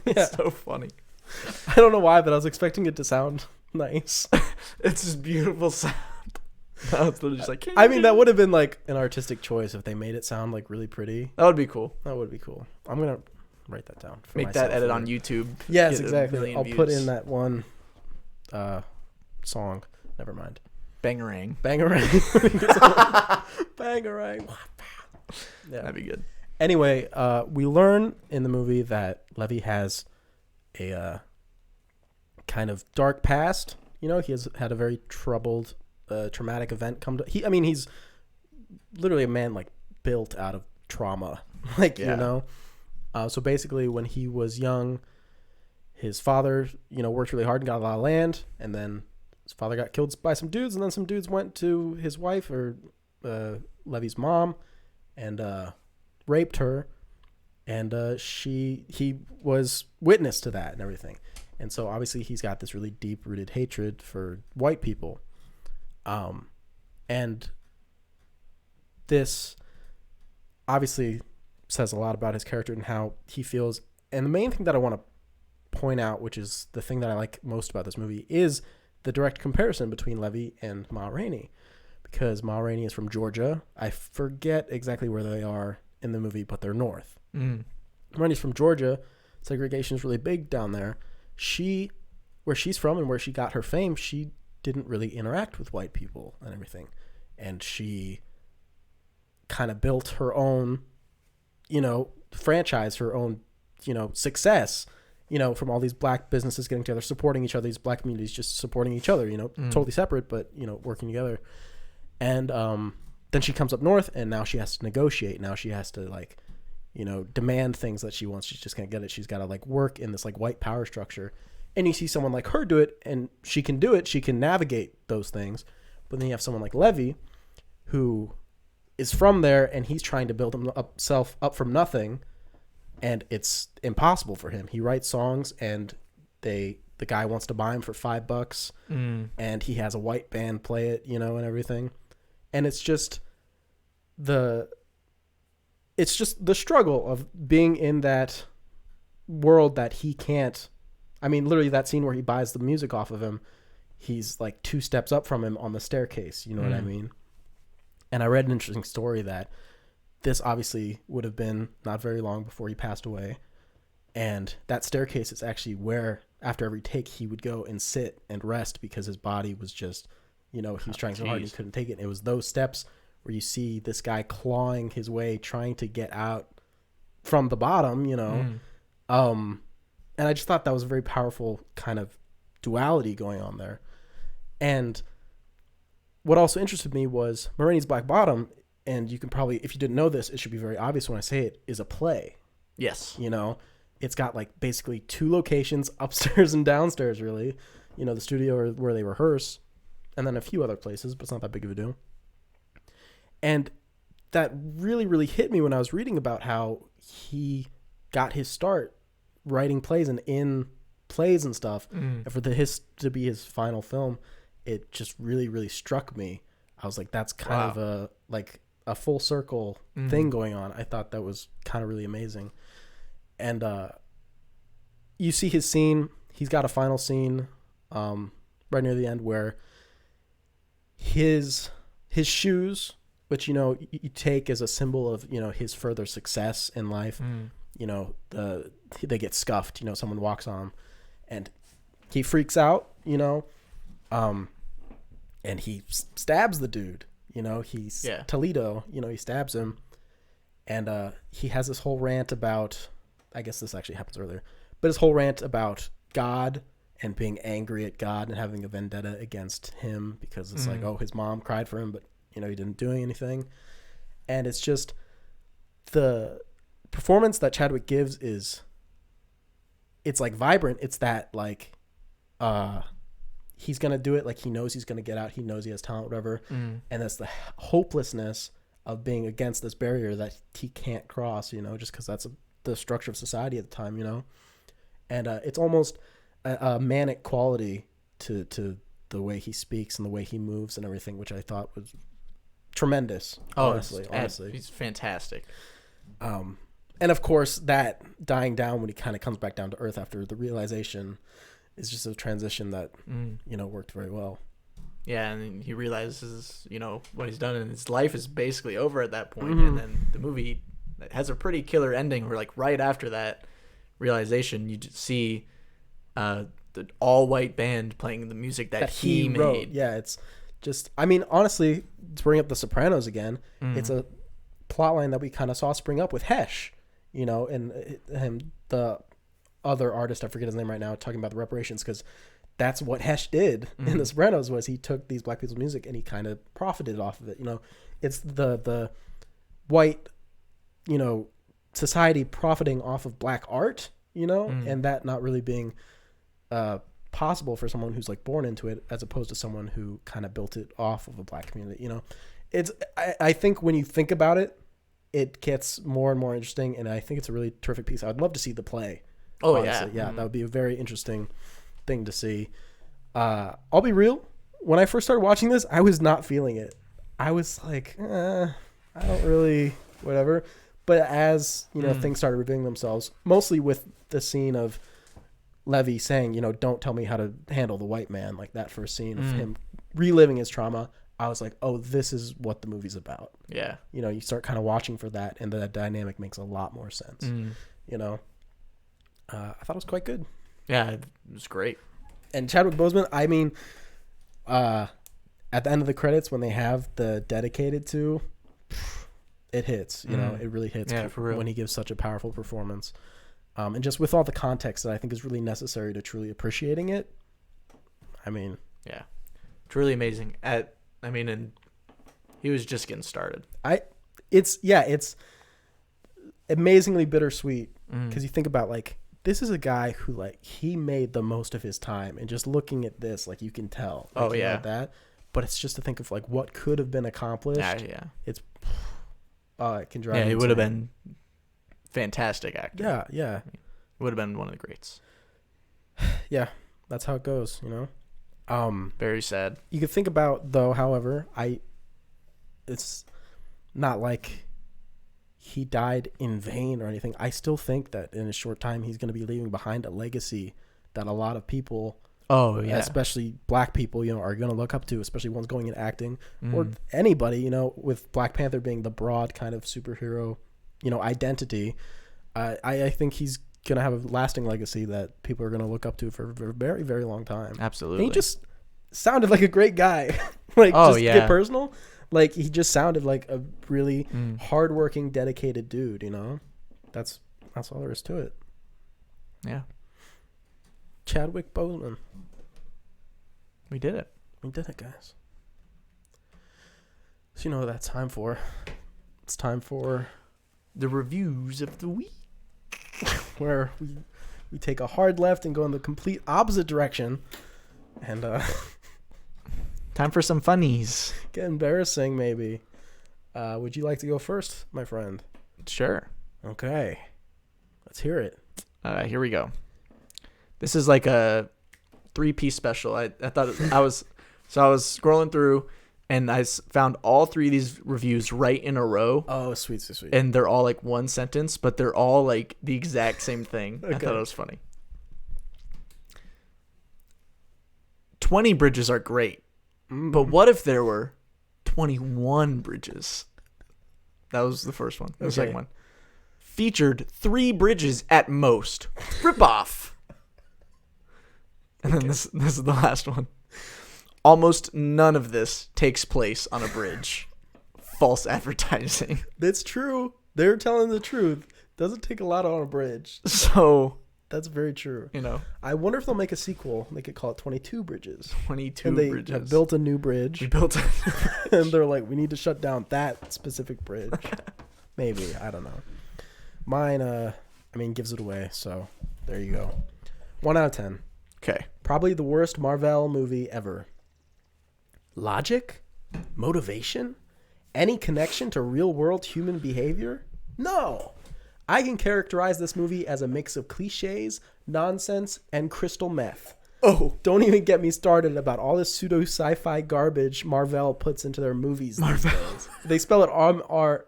It's so funny. I don't know why, but I was expecting it to sound nice. It's this beautiful sound. No, it's literally just like. I mean, that would have been like an artistic choice if they made it sound like really pretty. That would be cool. That would be cool. I'm gonna write that down. Make that edit on YouTube. Yes, exactly. I'll put in that one song. Never mind. Bangarang. Bangarang. Bangarang. Yeah, that'd be good. Anyway, we learn in the movie that Levy has a kind of dark past. You know, he has had a very troubled, traumatic event come to. He's literally a man like built out of trauma. Like, you know. So basically, when he was young, his father, you know, worked really hard and got a lot of land, and then his father got killed by some dudes, and then some dudes went to his wife or Levy's mom and raped her, and he was witness to that and everything. And so obviously he's got this really deep-rooted hatred for white people. And this obviously says a lot about his character and how he feels. And the main thing that I want to point out, which is the thing that I like most about this movie, is the direct comparison between Levy and Ma Rainey, because Ma Rainey is from Georgia. I forget exactly where they are in the movie, but they're north. Ma Rainey's from Georgia. Segregation is really big down there. Where she's from and where she got her fame, she didn't really interact with white people and everything, and she kind of built her own, you know, franchise, her own, success, from all these black businesses getting together, supporting each other, these black communities just supporting each other, totally separate, but, working together. And then she comes up north, and now she has to negotiate. Now she has to, like, demand things that she wants. She's just can't get it. She's got to, like, work in this, like, white power structure. And you see someone like her do it, and she can do it. She can navigate those things. But then you have someone like Levy, who is from there, and he's trying to build himself up from nothing, and it's impossible for him. He writes songs, and the guy wants to buy him for $5, and he has a white band play it, and everything. And it's just the struggle of being in that world that he can't. I mean, literally that scene where he buys the music off of him, he's like 2 steps up from him on the staircase. You know what I mean? And I read an interesting story that this obviously would have been not very long before he passed away. And that staircase is actually where, after every take, he would go and sit and rest because his body was just, he was trying so hard and he couldn't take it. And it was those steps where you see this guy clawing his way, trying to get out from the bottom, and I just thought that was a very powerful kind of duality going on there. And what also interested me was Marini's Black Bottom, and you can probably, if you didn't know this, it should be very obvious when I say it, is a play. Yes. It's got like basically 2 locations, upstairs and downstairs, really. The studio where they rehearse, and then a few other places, but it's not that big of a deal. And that really, really hit me when I was reading about how he got his start writing plays and in plays and stuff. And for his to be his final film, it just really, really struck me. I was like, that's kind of a full circle thing going on. I thought that was kind of really amazing. And you see his scene. He's got a final scene right near the end where his shoes, which you take as a symbol of his further success in life. They get scuffed. Someone walks on him, and he freaks out. And he stabs the dude. He's Toledo. He stabs him, and he has this whole rant about. I guess this actually happens earlier, but his whole rant about God and being angry at God and having a vendetta against him because it's like, oh, his mom cried for him, but he didn't do anything, and it's just the performance that Chadwick gives it's like vibrant. It's that like he's gonna do it, like he knows he's gonna get out, he knows he has talent, whatever, and that's the hopelessness of being against this barrier that he can't cross, just because that's the structure of society at the time, and it's almost a manic quality to the way he speaks and the way he moves and everything, which I thought was tremendous. Honestly, he's fantastic. And of course, that dying down when he kind of comes back down to earth after the realization is just a transition that worked very well. Yeah, and he realizes what he's done, and his life is basically over at that point. And then the movie has a pretty killer ending where, like, right after that realization, you just see the all-white band playing the music that he made. Wrote. Yeah, it's just, I mean, honestly, to bring up The Sopranos again, it's a plotline that we kind of saw spring up with Hesh, and him, the other artist, I forget his name right now, talking about the reparations, because that's what Hesh did in The Sopranos, was he took these black people's music and he kind of profited off of it. It's the white, society profiting off of black art, and that not really being possible for someone who's like born into it, as opposed to someone who kind of built it off of a black community. It's I think when you think about it, it gets more and more interesting, and I think it's a really terrific piece. I'd love to see the play. Oh, honestly. Yeah, that would be a very interesting thing to see. I'll be real. When I first started watching this, I was not feeling it. I was like, I don't really, whatever. But as things started revealing themselves, mostly with the scene of Levy saying, don't tell me how to handle the white man, like that first scene of him reliving his trauma, I was like, oh, this is what the movie's about. Yeah. You start kind of watching for that, and that dynamic makes a lot more sense. I thought it was quite good. Yeah, it was great. And Chadwick Boseman, I mean, at the end of the credits when they have the dedicated to, it hits. You know, it really hits for real. when he gives such a powerful performance. And just with all the context that I think is really necessary to truly appreciating it. I mean, yeah, truly amazing. And he was just getting started. It's amazingly bittersweet because you think about like, this is a guy who like he made the most of his time, and just looking at this, like you can tell. Like, that. But it's just to think of like what could have been accomplished. It's it can drive. Yeah, he would have been fantastic actor. Yeah. He would have been one of the greats. Yeah, that's how it goes. You know. Very sad. You could think about though, however, it's not like he died in vain or anything. I still think that in a short time he's going to be leaving behind a legacy that a lot of people, especially black people, you know, are going to look up to, especially ones going into acting or anybody, you know, with Black Panther being the broad kind of superhero, you know, identity. I think he's going to have a lasting legacy that people are going to look up to for a very, very long time. Absolutely. And he just sounded like a great guy. Like, to get personal. Like, he just sounded like a really hardworking, dedicated dude, you know? That's all there is to it. Yeah. Chadwick Boseman. We did it. We did it, guys. So you know what that's time for. It's time for the reviews of the week. Where we take a hard left and go in the complete opposite direction. And time for some funnies. Get embarrassing, maybe. Would you like to go first, my friend? Sure. Okay. Let's hear it. Here we go. This is like a 3-piece special. I thought I was scrolling through and I found all 3 of these reviews right in a row. Oh, sweet. And they're all like one sentence, but they're all like the exact same thing. Okay. I thought it was funny. 20 bridges are great. But what if there were 21 bridges? That was the first one. The second one. Featured 3 bridges at most. Rip off. And then this is the last one. Almost none of this takes place on a bridge. False advertising. That's true. They're telling the truth. Doesn't take a lot on a bridge. So that's very true. You know, I wonder if they'll make a sequel. They could call it 22 Bridges. 22 and they bridges. Have built a new bridge. We built a new bridge. And they're like, we need to shut down that specific bridge. Maybe. I don't know. Mine, gives it away. So there you go. 1 out of 10. Okay. Probably the worst Marvel movie ever. Logic? Motivation? Any connection to real-world human behavior? No. I can characterize this movie as a mix of cliches, nonsense, and crystal meth. Oh, don't even get me started about all this pseudo sci-fi garbage Marvel puts into their movies these days. They spell it Marvell.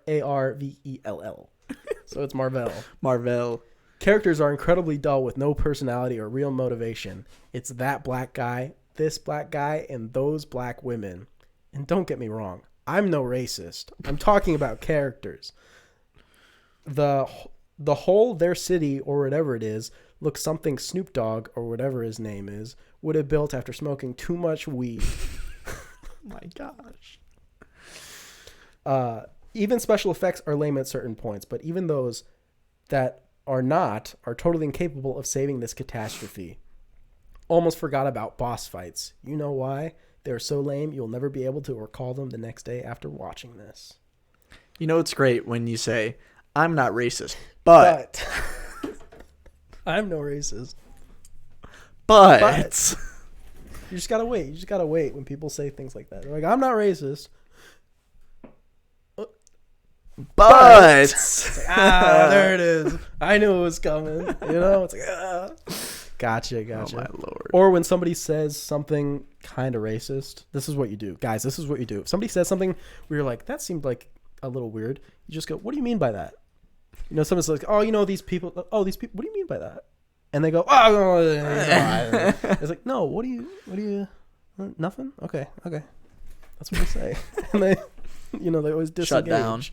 So it's Marvel. Marvel. Characters are incredibly dull with no personality or real motivation. It's that black guy, this black guy, and those black women. And don't get me wrong, I'm no racist. I'm talking about characters. The whole their city or whatever it is looks something Snoop Dogg or whatever his name is would have built after smoking too much weed. My gosh. Even special effects are lame at certain points, but even those that are not are totally incapable of saving this catastrophe. Almost forgot about boss fights. You know why? They're so lame you'll never be able to recall them the next day after watching this. You know, it's great when you say, I'm not racist, but. I'm no racist. But. You just gotta wait. You just gotta wait when people say things like that. They're like, I'm not racist. But. It's like, there it is. I knew it was coming. You know, it's like, Gotcha. Oh, my Lord. Or when somebody says something kind of racist, this is what you do. Guys, this is what you do. If somebody says something where you're like, that seemed like a little weird, you just go, what do you mean by that? You know, someone's like, oh, you know, these people, what do you mean by that? And they go, oh, it's like, no, what do you, nothing? Okay. That's what they say. And they, you know, they always disengage. Shut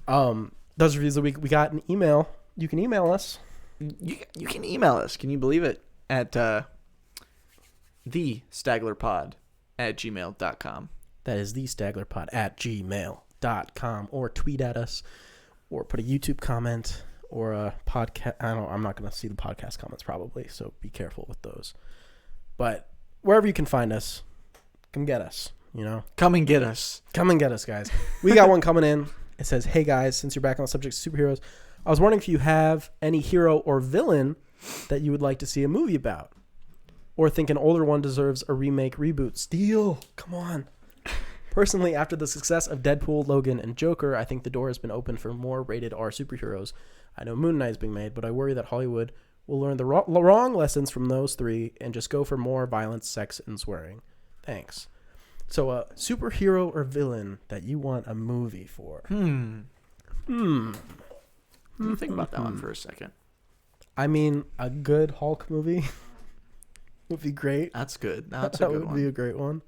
down. Those reviews of the week, we got an email. You can email us. You can email us. Can you believe it? At thestaglerpod@gmail.com. That is thestaglerpod@gmail.com. gmail.com, or tweet at us, or put a YouTube comment, or a podcast. I'm not going to see the podcast comments probably, so be careful with those. But wherever you can find us, come get us, Come and get us. Come and get us, guys. We got one coming in. It says, hey, guys, since you're back on the subject of superheroes, I was wondering if you have any hero or villain that you would like to see a movie about, or think an older one deserves a remake, reboot. Steal, come on. Personally, after the success of Deadpool, Logan, and Joker, I think the door has been opened for more rated R superheroes. I know Moon Knight is being made, but I worry that Hollywood will learn the wrong lessons from those three and just go for more violence, sex, and swearing. Thanks. So, a superhero or villain that you want a movie for? Let me think about that one for a second. I mean, a good Hulk movie would be great. That's good. That's a good one. That would be a great one.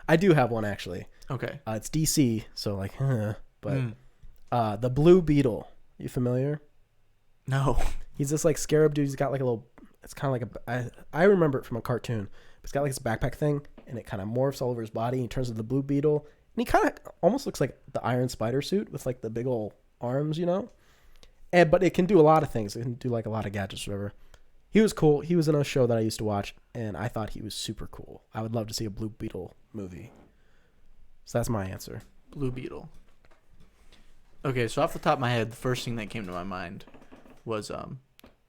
I do have one, actually. Okay. It's DC, so the Blue Beetle. You familiar? No. He's this like scarab dude. He's got like a little. It's kind of like I remember it from a cartoon. He's got like this backpack thing, and it kind of morphs all over his body. And he turns into the Blue Beetle, and he kind of almost looks like the Iron Spider suit with like the big old arms, but it can do a lot of things. It can do like a lot of gadgets, or whatever. He was cool. He was in a show that I used to watch, and I thought he was super cool. I would love to see a Blue Beetle movie. So that's my answer. Blue Beetle. Okay, so off the top of my head, the first thing that came to my mind was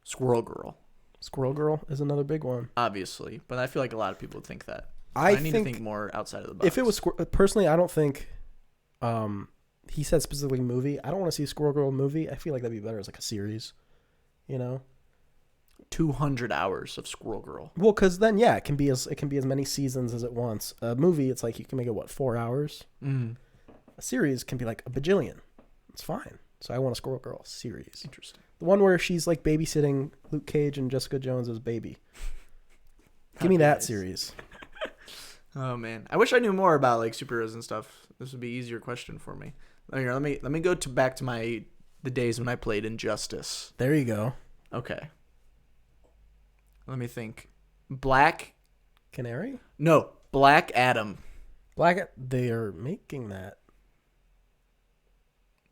Squirrel Girl. Squirrel Girl is another big one. Obviously, but I feel like a lot of people would think that. I need to think more outside of the box. If it was personally, I don't think he said specifically movie. I don't want to see a Squirrel Girl movie. I feel like that'd be better as like a series, 200 hours of Squirrel Girl. Well, because then it can be as many seasons as it wants. A movie, it's like you can make it 4 hours. Mm. A series can be like a bajillion. It's fine. So I want a Squirrel Girl series. Interesting. The one where she's like babysitting Luke Cage and Jessica Jones's baby. Give me that series. Oh man, I wish I knew more about like superheroes and stuff. This would be an easier question for me. Here, let me go back to the days when I played Injustice. There you go. Okay. Let me think. Black Canary? No, Black Adam. They are making that.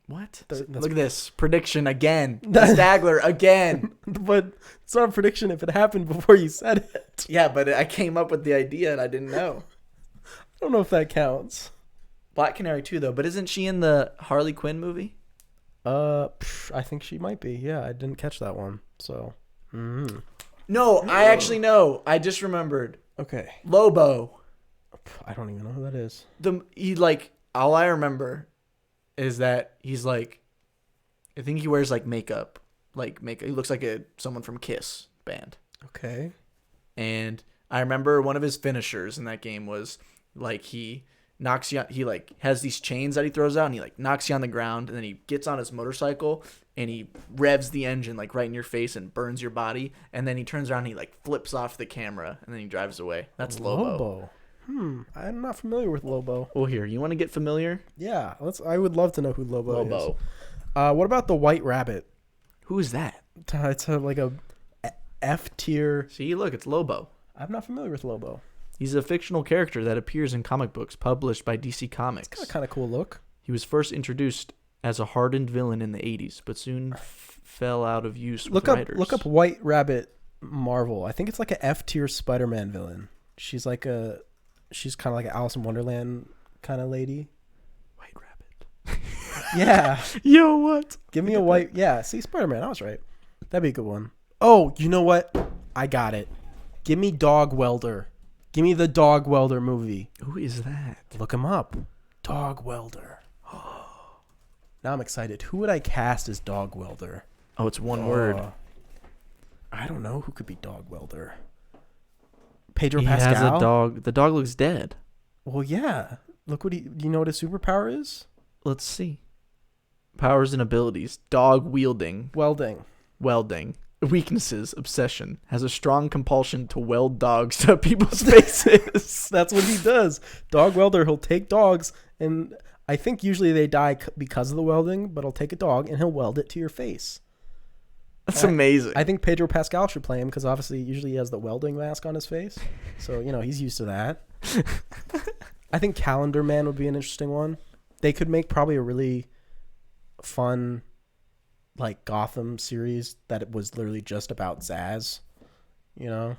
What? Look at this prediction again. Stagler again. But it's not a prediction if it happened before you said it. Yeah, but I came up with the idea and I didn't know. I don't know if that counts. Black Canary too, though. But isn't she in the Harley Quinn movie? I think she might be. Yeah, I didn't catch that one. So. Mm-hmm. No, I actually know. I just remembered. Okay. Lobo. I don't even know who that is. All I remember is that he's like, I think he wears like makeup. He looks like someone from Kiss band. Okay. And I remember one of his finishers in that game was like he knocks you. He like has these chains that he throws out, and he like knocks you on the ground, and then he gets on his motorcycle and he revs the engine like right in your face and burns your body, and then he turns around and he like flips off the camera and then he drives away. That's Lobo. I'm not familiar with Lobo. Well, here, you want to get familiar? Yeah, I would love to know who Lobo is. What about the White Rabbit? Who is that? It's like a F tier. See, look, it's Lobo. I'm not familiar with Lobo. He's a fictional character that appears in comic books published by DC Comics. It's got a kind of cool look. He was first introduced as a hardened villain in the 80s, but soon fell out of use with writers. Look up White Rabbit Marvel. I think it's like a F tier Spider-Man villain. She's kind of like an Alice in Wonderland kind of lady. White Rabbit. Yeah. Yo, what? Give me a white. Yeah, see, Spider-Man. I was right. That'd be a good one. Oh, you know what? I got it. Give me Dog Welder. Give me the Dog Welder movie. Who is that? Look him up. Dog Welder. Now I'm excited. Who would I cast as Dog Welder? Oh, it's one word. I don't know who could be Dog Welder. Pedro Pascal. He has a dog. The dog looks dead. Well, yeah. Look do you know what his superpower is? Let's see. Powers and abilities. Dog wielding. Welding. Weaknesses. Obsession. Has a strong compulsion to weld dogs to people's faces. That's what he does. Dog welder. He'll take dogs, and I think usually they die because of the welding, but he'll take a dog and he'll weld it to your face. That's amazing. I think Pedro Pascal should play him because obviously usually he has the welding mask on his face. So, he's used to that. I think Calendar Man would be an interesting one. they could make probably a really fun, like, Gotham series that it was literally just about Zaz. You know?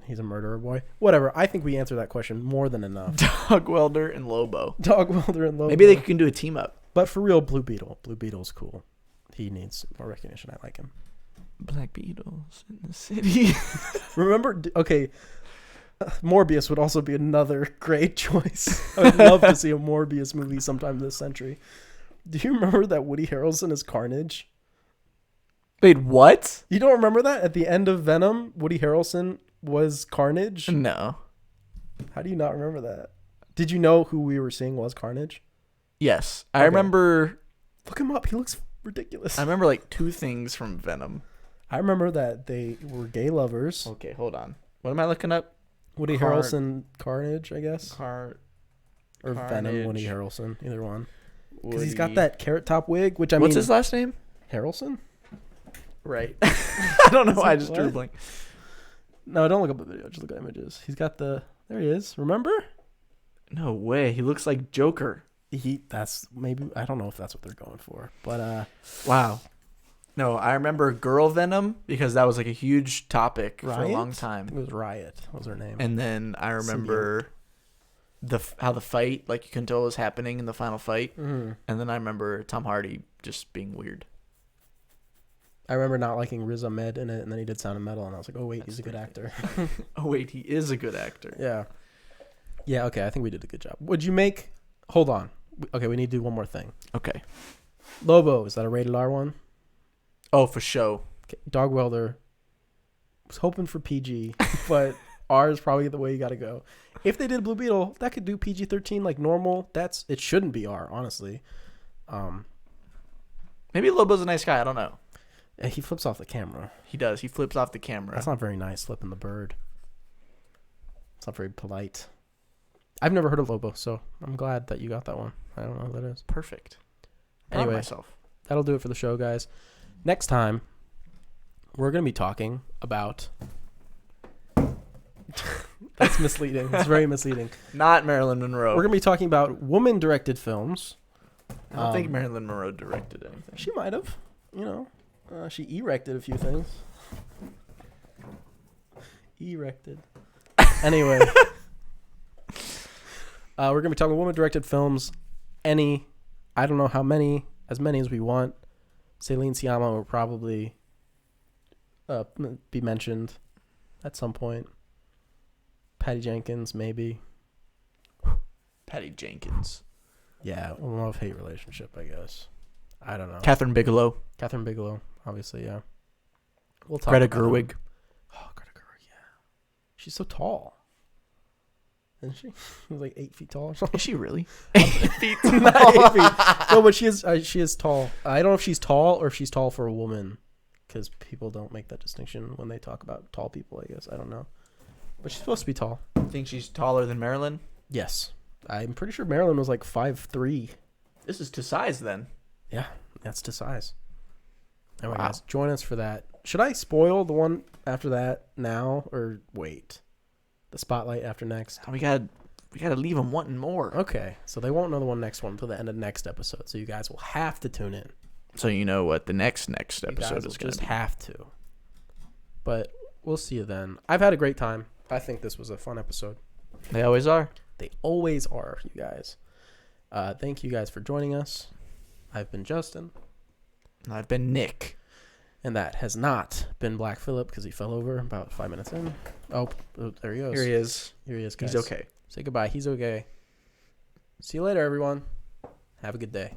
He's a murderer boy. Whatever. I think we answered that question more than enough. Dog Welder and Lobo. Dog Welder and Lobo. Maybe they can do a team up. But for real, Blue Beetle. Blue Beetle's cool. He needs more recognition. I like him. Black Beetles in the city. Remember? Okay. Morbius would also be another great choice. I would love to see a Morbius movie sometime this century. Do you remember that Woody Harrelson is Carnage? Wait, what? You don't remember that? At the end of Venom, Woody Harrelson was Carnage? No. How do you not remember that? Did you know who we were seeing was Carnage? Yes. Okay. I remember... Look him up. He looks ridiculous. I remember like 2 things from Venom. I remember that they were gay lovers. Okay, hold on. What am I looking up? Woody Harrelson Carnage, I guess. Or Venom Woody Harrelson. Either one. Because he's Woody. got that carrot top wig, which I mean... What's his last name? Harrelson? Right. I don't know why I just drew a What? blank. No, don't look up the video. Just look at images. He's got the... There he is. Remember? No way. He looks like Joker. That's maybe... I don't know if that's what they're going for. But, Wow. No, I remember Girl Venom because that was like a huge topic for a Riot? long I time. think it was Riot. What was her name? And then I remember how the fight, like you couldn't tell what was happening in the final fight. Mm-hmm. And then I remember Tom Hardy just being weird. I remember not liking Riz Ahmed in it, and then he did Sound of Metal, and I was like, oh, wait, he's a good actor. Oh, wait, he is a good actor. Yeah. Yeah, okay, I think we did a good job. Would you make... Hold on. Okay, we need to do one more thing. Okay. Lobo, is that a rated R one? Oh, for show. Okay. Dog Welder. Was hoping for PG, but R is probably the way you got to go. If they did Blue Beetle, that could do PG-13 like normal. It shouldn't be R, honestly. Maybe Lobo's a nice guy. I don't know. He flips off the camera. He does. He flips off the camera. That's not very nice, flipping the bird. It's not very polite. I've never heard of Lobo, so I'm glad that you got that one. I don't know who that is. Perfect. Proud of Anyway, myself. that'll do it for the show, guys. Next time, we're going to be talking about... That's misleading. It's very misleading. Not Marilyn Monroe. We're going to be talking about woman-directed films. I don't think Marilyn Monroe directed anything. She might have. You know. She erected a few things. Erected. Anyway. We're going to be talking woman-directed films. I don't know how many. As many as we want. Celine Sciamma will probably be mentioned at some point. Patty Jenkins, maybe. Patty Jenkins. Yeah, a love-hate relationship, I guess. I don't know. Catherine Bigelow. Catherine Bigelow, obviously, yeah. We'll talk Greta about them. Gerwig. Oh, Greta Gerwig, yeah. She's so tall. Isn't she? She's like 8 feet tall or something. Is she really? 8 feet. Not 8 feet. No, but she is tall. I don't know if she's tall or if she's tall for a woman, because people don't make that distinction when they talk about tall people, I guess. I don't know. But she's supposed to be tall. Think she's taller than Marilyn? Yes. I'm pretty sure Marilyn was like 5'3". This is to size then. Yeah, that's to size. Anyway, Wow. guys, join us for that. Should I spoil the one after that now or wait? The spotlight after next? We gotta leave them wanting more. Okay, so they won't know the next one until the end of next episode. So you guys will have to tune in. So you know what the next You episode guys is will gonna just be. have to. But we'll see you then. I've had a great time. I think this was a fun episode. They always are. They always are, you guys. Thank you guys for joining us. I've been Justin. I've been Nick. And that has not been Black Phillip because he fell over about 5 minutes in. Oh, there he goes. Here he is. Here he is, guys. He's okay. Say goodbye. He's okay. See you later, everyone. Have a good day.